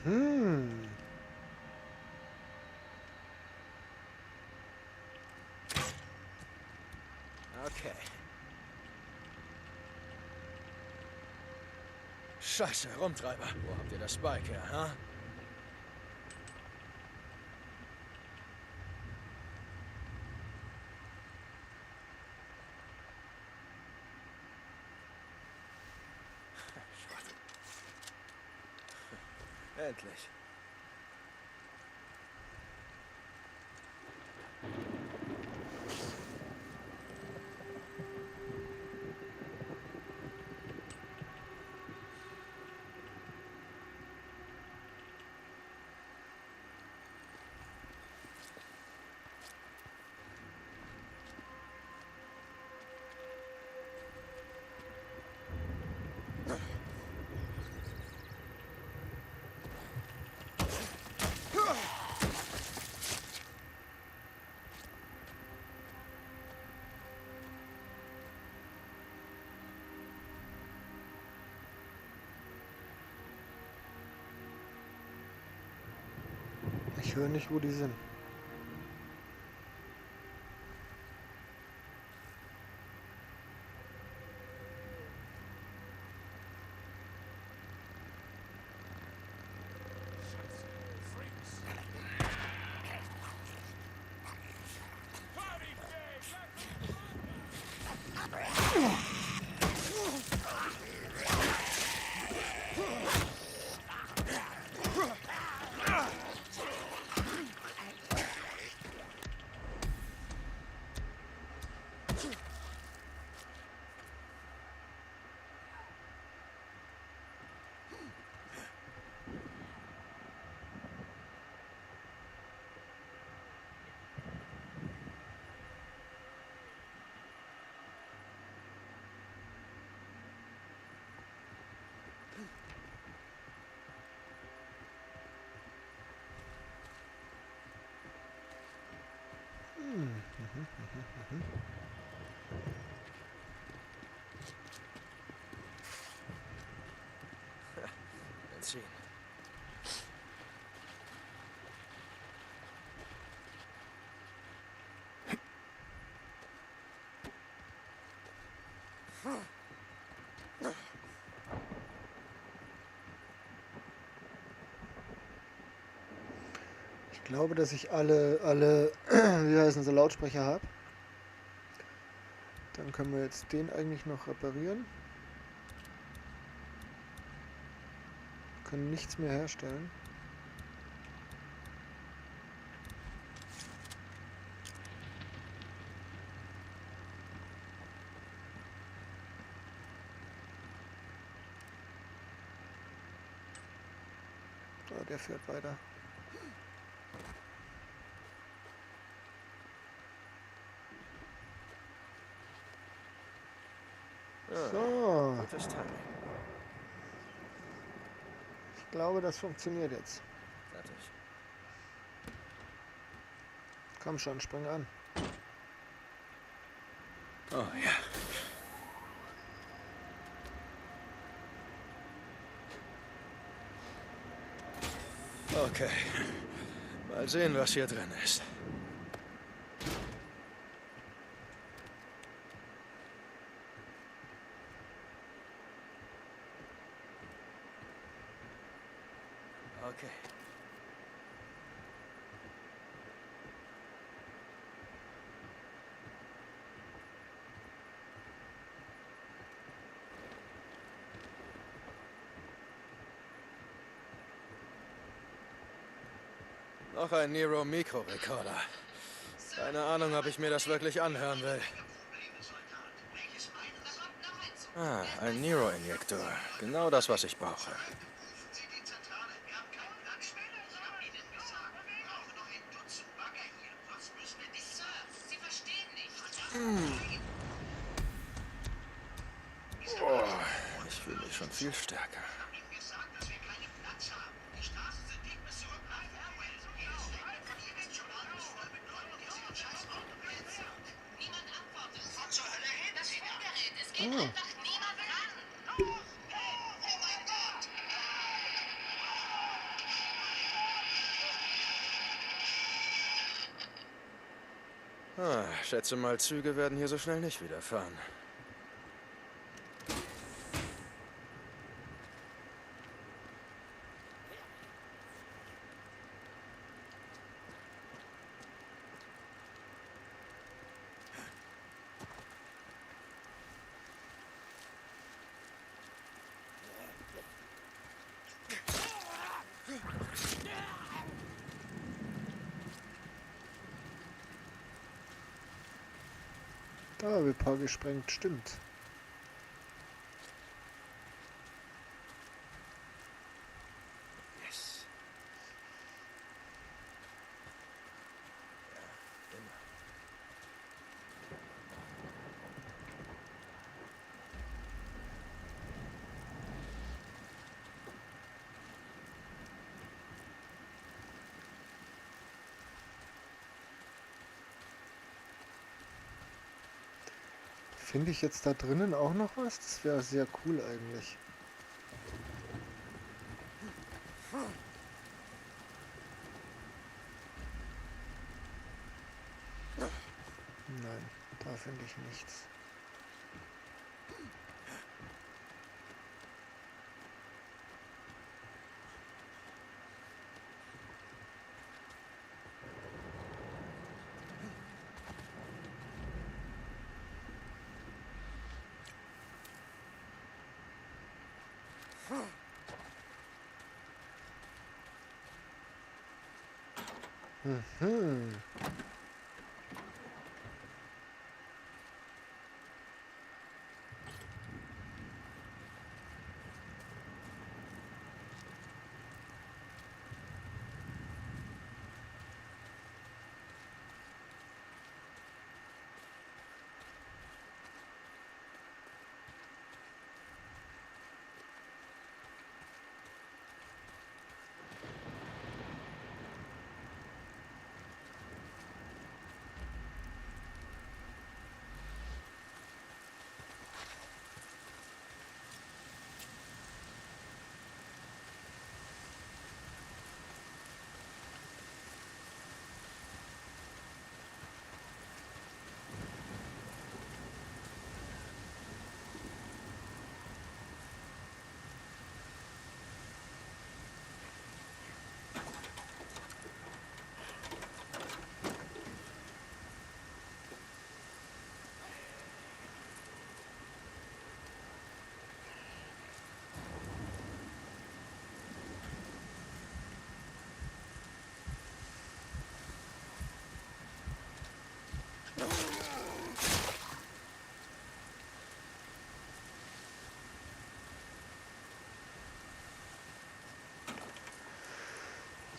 Mhm. Okay. Scheiße, Rumtreiber. Wo habt ihr das Bike her, ha? Endlich. Ich höre nicht, wo die sind. Benzin. Ich glaube, dass ich alle, wie heißen sie, Lautsprecher habe. Dann können wir jetzt den eigentlich noch reparieren. Können nichts mehr herstellen. So, der fährt weiter. So. Gutes Timing. Ich glaube, das funktioniert jetzt. Fertig. Komm schon, spring an. Oh ja. Okay. Mal sehen, was hier drin ist. Okay. Noch ein Nero Mikrorekorder. Keine Ahnung, ob ich mir das wirklich anhören will. Ah, ein Nero-Injektor. Genau das, was ich brauche. Oh, ich fühle mich schon viel stärker. Oh. Schätze mal, Züge werden hier so schnell nicht wieder fahren. Da wird ein paar gesprengt, stimmt. Yes. Ja, immer. Finde ich jetzt da drinnen auch noch was? Das wäre sehr cool eigentlich. Nein, da finde ich nichts. Mhm.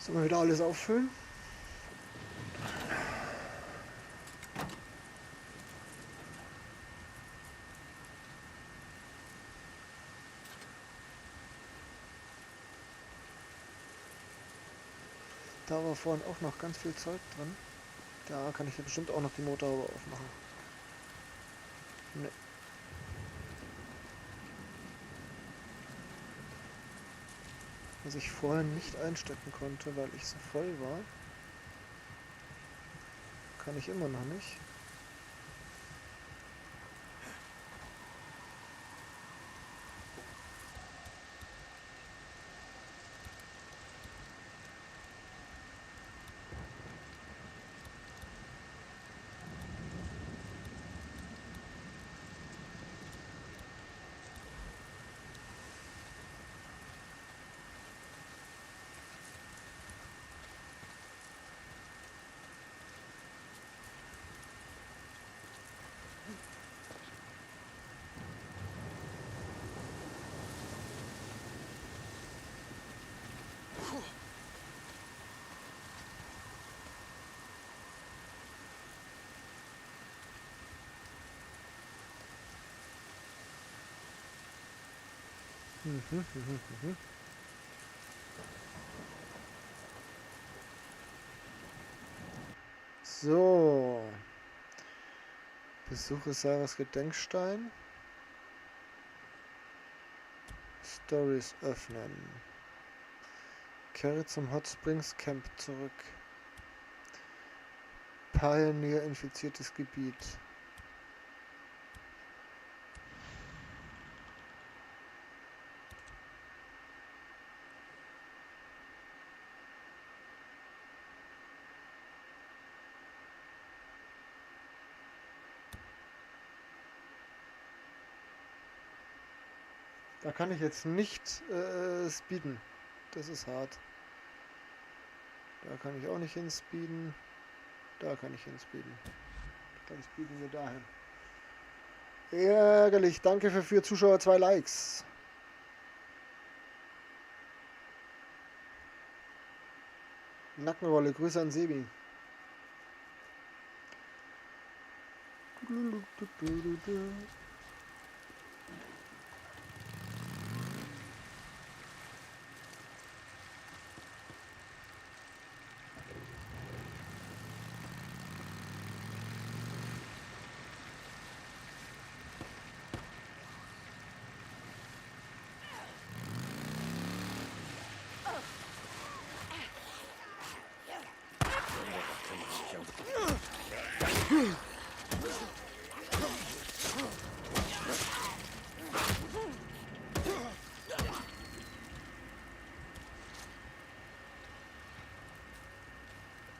Sollen wir wieder alles auffüllen? Da war vorhin auch noch ganz viel Zeug drin. Da kann ich ja bestimmt auch noch die Motorhaube aufmachen. Ne. Was ich vorhin nicht einstecken konnte, weil ich so voll war, kann ich immer noch nicht. So. Besuche Sarahs Gedenkstein. Stories öffnen. Kehre zum Hot Springs Camp zurück. Pioneer infiziertes Gebiet. Da kann ich jetzt nicht speeden. Das ist hart. Da kann ich auch nicht hinspeeden. Da kann ich hinspeeden. Dann speeden wir dahin. Ärgerlich. Danke für 4 Zuschauer, 2 Likes. Nackenrolle. Grüße an Sebi.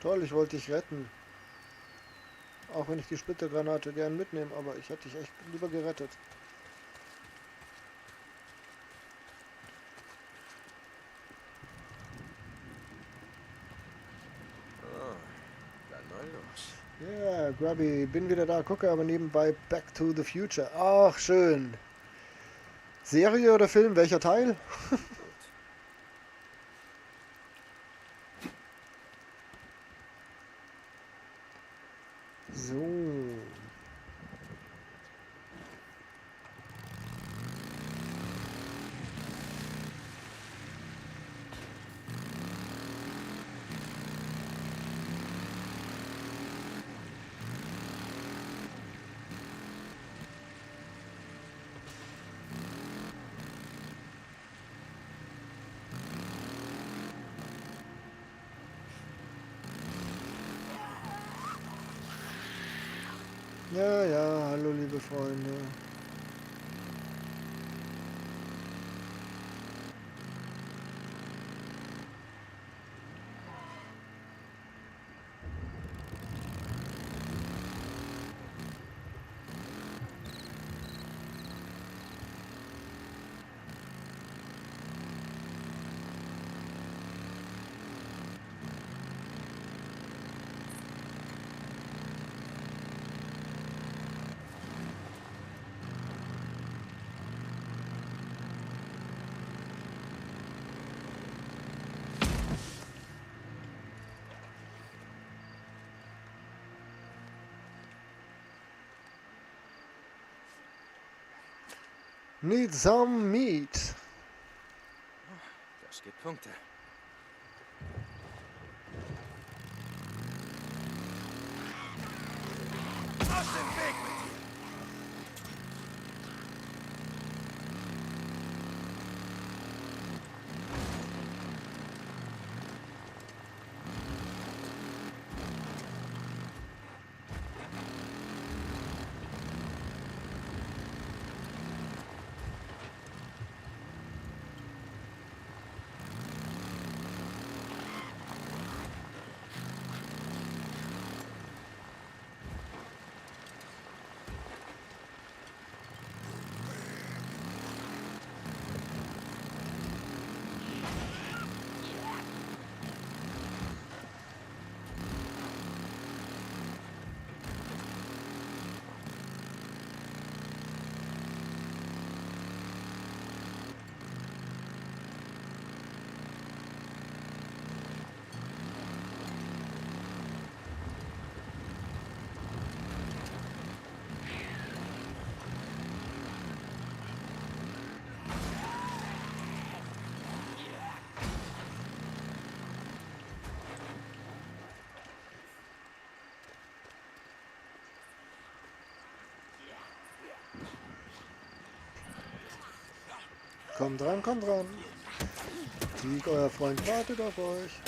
Toll, ich wollte dich retten. Auch wenn ich die Splittergranate gern mitnehme, aber ich hätte dich echt lieber gerettet. Oh, dann mal los. Ja, yeah, Grubby, bin wieder da, gucke aber nebenbei Back to the Future. Ach, schön. Serie oder Film, welcher Teil? So. Ja, ja, hallo liebe Freunde. Need some meat. Das gibt Punkte. Aus dem Weg mit dir! Kommt dran, kommt dran. Sieg, euer Freund wartet auf euch.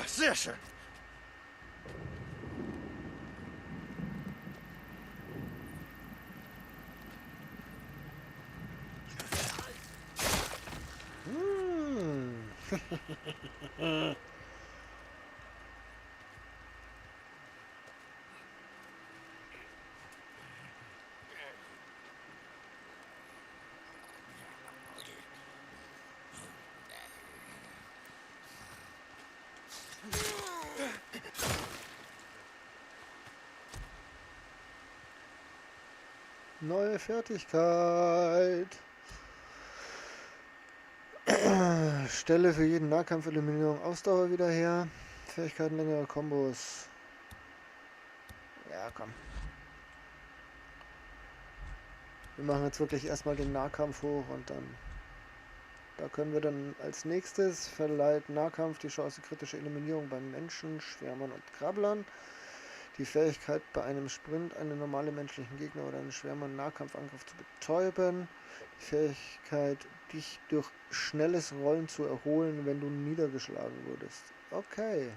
Sehr schön. Neue Fertigkeit. Stelle für jeden Nahkampf Eliminierung Ausdauer wieder her. Fähigkeiten längere Kombos. Ja, komm. Wir machen jetzt wirklich erstmal den Nahkampf hoch und dann... Da können wir dann als nächstes verleiht Nahkampf die Chance kritische Eliminierung bei Menschen, Schwärmern und Krabblern. Die Fähigkeit bei einem Sprint einen normalen menschlichen Gegner oder einen Schwärmer Nahkampfangriff zu betäuben. Die Fähigkeit, dich durch schnelles Rollen zu erholen, wenn du niedergeschlagen wurdest. Okay.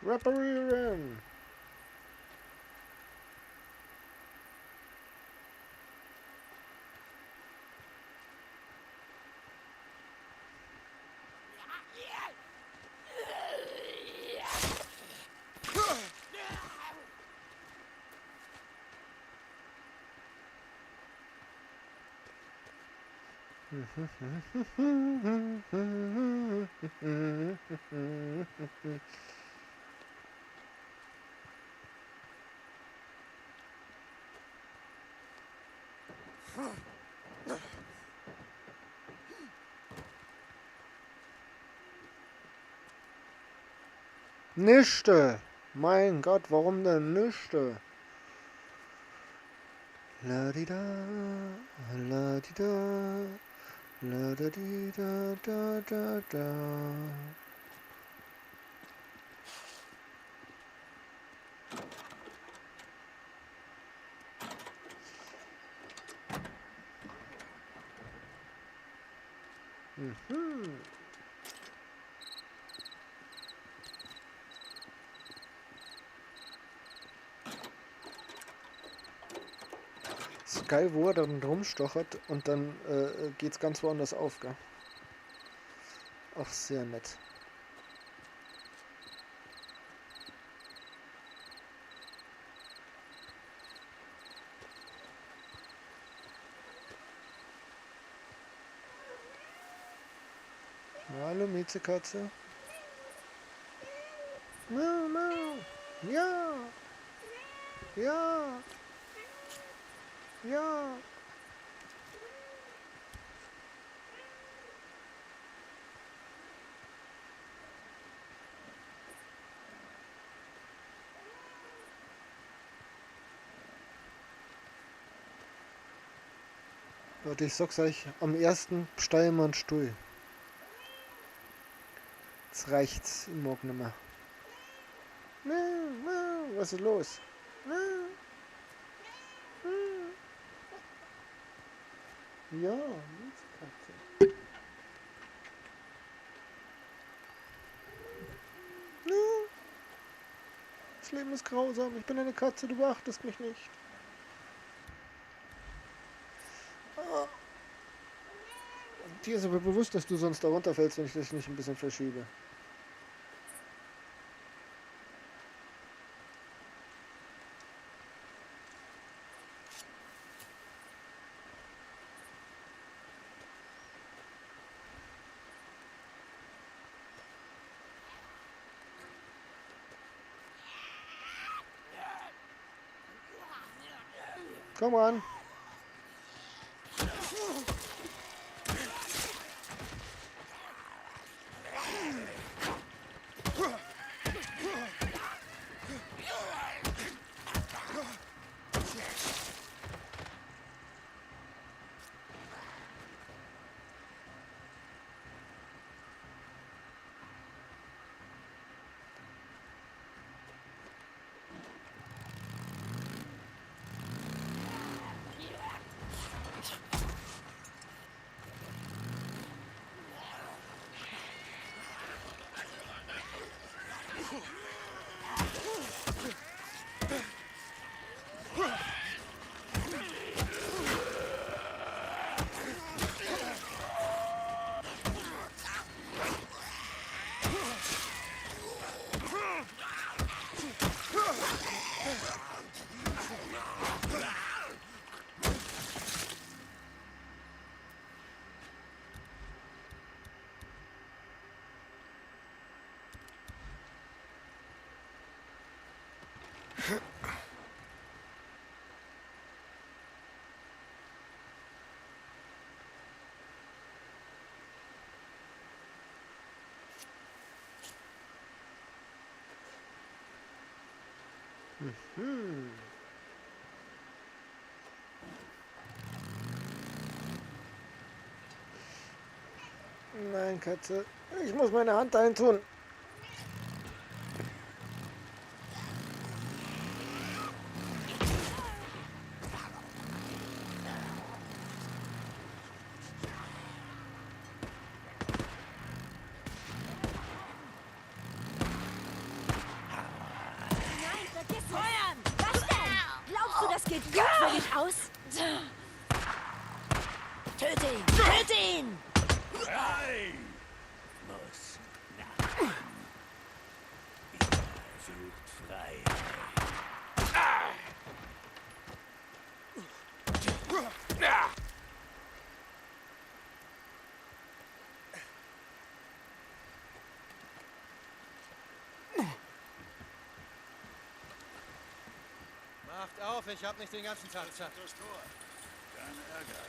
Reparieren! Nischte! Mein Gott, warum denn nischte? La di da, la di da, la da di da da da da. Ist geil, wo er dann rumstochert und dann geht's ganz woanders auf, gell? Auch sehr nett. Hallo Miezekatze. Mau, mau. Ja. Ja. Ja. Leute, ich sag's euch, am ersten steigen wir einen Stuhl. Jetzt reicht's, ich mag nicht mehr. Was ist los? Ja, Miezekatze. Das Leben ist grausam. Ich bin eine Katze, du beachtest mich nicht. Dir ist aber bewusst, dass du sonst da runterfällst, wenn ich dich nicht ein bisschen verschiebe. Komm an. Nein, Katze. Ich muss meine Hand dahin tun. Aus! Töte ihn! Töte ihn! Frei! Muss nach. Sucht frei. Macht auf, ich hab nicht den ganzen Tag Zeit. Kein Ärger,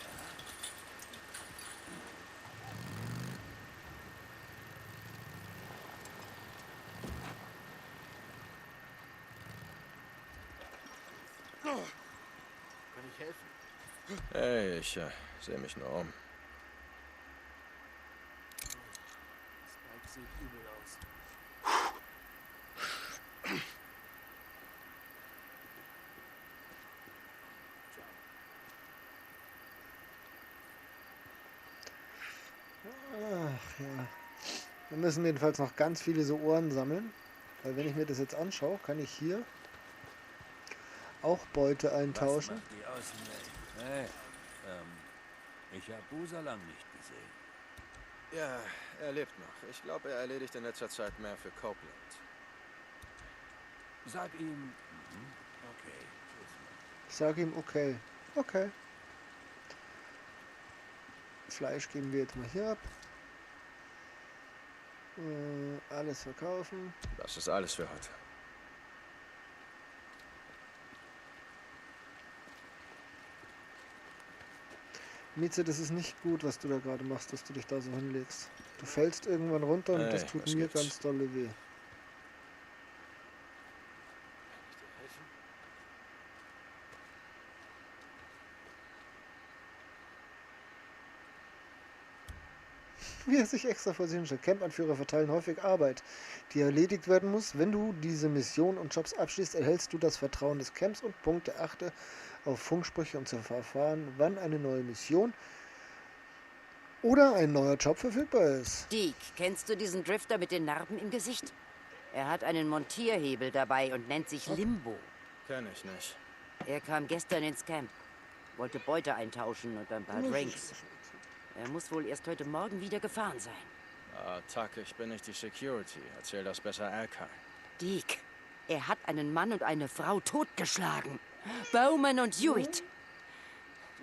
Kann ich helfen? Hey, ich sehe mich nur um. Spike sieht übel aus. Ach ja. Wir müssen jedenfalls noch ganz viele so Ohren sammeln. Weil wenn ich mir das jetzt anschaue, kann ich hier auch Beute eintauschen. Was macht die Außenwelt? Hey, ich habe Busalam nicht gesehen. Ja, er lebt noch. Ich glaube, er erledigt in letzter Zeit mehr für Copeland. Sag ihm... Okay, tschüss. Ich sage ihm okay. Okay. Fleisch geben wir jetzt mal hier ab. Alles verkaufen. Das ist alles für heute. Mieze, das ist nicht gut, was du da gerade machst, dass du dich da so hinlegst. Du fällst irgendwann runter und das tut mir ganz dolle weh. Wie er sich extra vor sich hinstellt. Campanführer verteilen häufig Arbeit, die erledigt werden muss. Wenn du diese Mission und Jobs abschließt, erhältst du das Vertrauen des Camps und Punkte. Achte auf Funksprüche, um zu erfahren, wann eine neue Mission oder ein neuer Job verfügbar ist. Deke, kennst du diesen Drifter mit den Narben im Gesicht? Er hat einen Montierhebel dabei und nennt sich Limbo. Kenn ich nicht. Er kam gestern ins Camp, wollte Beute eintauschen und ein paar Drinks. Er muss wohl erst heute Morgen wieder gefahren sein. Ah, Tuck, ich bin nicht die Security. Erzähl das besser Alkai. Deke, er hat einen Mann und eine Frau totgeschlagen. Bowman und Hewitt.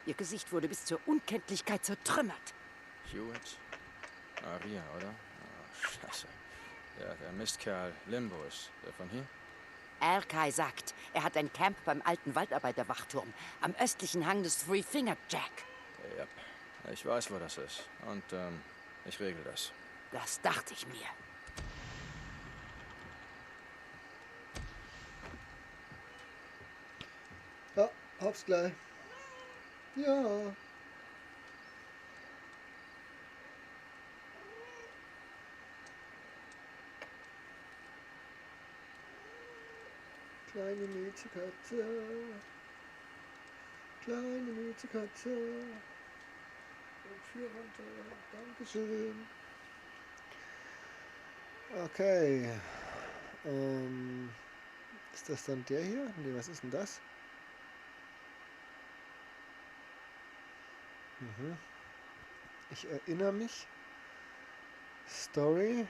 Ihr Gesicht wurde bis zur Unkenntlichkeit zertrümmert. Hewitt? Maria, oder? Ah, scheiße. Ja, der Mistkerl Limbo ist der von hier? Erkai sagt, er hat ein Camp beim alten Waldarbeiterwachturm am östlichen Hang des Three-Fingered Jack. Ja, ich weiß, wo das ist. Und ich regle das. Das dachte ich mir. Ja, hab's gleich. Ja. Kleine Miezekatze. Kleine Miezekatze. Und 400. Dankeschön. Okay. Ist das dann der hier? Ne, was ist denn das? Ich erinnere mich. Story.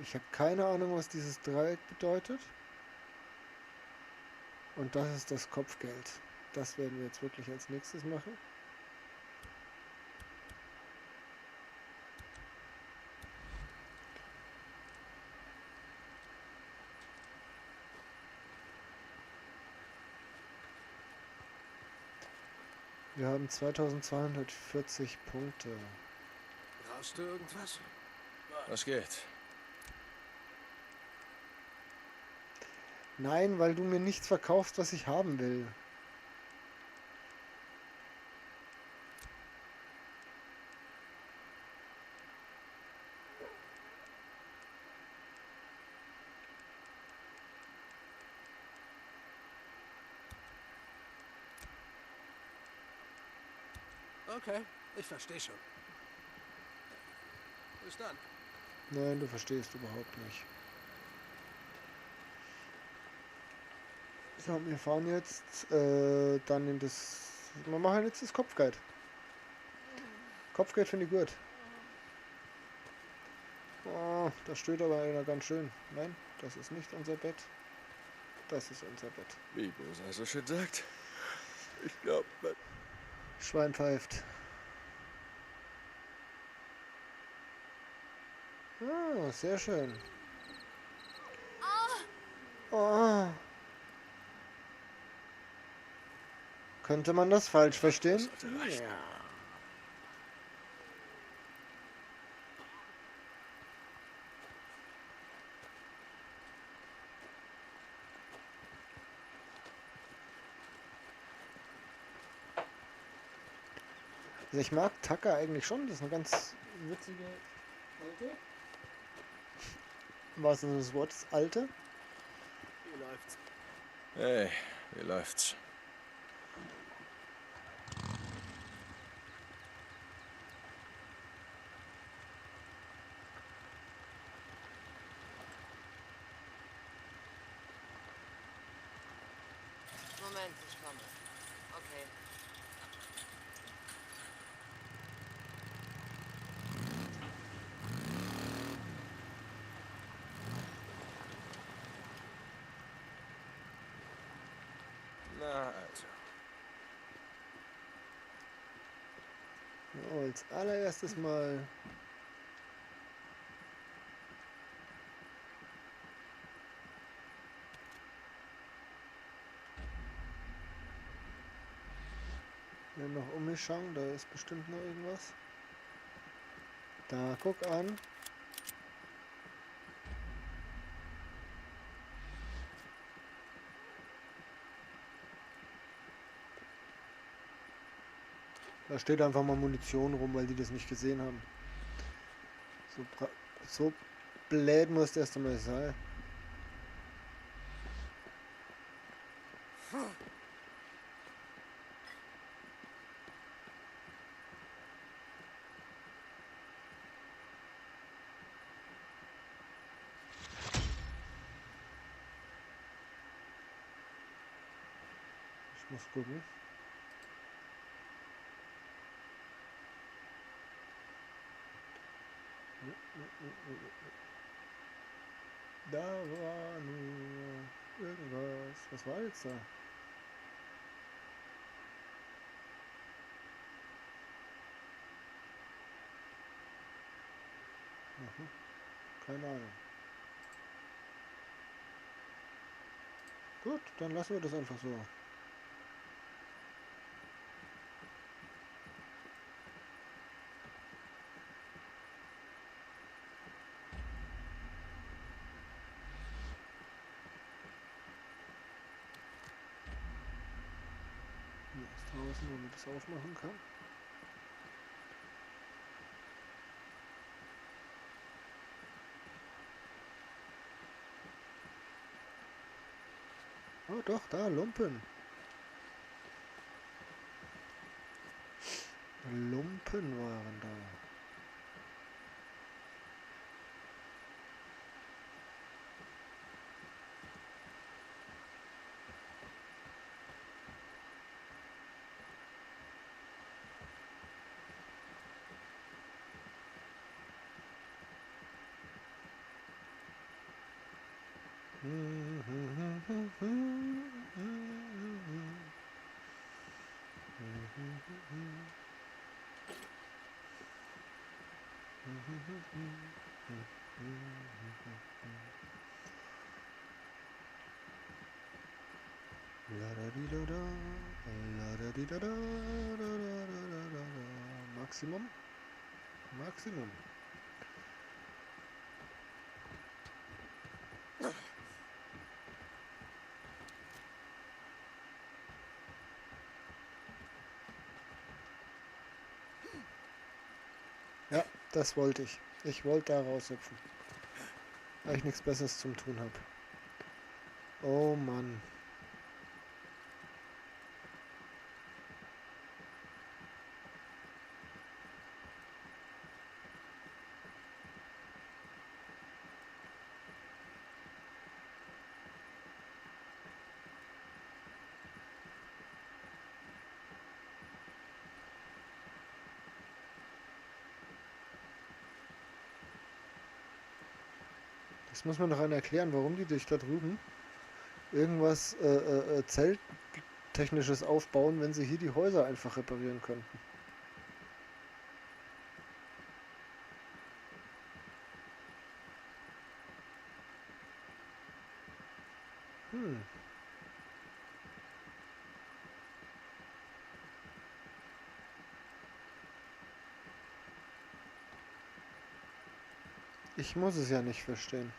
Ich habe keine Ahnung, was dieses Dreieck bedeutet. Und das ist das Kopfgeld. Das werden wir jetzt wirklich als nächstes machen. Wir haben 2240 Punkte. Brauchst du irgendwas? Was geht? Nein, weil du mir nichts verkaufst, was ich haben will. Okay, ich verstehe schon. Bis dann. Nein, du verstehst überhaupt nicht. So, wir fahren jetzt dann in das... Wir machen jetzt das Kopfgeld. Kopfgeld finde ich gut. Oh, da steht aber einer ganz schön. Nein, das ist nicht unser Bett. Das ist unser Bett. Wie Bosa so schön sagt. Ich glaube, Schwein pfeift. Ah, sehr schön. Oh. Könnte man das falsch verstehen? Ja. Also ich mag Tucker eigentlich schon, das ist eine ganz witzige Alte. Was ist das Wort? Das Alte? Wie läuft's? Hey, wie läuft's? Moment, ich komme. Okay. Na also. Oh, als allererstes mal noch um mich schauen, da ist bestimmt noch irgendwas. Da, guck an. Da steht einfach mal Munition rum, weil die das nicht gesehen haben. So blöd muss das erst einmal sein. Ich muss gucken. Da war nur irgendwas. Was war jetzt da? Keine Ahnung. Gut, dann lassen wir das einfach so. Hier ist draußen, wo man das aufmachen kann. Oh doch, da, Lumpen. Lumpen waren da. Maximum. Maximum. Ja, das wollte ich. Ich wollte da raushüpfen. Weil ich nichts Besseres zum Tun habe. Oh Mann. Das muss man doch einer erklären, warum die dich da drüben irgendwas Zelttechnisches aufbauen, wenn sie hier die Häuser einfach reparieren könnten. Ich muss es ja nicht verstehen.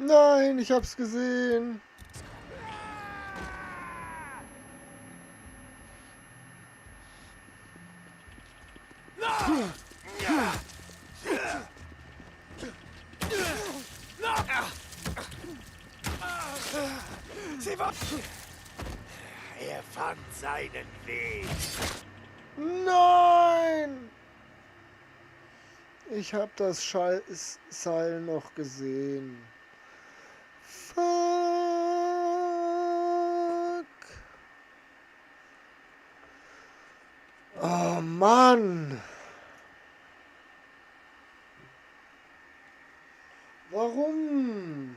Nein, ich hab's gesehen. Sie war... Er fand seinen Weg. Nein! Ich hab das Seil noch gesehen. Fuck! Oh Mann! Warum?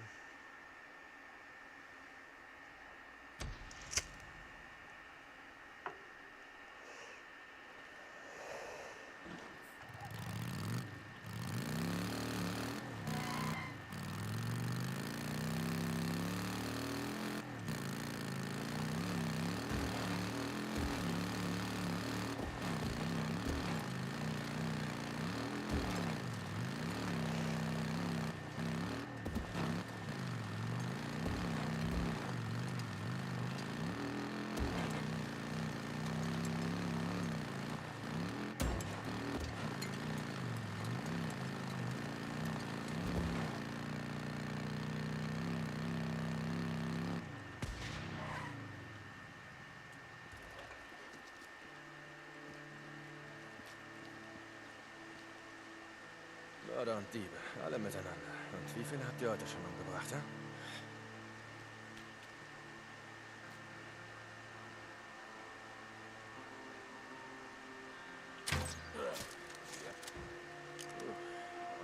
Mörder und Diebe, alle miteinander. Und wie viele habt ihr heute schon umgebracht, hä?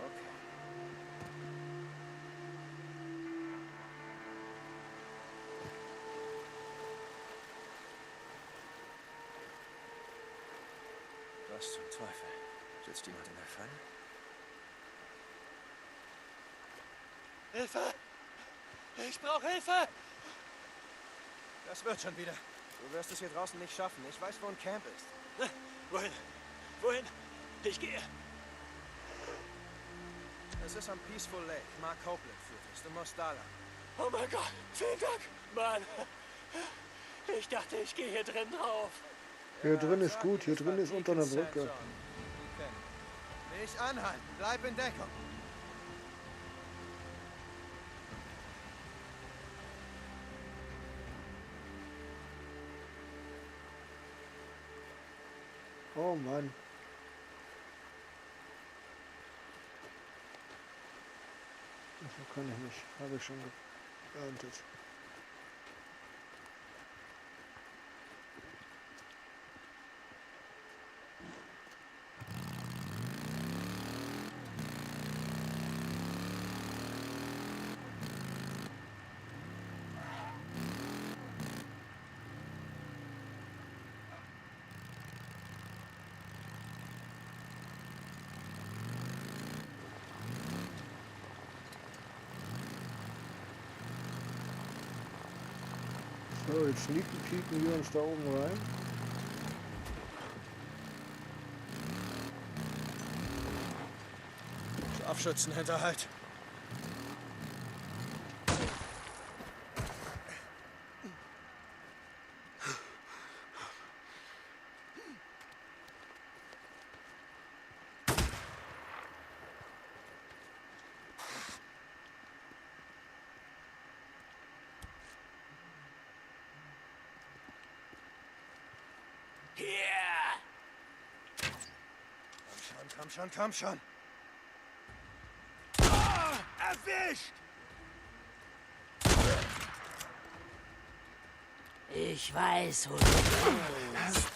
Okay. Was zum Teufel? Sitzt jemand in der Falle? Hilfe! Ich brauche Hilfe! Das wird schon wieder. Du wirst es hier draußen nicht schaffen. Ich weiß, wo ein Camp ist. Wohin? Wohin? Ich gehe. Es ist am Peaceful Lake. Mark Copeland führt es. Du musst da lang. Oh mein Gott! Vielen Dank! Mann! Ich dachte, ich gehe hier drin drauf. Hier drin ist gut, hier drin ist unter einer Brücke. Nicht anhalten. Bleib in Deckung. Oh Mann. So kann ich nicht. Habe ich schon geerntet. So, jetzt pieken wir uns da oben rein. Scharfschützenhinterhalt. Komm schon, komm schon. Ah, erwischt! Ich weiß, wo du bist.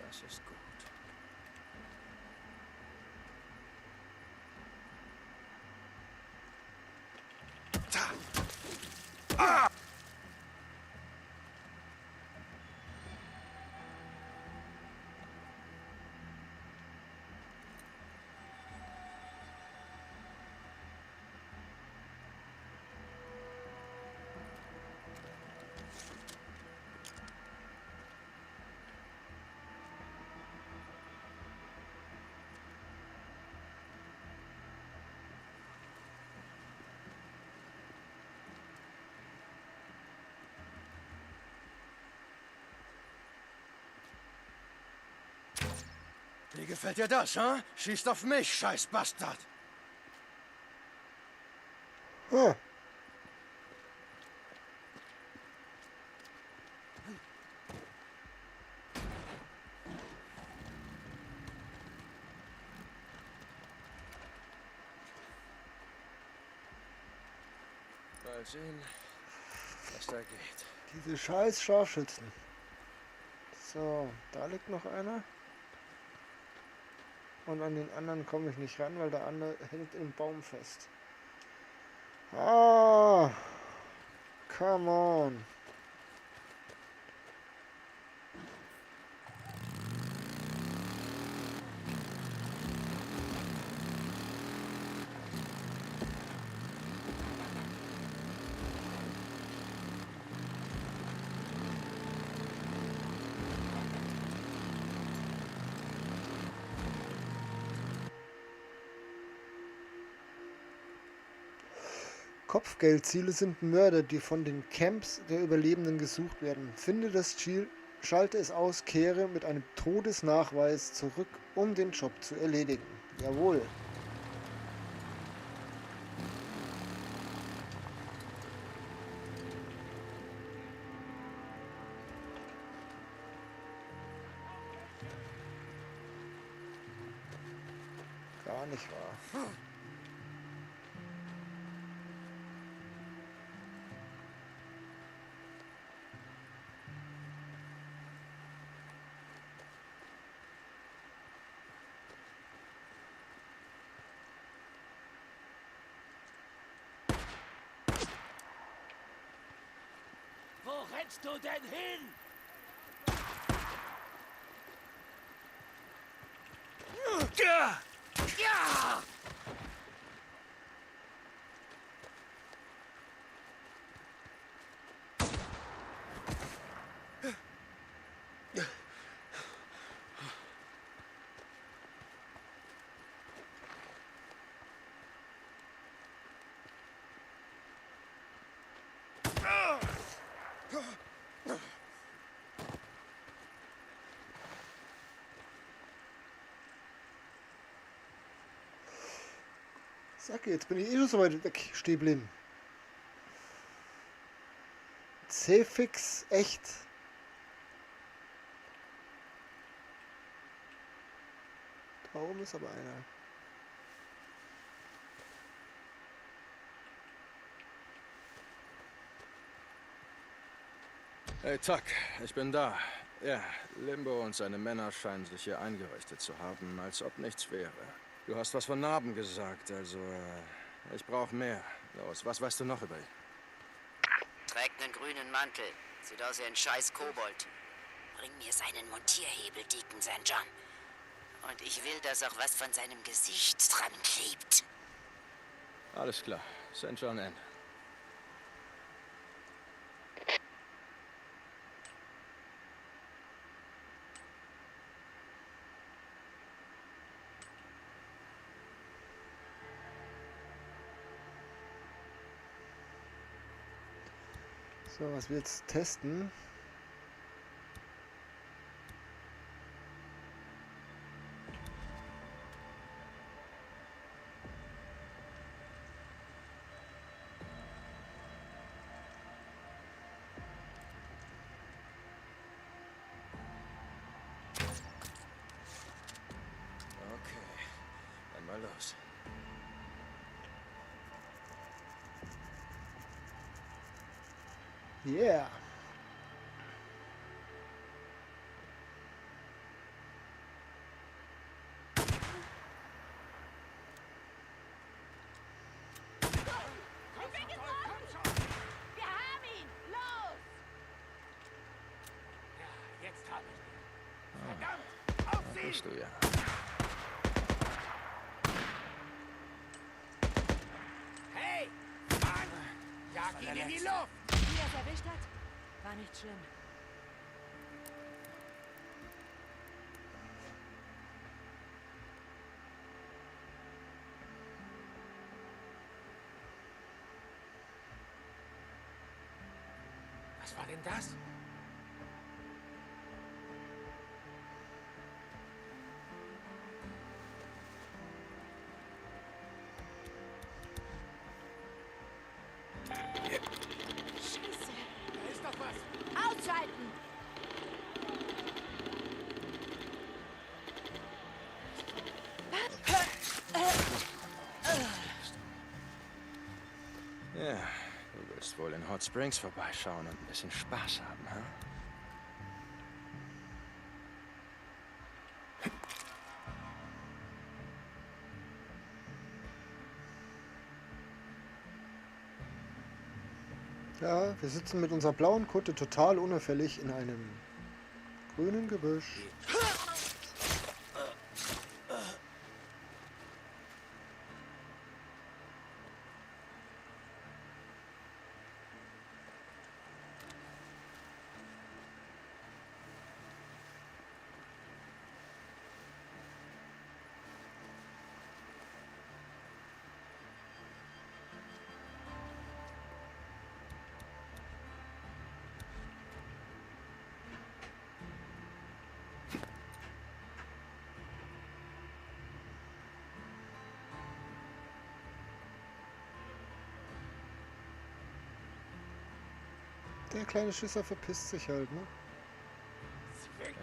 Das ist gut. Wie gefällt dir das, hm? Schießt auf mich, scheiß Bastard! Ah. Mal sehen, was da geht. Diese scheiß Scharfschützen. So, da liegt noch einer. Und an den anderen komme ich nicht ran, weil der andere hängt im Baum fest. Ah, come on. Kopfgeldziele sind Mörder, die von den Camps der Überlebenden gesucht werden. Finde das Ziel, schalte es aus, kehre mit einem Todesnachweis zurück, um den Job zu erledigen. Jawohl. Gar nicht wahr. Wo rennst du denn hin? Ja! Ja! Sag, jetzt bin ich eh schon so weit weg, steh blind. C-Fix, echt. Da oben ist aber einer. Hey, Tuck, ich bin da. Ja, Limbo und seine Männer scheinen sich hier eingerichtet zu haben, als ob nichts wäre. Du hast was von Narben gesagt, also, ich brauche mehr. Los, was weißt du noch über ihn? Trägt einen grünen Mantel. Sieht aus wie ein scheiß Kobold. Bring mir seinen Montierhebel, Deacon St. John. Und ich will, dass auch was von seinem Gesicht dran klebt. Alles klar, St. John N. So, was wir jetzt testen. Okay, dann mal los. Yeah. Wir haben ihn! Los! Ja, jetzt habe ich ihn. Verdammt! Auf Da sie! bist du ja. Hey! Mann! Jag ihn in die Luft! Wie er es erwischt hat, war nicht schlimm. Was war denn das? schalten. Ja, du willst wohl in Hot Springs vorbeischauen und ein bisschen Spaß haben, ha? Ja, wir sitzen mit unserer blauen Kutte total unauffällig in einem grünen Gebüsch. Der kleine Schisser verpisst sich halt, ne?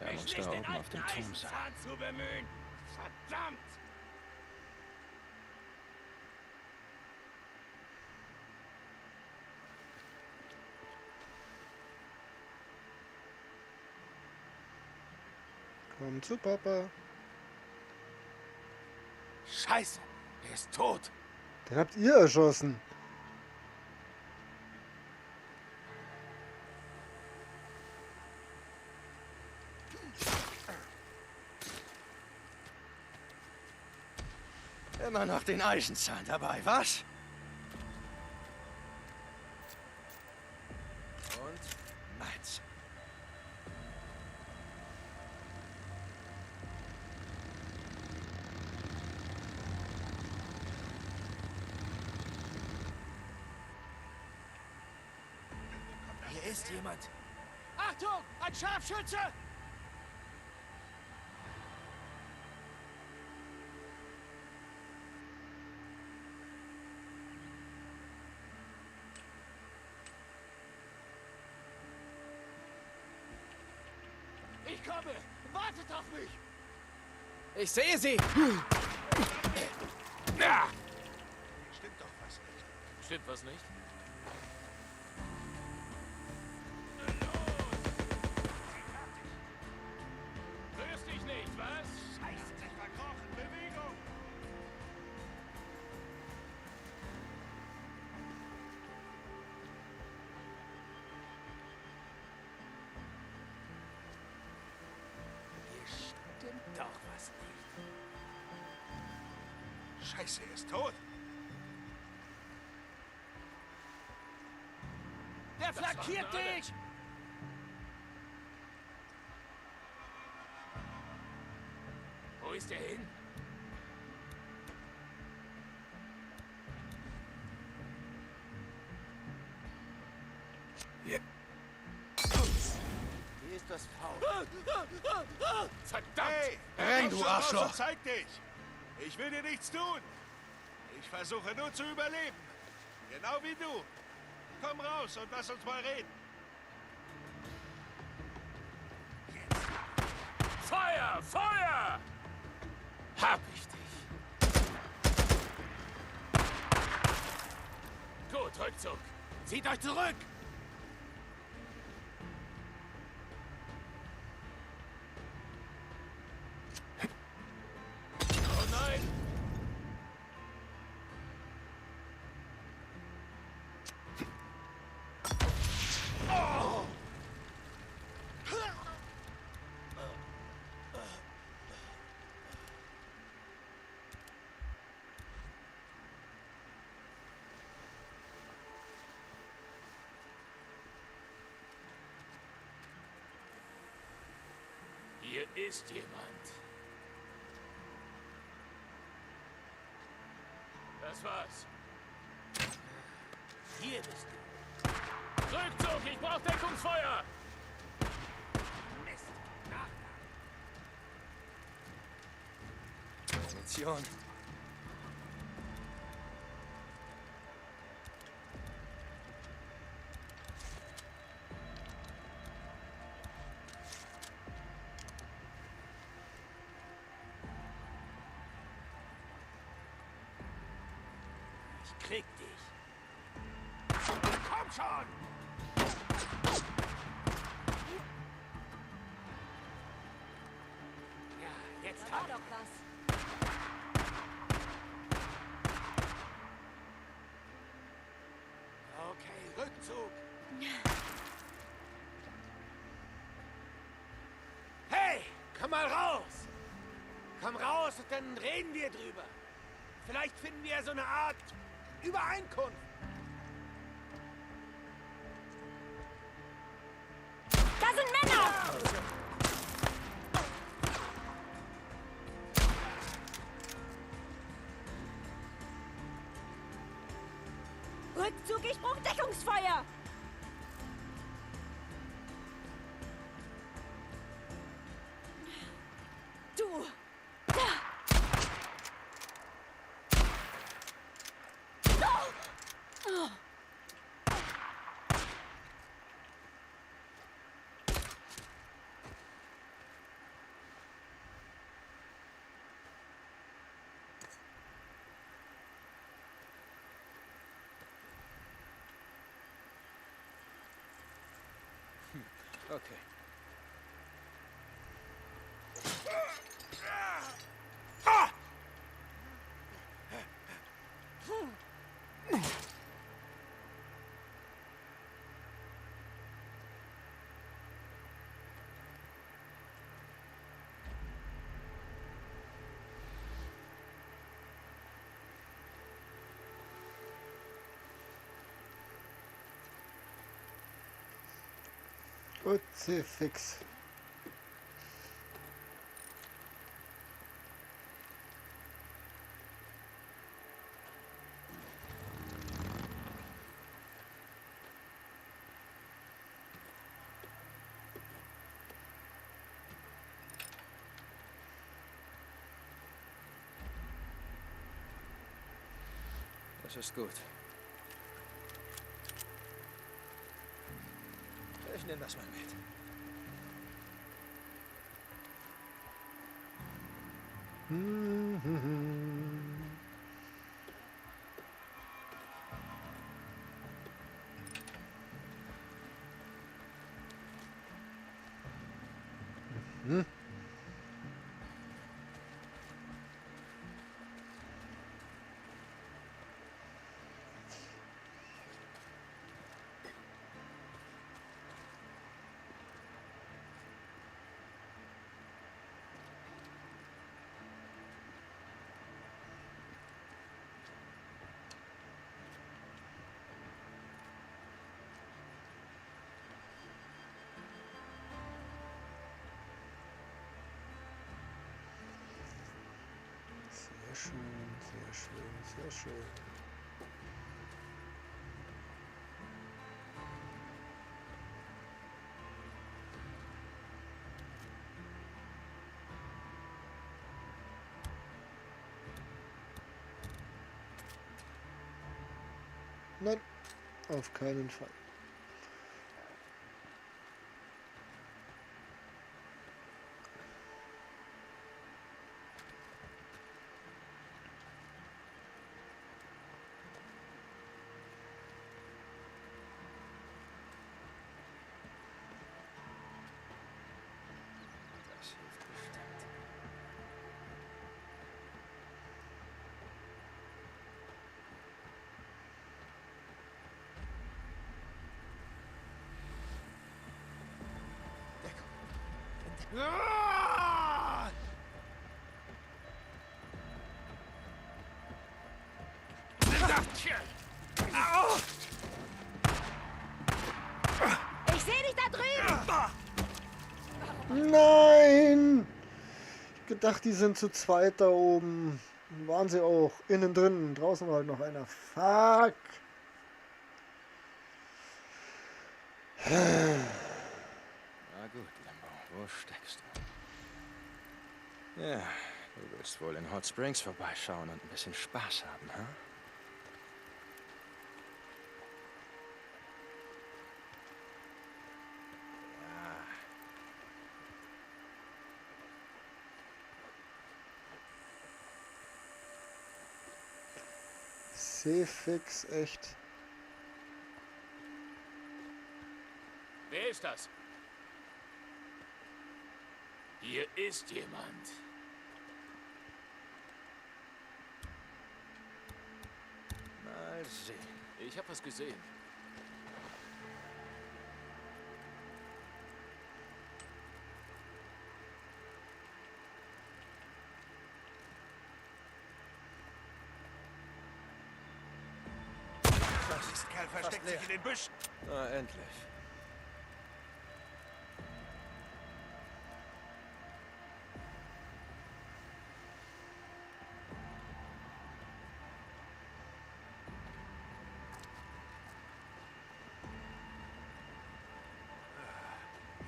Er muss da oben auf dem Turm sein. Zu bemühen. Verdammt! Komm zu Papa. Scheiße, er ist tot. Den habt ihr erschossen. Immer noch den Eisenzahn dabei, was? Und meins. Hier ist jemand. Achtung, ein Scharfschütze! Ich komme! Wartet auf mich! Ich sehe sie! Ja. Stimmt doch was nicht. Stimmt was nicht? Rührst dich nicht, was? Scheiße, sich verkrochen! Bewegung! Hier stimmt doch was nicht. Scheiße, er ist tot. Der flankiert dich! Wo ist er hin? Hier ist das Faul. Verdammt! Hey, renn, du Arschloch! Zeig dich! Ich will dir nichts tun. Ich versuche nur zu überleben. Genau wie du. Komm raus und lass uns mal reden. Feuer! Feuer! Hab ich dich. Gut, Rückzug. Zieht euch zurück! Oh nein! Oh! Hier ist jemand. Das war's. Hier bist du. Rückzug, ich brauch Deckungsfeuer! Mist, Munition. Ich krieg dich. Komm schon! Ja, jetzt Da war hab doch was. Okay, Rückzug. Hey, komm mal raus! Komm raus und dann reden wir drüber. Vielleicht finden wir so eine Art Übereinkunft. Da sind Männer! Rückzug, ich brauche Deckungsfeuer! Du! Okay. Kruzifix. Das ist gut. Ich nehme das mal mit. Sehr schön, sehr schön, sehr schön. Nein, auf keinen Fall. Das hilft bestimmt. Ah! Ich sehe dich da drüben! Nein! Ich gedacht, die sind zu zweit da oben. Waren sie auch. Innen drin. Draußen war halt noch einer. Fuck! Na gut, Limbo, wo steckst du? Ja, du willst wohl in Hot Springs vorbeischauen und ein bisschen Spaß haben, hm? Seefix, echt. Wer ist das? Hier ist jemand. Mal sehen. Ich habe was gesehen. Das Kerl versteckt sich in den Büschen. Na, endlich.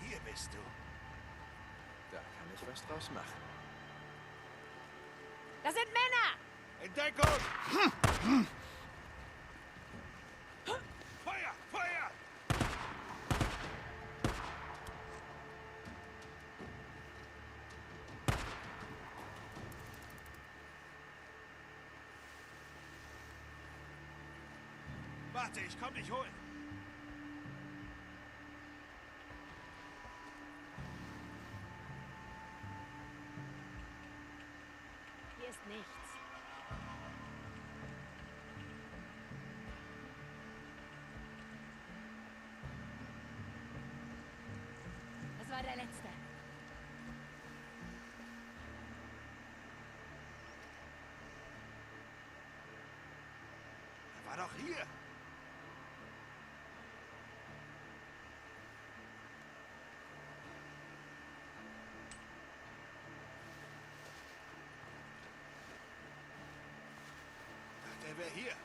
Hier bist du. Da kann ich was draus machen. Das sind Männer! In Deckung! Feuer! Feuer! Warte, ich komm dich holen. Hier ist nichts. Das war der letzte. Er war doch hier. Dachte, er wäre hier.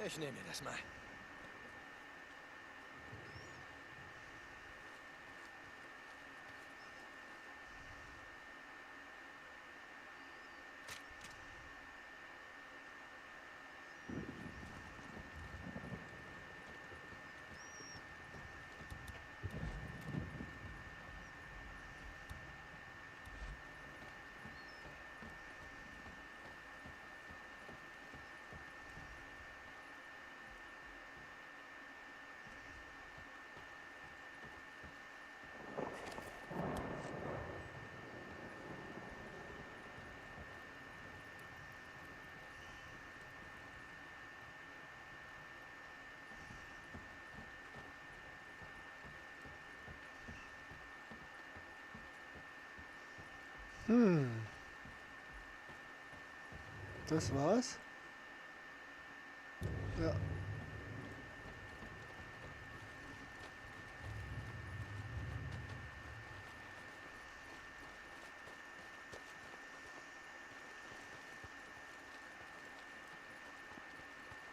Ich nehme mir das mal. Das war's? Ja. Habe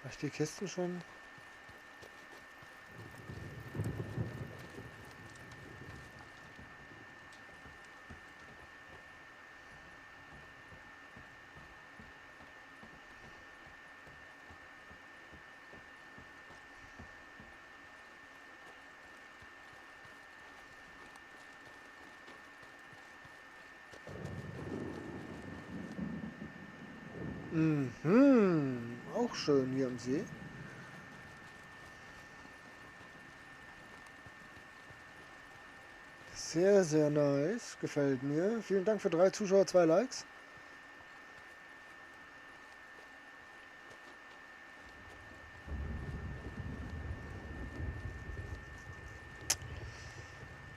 ich die Kisten schon? Mhm, auch schön hier am See. Sehr, sehr nice. Gefällt mir. Vielen Dank für 3 Zuschauer, 2 Likes.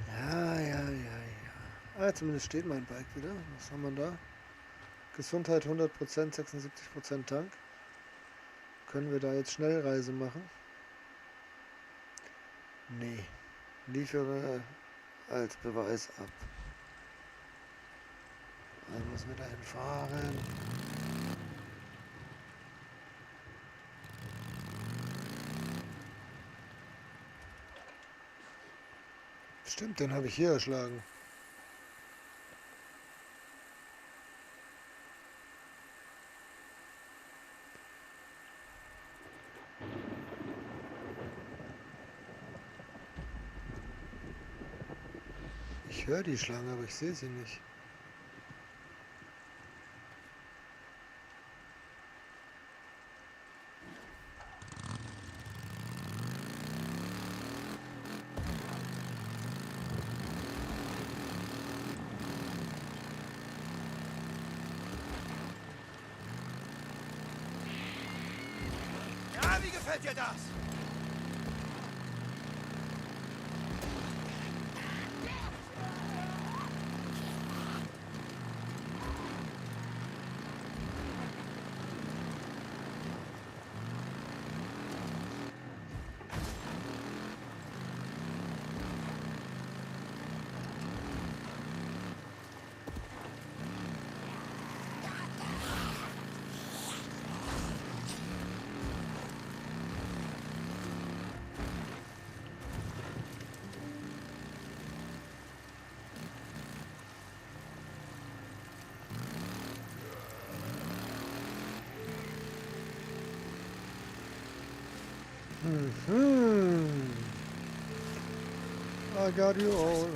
Ja. Ah, zumindest steht mein Bike wieder. Was haben wir da? Gesundheit 100%, 76% Tank. Können wir da jetzt Schnellreise machen? Nee. Liefere als Beweis ab. Also müssen wir dahin fahren. Stimmt, den habe ich hier erschlagen. Ich höre die Schlange, aber ich sehe sie nicht. Ja, wie gefällt dir das? I got you all.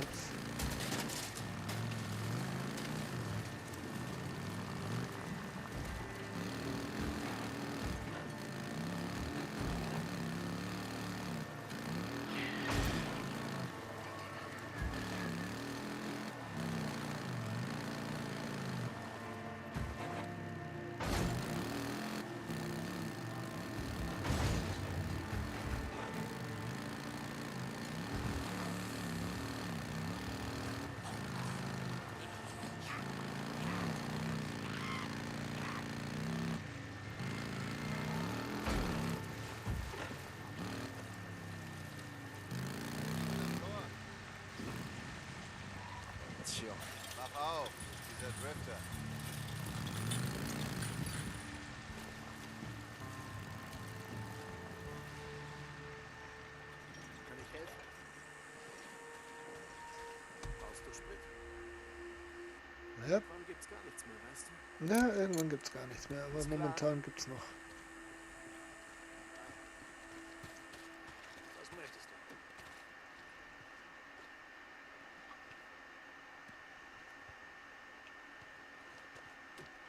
Mach auf, dieser Drifter. Kann ich helfen? Brauchst du Sprit? Ja. Irgendwann gibt's gar nichts mehr, weißt du? Ja, irgendwann gibt es gar nichts mehr, aber momentan gibt es noch. Was möchtest du?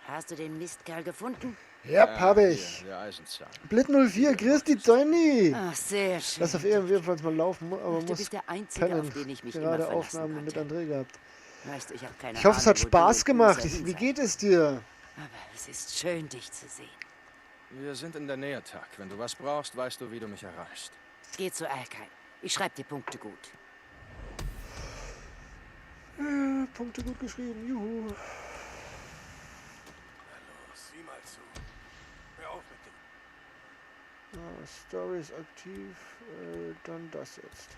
Hast du den Mistkerl gefunden? Ja, habe ich. Der Eisenzahn. Blit 04, grüß die Johnny. Ach, sehr schön. Lass auf jedenfalls mal laufen, aber Du muss bist der Einzige, pennen. auf den ich mich immer Gerade verlassen Aufnahmen mit konnte. André gehabt. Weißt du, ich habe keine Ich hoffe, es hat Ahnung, wo Spaß du und gemacht. Musa hin Wie seid. geht es dir? Aber es ist schön, dich zu sehen. Wir sind in der Nähe, Tag. Wenn du was brauchst, weißt du, wie du mich erreichst. Geh zu Alkai. Ich schreib dir Punkte gut. Punkte gut geschrieben, juhu. Na los, sieh mal zu. Hör auf mit dem. Stories aktiv, dann das jetzt.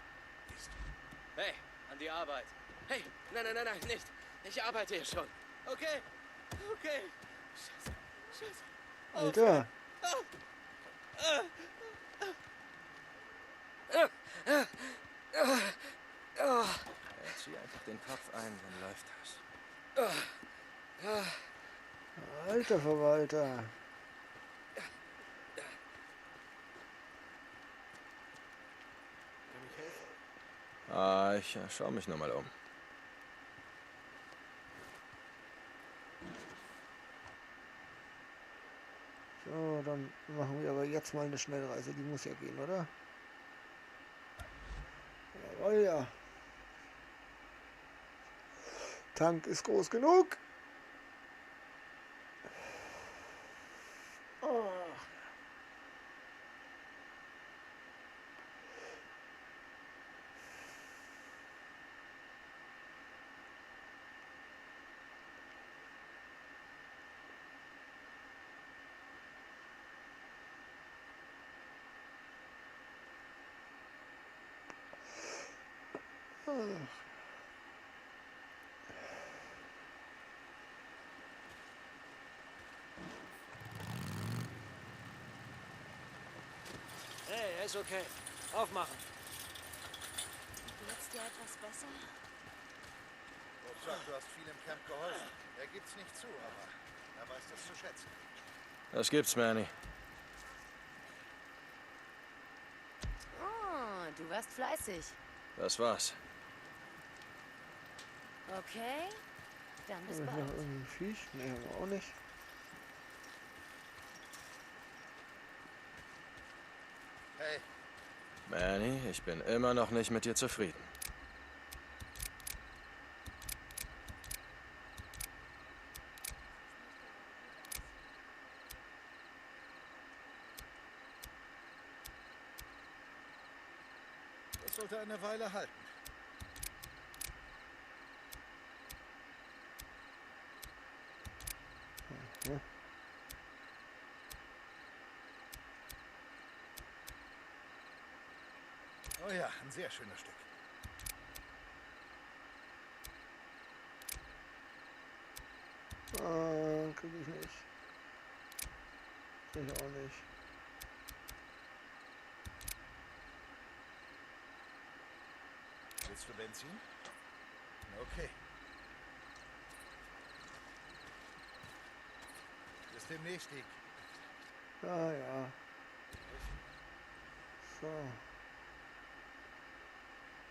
Hey, an die Arbeit. Hey, nein, nicht. Ich arbeite hier schon. Okay. Scheiße. Alter. Zieh einfach den Kopf ein, dann läuft das. Alter Verwalter. Ich schau mich noch mal um. So, dann machen wir aber jetzt mal eine Schnellreise. Die muss ja gehen, oder? Jawohl, ja. Tank ist groß genug. Oh. Hey, er ist okay. Aufmachen. Geht's dir etwas besser? Chuck, du hast viel im Camp geholfen. Er gibt's nicht zu, aber er weiß das zu schätzen. Was gibt's, Manny? Oh, du warst fleißig. Das war's. Okay, dann bis Haben wir bald. noch irgendwie Viech? Ne, haben wir auch nicht. Hey, Manny, ich bin immer noch nicht mit dir zufrieden. das sollte eine Weile halten. Ja. Oh ja, ein sehr schönes Stück. Krieg ich nicht. Krieg ich auch nicht. Willst du Benzin? Okay. Bis demnächst, Dick. Ah ja. So.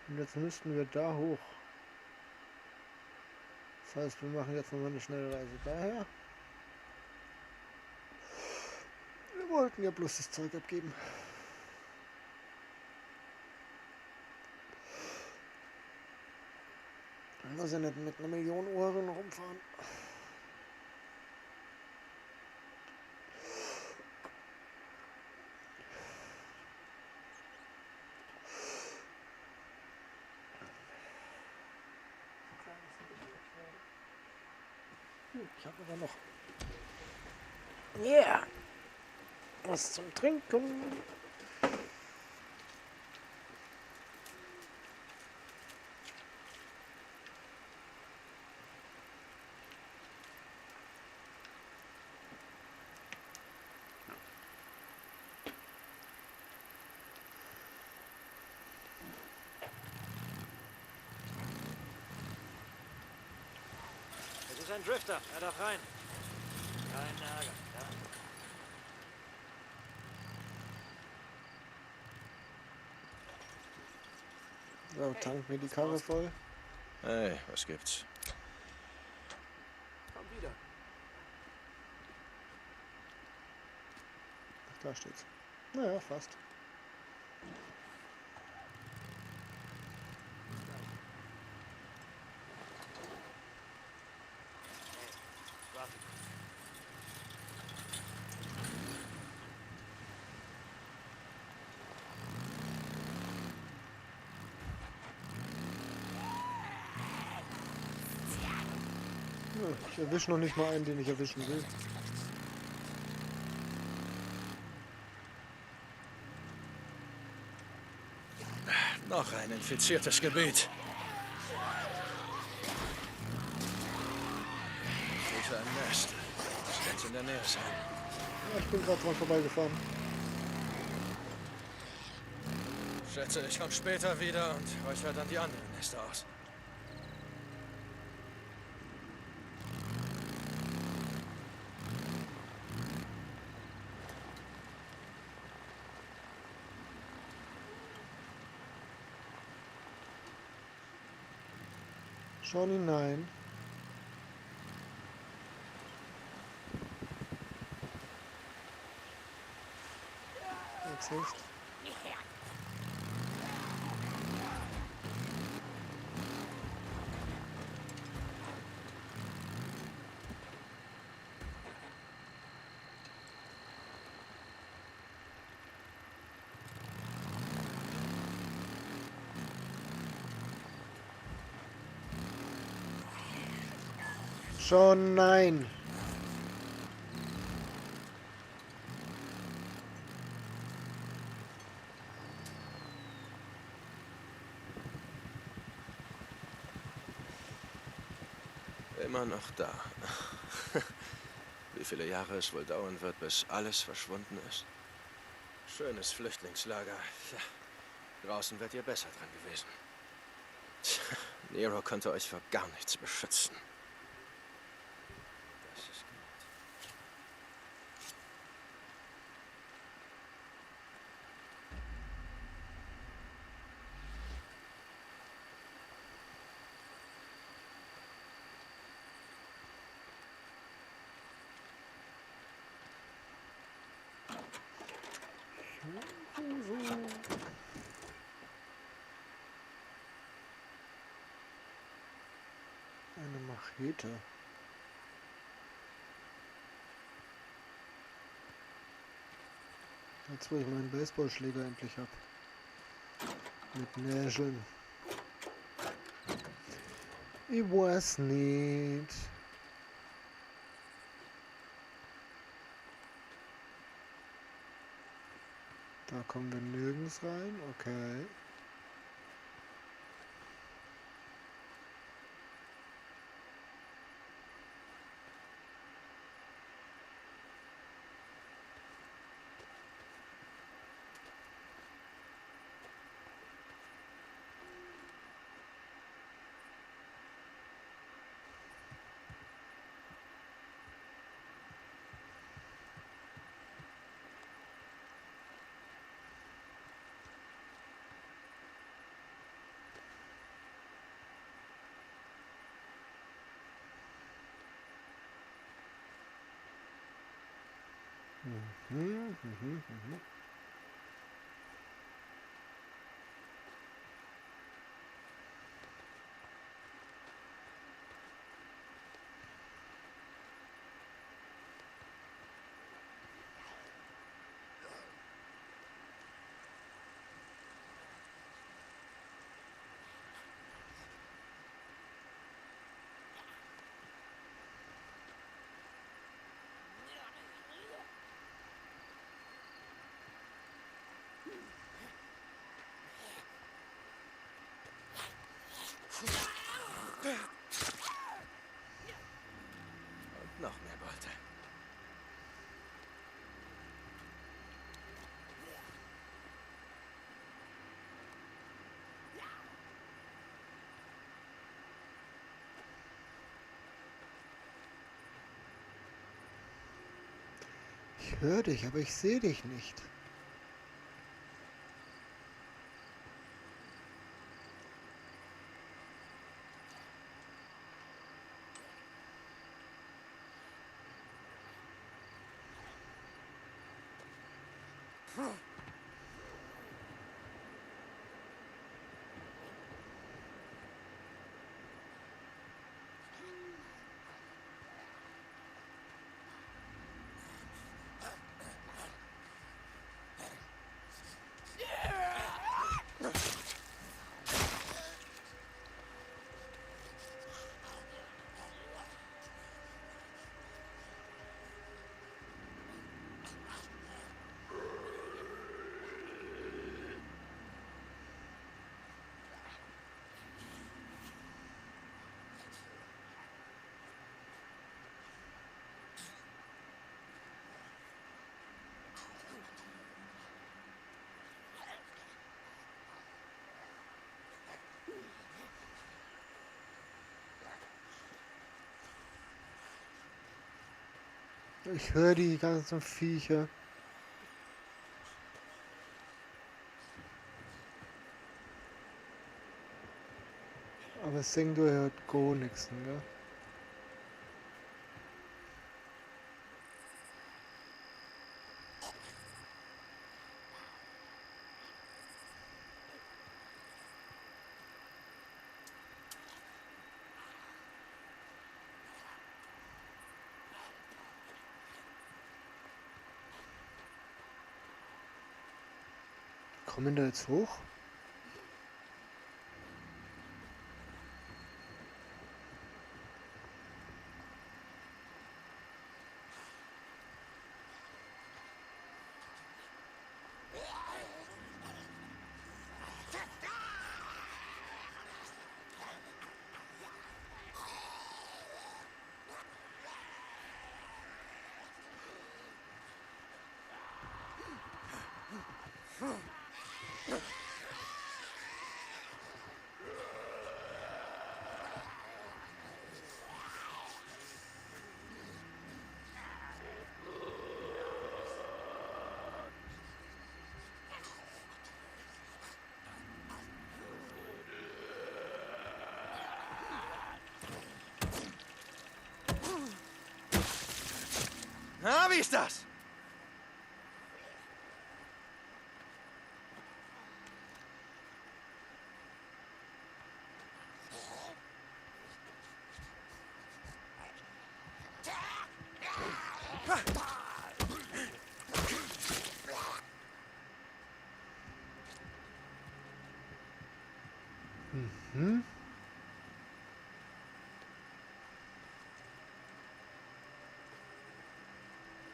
Und jetzt müssten wir da hoch. Das heißt, wir machen jetzt nochmal eine schnelle Reise daher. Wir wollten ja bloß das Zeug abgeben. Man muss ja nicht mit einer Million Ohren rumfahren. Ich habe aber noch was zum Trinken. Es ist ein Drifter. Er darf rein. Kein Ärger. Ja. So, tank mir die Karre voll. Hey, was gibt's? Komm wieder. Ach, da steht's. Naja, fast. Warte. Ja, ich erwische noch nicht mal einen, den ich erwischen will. Noch ein infiziertes Gebiet. Ich sehe ein Nest. Das könnte in der Nähe sein. Ja, ich bin gerade dran vorbeigefahren. Schätze, ich komme später wieder und räuchere dann die anderen Nester aus. Schon hinein. Jetzt hilft. Schon nein. Immer noch da. Wie viele Jahre es wohl dauern wird, bis alles verschwunden ist. Schönes Flüchtlingslager. Ja, draußen wärt ihr besser dran gewesen. Tja, Nero konnte euch vor gar nichts beschützen. Das ist gut. Eine Machete. Jetzt, wo ich meinen Baseballschläger endlich habe. Mit Nägeln. Ich weiß nicht. Da kommen wir nirgends rein. Okay. Mhm. Und noch mehr Beute. Ich höre dich, aber ich sehe dich nicht. Ich höre die ganzen Viecher. Aber Singdo hört gar nichts, ne? Kommen da jetzt hoch? Na, wie ist das? Mhm.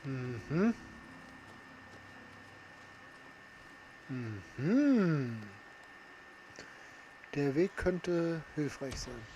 Mhm. Mhm. Der Weg könnte hilfreich sein.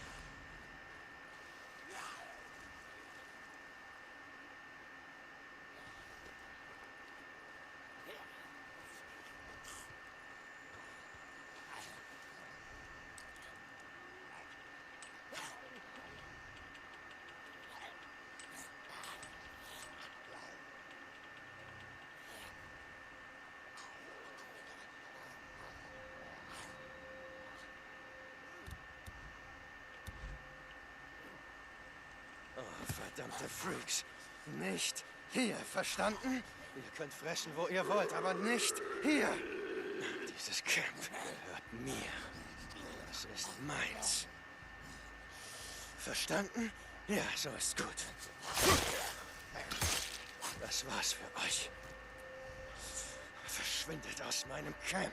Oh, verdammte Freaks. Nicht hier, verstanden? Ihr könnt fressen, wo ihr wollt, aber nicht hier. Dieses Camp gehört mir. Das ist meins. Verstanden? Ja, so ist gut. Das war's für euch. Verschwindet aus meinem Camp.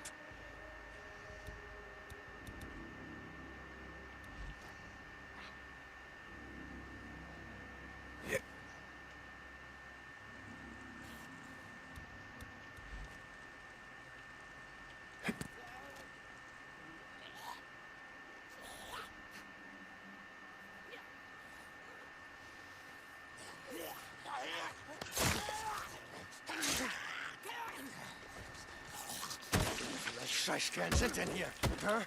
Scheißkerlen sind denn hier? Hä?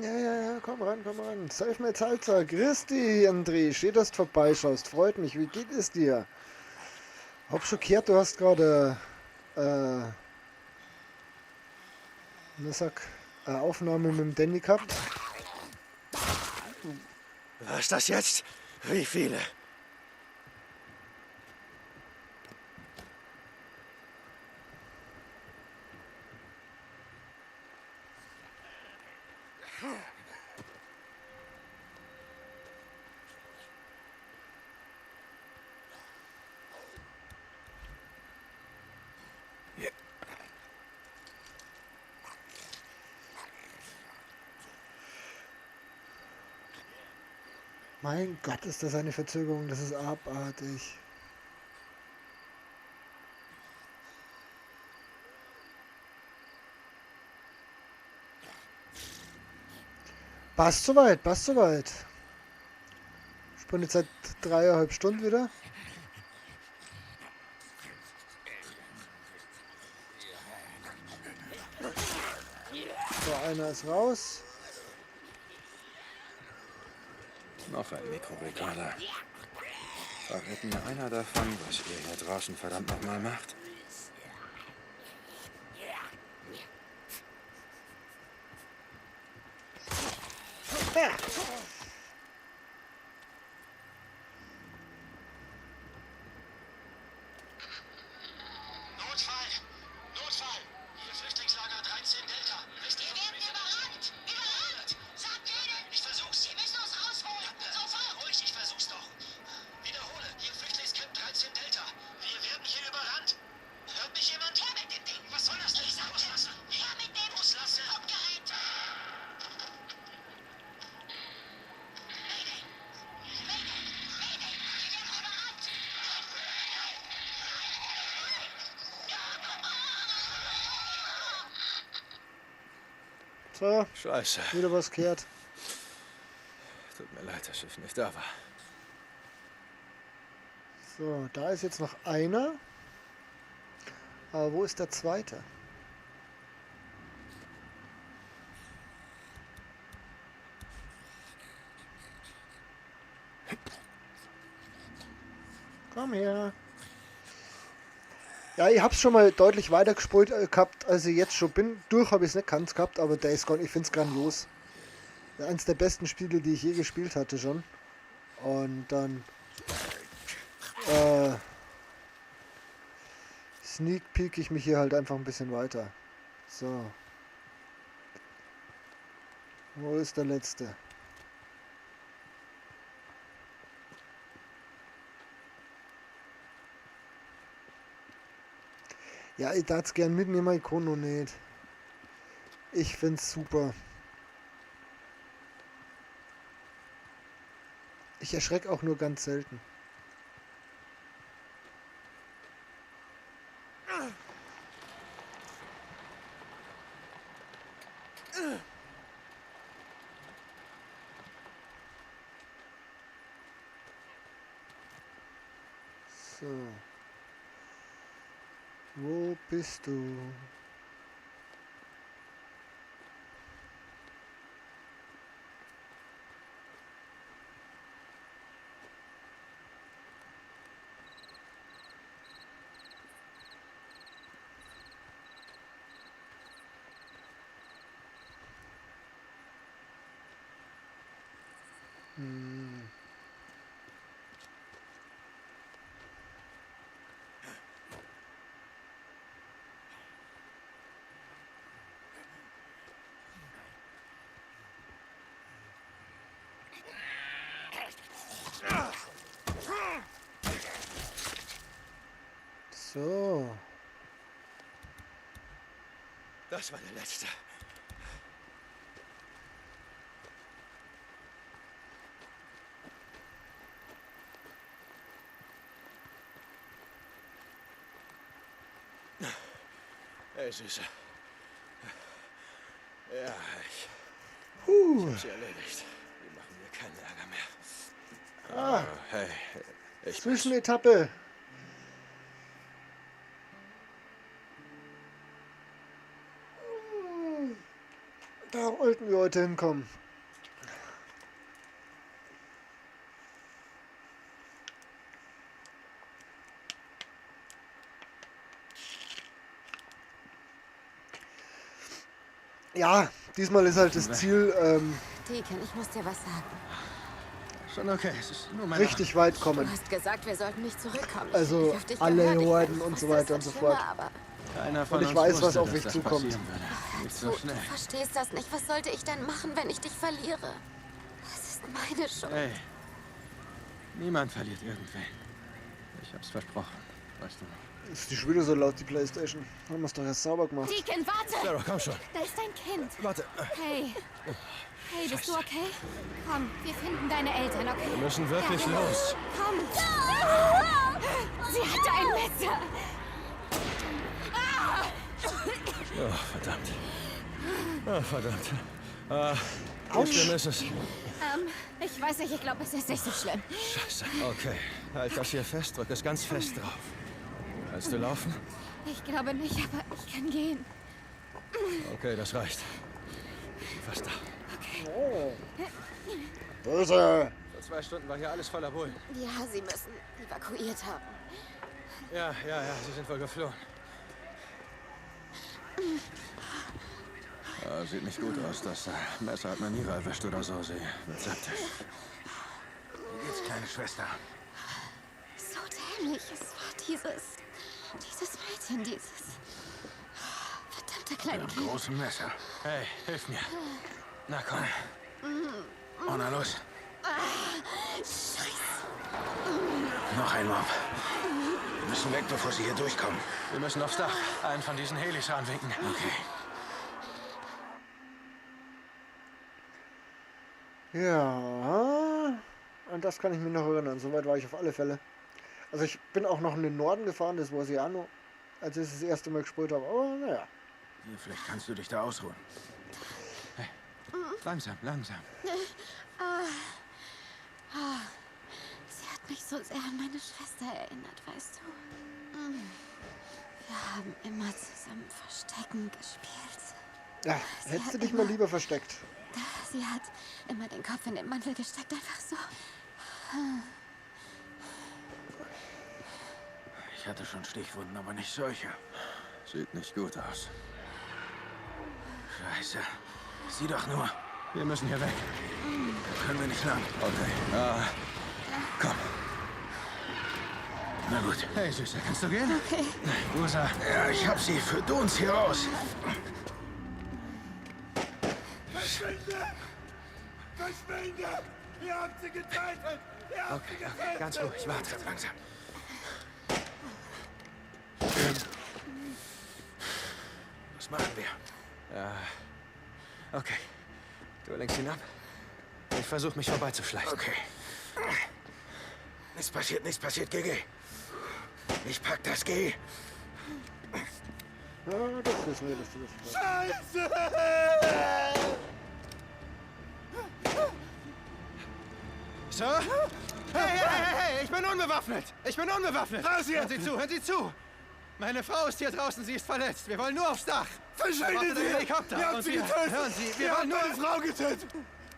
Ja, komm ran, komm ran. Safe Metallzer, Christi, André, schön, dass du vorbeischaust. Freut mich, wie geht es dir? Hab schockiert, du hast gerade Aufnahme mit dem Danny gehabt. Was ist das jetzt? Wie viele? Mein Gott, ist das eine Verzögerung, das ist abartig. Passt soweit, passt soweit. Ich bin jetzt seit 3,5 Stunden wieder. So, einer ist raus. Noch ein Mikrorekorder. Verrät mir einer davon, was ihr hier draußen verdammt nochmal macht? Notfall! Hier Flüchtlingslager 13 Delta. Wisst ihr, wir werden überrannt! Überrannt! Sagt denen! Ich versuch's! Sie müssen uns rausholen! Sofort! Ruhig, ich versuch's doch! Wiederhole! Hier Flüchtlingscamp 13 Delta. Wir werden hier überrannt! Hört mich jemand? Her mit dem Ding! Was soll das denn? Loslassen! Her mit dem! Loslassen! Abgehalten! So. Scheiße. Wieder was kehrt. Tut mir leid, dass ich nicht da war. So, da ist jetzt noch einer. Aber wo ist der zweite? Komm her. Ja, ich hab's schon mal deutlich weiter gespult gehabt, als ich jetzt schon bin. Durch habe ich es nicht ganz gehabt, aber Days Gone, ich find's grandios. Eines der besten Spiele, die ich je gespielt hatte schon. Und dann sneak peek ich mich hier halt einfach ein bisschen weiter. So. Wo ist der letzte? Ja, ich darf es gern mitnehmen, ich kann noch nicht. Ich find's super. Ich erschrecke auch nur ganz selten. So. Wo bist du? So. Das war der letzte. Hey, Süße. Ja, ich hab sie erledigt. Die machen mir keinen Ärger mehr. Ah. Hey, ich Zwischenetappe. Da wollten wir heute hinkommen. Ja, diesmal ist halt das Ziel, Deacon, ich muss dir was sagen. Schon okay, es ist nur mein richtig weit Du kommen. hast gesagt, wir sollten nicht zurückkommen. Also Ich hab dich alle gehört, ich Horden weiß, und was so ist weiter das und so Schlimme, fort. aber Keiner von Und ich uns weiß, wusste, was auf dass mich das zukommt. passieren würde. Nicht so du schnell. verstehst das nicht. Was sollte ich denn machen, wenn ich dich verliere? Das ist meine Schuld. Hey, niemand verliert irgendwen. Ich hab's versprochen, weißt du noch. Ist die schon wieder so laut, die Playstation? Haben wir es doch erst sauber gemacht. Deacon, warte! Sarah, komm schon. Da ist dein Kind. Warte. Hey. Hey, bist du okay? Komm, wir finden deine Eltern, okay? Wir müssen wirklich Ja, los. Komm. Sie hatte ein Messer. Oh, verdammt. Oh, verdammt. Wie Autsch. schlimm ist es? Ich weiß nicht, ich glaube, es ist nicht so schlimm. Scheiße. Okay, halt das hier fest, drück es ganz fest drauf. Kannst du laufen? Ich glaube nicht, aber ich kann gehen. Okay, das reicht. Fast da. Oh. Böse. Vor 2 Stunden war hier alles voller Bullen. Ja, sie müssen evakuiert haben. Ja, sie sind wohl geflohen. Sieht nicht gut aus. Das Messer hat Manira erwischt oder so. Sie wird septisch. Wie geht's, kleine Schwester? So dämlich. Es war dieses Mädchen, dieses verdammte kleine Mit Kind. einem großen Messer. Hey, hilf mir. Na komm. Oh, na los. Scheiße. Noch ein Mob. Wir müssen weg, bevor sie hier durchkommen. Wir müssen aufs Dach. Einen von diesen Helis anwinken. Okay. Ja, an das kann ich mich noch erinnern. Soweit war ich auf alle Fälle. Also ich bin auch noch in den Norden gefahren, das war ja noch, als ich das erste Mal gespielt habe. Aber naja. Hier, vielleicht kannst du dich da ausruhen. Langsam, langsam. Sie hat mich so sehr an meine Schwester erinnert, weißt du. Wir haben immer zusammen Verstecken gespielt. Ja, hättest du dich mal lieber versteckt. Sie hat immer den Kopf in den Mantel gesteckt, einfach so. Ich hatte schon Stichwunden, aber nicht solche. Sieht nicht gut aus. Scheiße. Sieh doch nur. Wir müssen hier weg. Können wir nicht lang. Okay. Komm. Na gut. Hey, Süße, kannst du gehen? Okay. Busa. Ja, ich hab sie. Führt uns hier raus. Verschwinde! Verschwinde! Ihr habt sie getötet! Ihr habt sie getötet! Okay, ganz ruhig. Warte, langsam. Was machen wir? Ja. Okay. Du lenkst ihn ab. Ich versuche mich vorbeizuschleichen. Okay. Nichts passiert, GG. Ich pack das, geh. Ja, das wissen wir, dass du das weißt. Scheiße! So? Hey, ich bin unbewaffnet! Ich bin unbewaffnet! Raus hier! Hören Sie zu! Meine Frau ist hier draußen, sie ist verletzt. Wir wollen nur aufs Dach. Verschwindet den sie! Helikopter. Ihr habt Und sie wir, getötet! hören Sie, wir Ihr habt wollen nur... meine Frau getötet!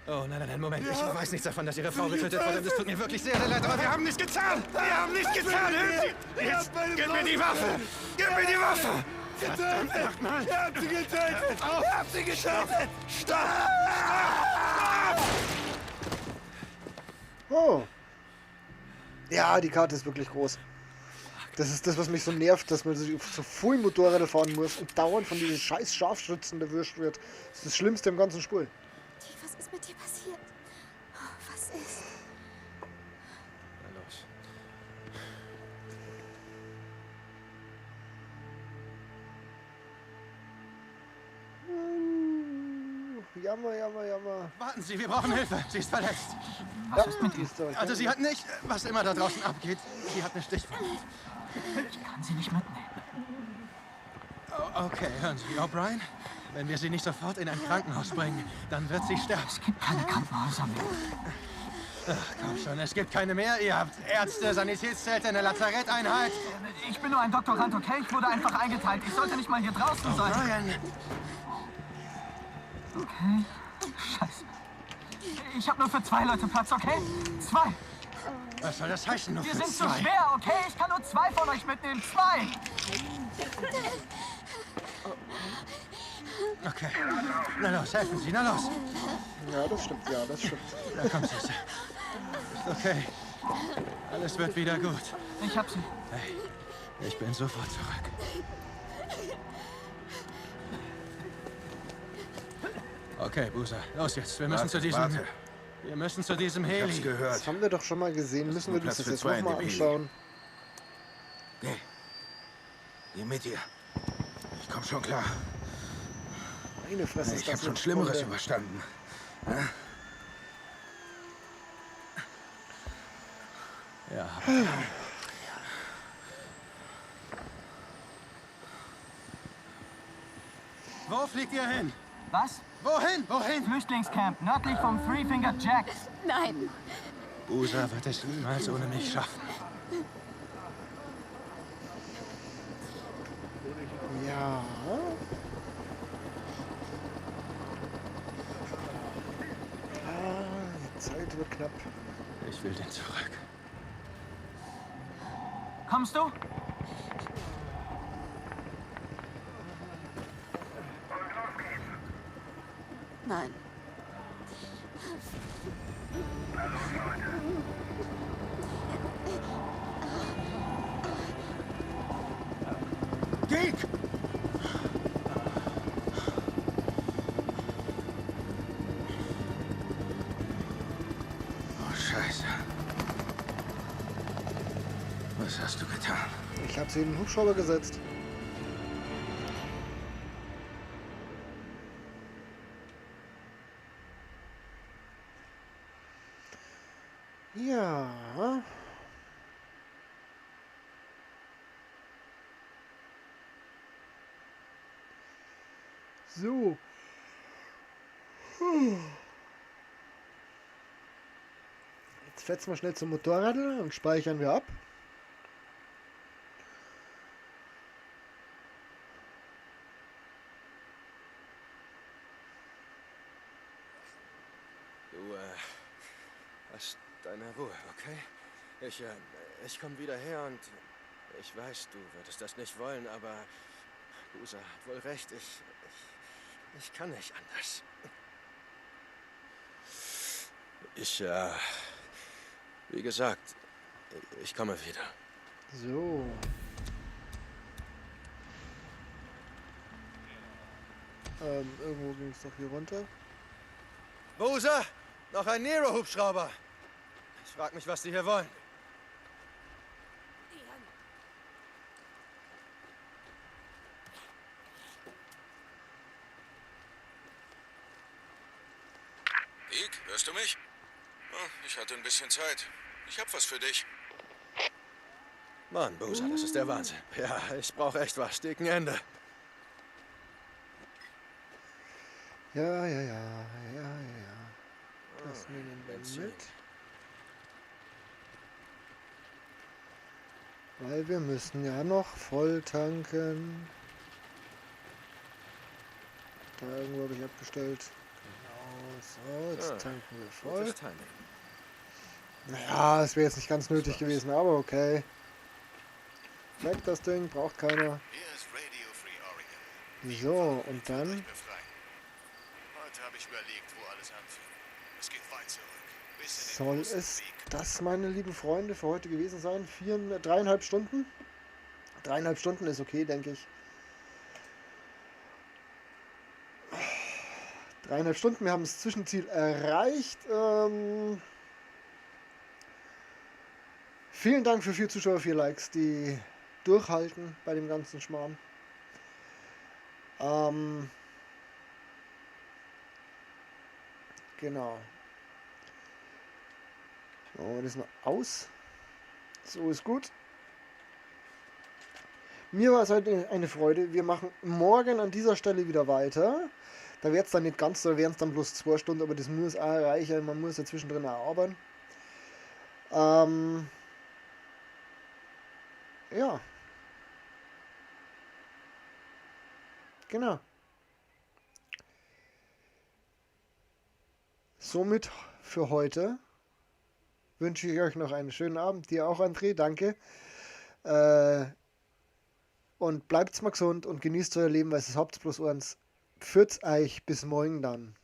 Oh, nein, Moment. Ja. Ich weiß nichts davon, dass Ihre Frau getötet wurde. Das tut mir wirklich sehr leid, aber wir haben nicht gezahlt! Wir haben nicht gezahlt! Hören Sie! Jetzt, gib mir die Waffe! Gib mir die Waffe! Getötet! Nochmal! Ihr habt sie getötet! Ihr habt sie getötet! Stopp! Oh. Ja, die Karte ist wirklich groß. Das ist das, was mich so nervt, dass man so voll Motorräder fahren muss und dauernd von diesen scheiß Scharfschützen erwischt wird. Das ist das Schlimmste im ganzen Spiel. Was ist mit dir passiert? Oh, was ist? Na los. Jammer. Warten Sie, wir brauchen Hilfe. Sie ist verletzt. Was ist mit ihr? Also sie hat nicht, was immer da draußen abgeht, sie hat eine Stichwunde. Ich kann sie nicht mitnehmen. Okay, hören Sie, O'Brien. Wenn wir sie nicht sofort in ein Krankenhaus bringen, dann wird sie sterben. Es gibt keine Krankenhäuser mehr. Ach, komm schon, es gibt keine mehr. Ihr habt Ärzte, Sanitätszelte, eine Lazaretteinheit. Ich bin nur ein Doktorand, okay? Ich wurde einfach eingeteilt. Ich sollte nicht mal hier draußen sein. O'Brien. Okay. Scheiße. Ich habe nur für 2 Leute Platz, okay? 2. Was soll das heißen, nur Wir für sind zu 2? schwer, okay? Ich kann nur 2 von euch mitnehmen. 2. Okay. Na los, helfen Sie, na los. Ja, das stimmt. Da kommt sie. Okay. Alles wird wieder gut. Ich hab sie. Hey, ich bin sofort zurück. Okay, Busa, los jetzt. Wir müssen zu diesem... Wir müssen zu diesem Heli. Ich hab's gehört. Das haben wir doch schon mal gesehen. Müssen wir uns das jetzt nochmal anschauen? Geh mit ihr. Ich komm schon klar. Meine Fresse, ist Ich hab das schon eine Schlimmeres Stunde. überstanden. Ja? Ja. Wo fliegt ihr hin? Was? Wohin? Flüchtlingscamp, nördlich vom Three Finger Jack. Nein. Busa wird es niemals ohne mich schaffen. Ja. Die Zeit wird knapp. Ich will den zurück. Kommst du? Nein. Dick! Oh, Scheiße. Was hast du getan? Ich habe sie in den Hubschrauber gesetzt. Ja. So. Jetzt fetzen wir schnell zum Motorrad und speichern wir ab. Du, hast deine Ruhe, okay? Ich komme wieder her und ich weiß, du würdest das nicht wollen, aber Busa hat wohl recht. Ich kann nicht anders. Wie gesagt, ich komme wieder. So. Irgendwo ging es doch hier runter. Busa! Noch ein Nero-Hubschrauber! Ich frag mich, was die hier wollen. Deke, hörst du mich? Oh, ich hatte ein bisschen Zeit. Ich hab was für dich. Mann, Busa, das ist der Wahnsinn. Ja, ich brauche echt was. Dicken Ende. Ja. Das nehmen wir Benzin. mit. Weil wir müssen ja noch voll tanken. Da irgendwo habe ich abgestellt. Genau, so, jetzt tanken wir voll. Gutes Timing. Naja, es wäre jetzt nicht ganz nötig gewesen, aber okay. Weg das Ding, braucht keiner. Hier ist Radio Free Oregon. So, und dann Heute habe ich überlegt, wo alles anfing. Es geht weit zurück. Bis in den soll großen es Krieg. das, meine lieben Freunde, für heute gewesen sein. 3,5 Stunden. 3,5 Stunden ist okay, denke ich. 3,5 Stunden, wir haben das Zwischenziel erreicht. Vielen Dank für 4 Zuschauer, 4 Likes, die durchhalten bei dem ganzen Schmarrn. Genau. Machen wir das mal aus. So ist gut. Mir war es heute eine Freude. Wir machen morgen an dieser Stelle wieder weiter. Da wird es dann nicht ganz, da wären es dann bloß 2 Stunden, aber das muss auch reichen. Man muss ja zwischendrin auch arbeiten. Ja. Genau. Somit für heute wünsche ich euch noch einen schönen Abend. Dir auch, André, danke. Und bleibt mal gesund und genießt euer Leben, weil es habt bloß eins. Pfiat euch, bis morgen dann.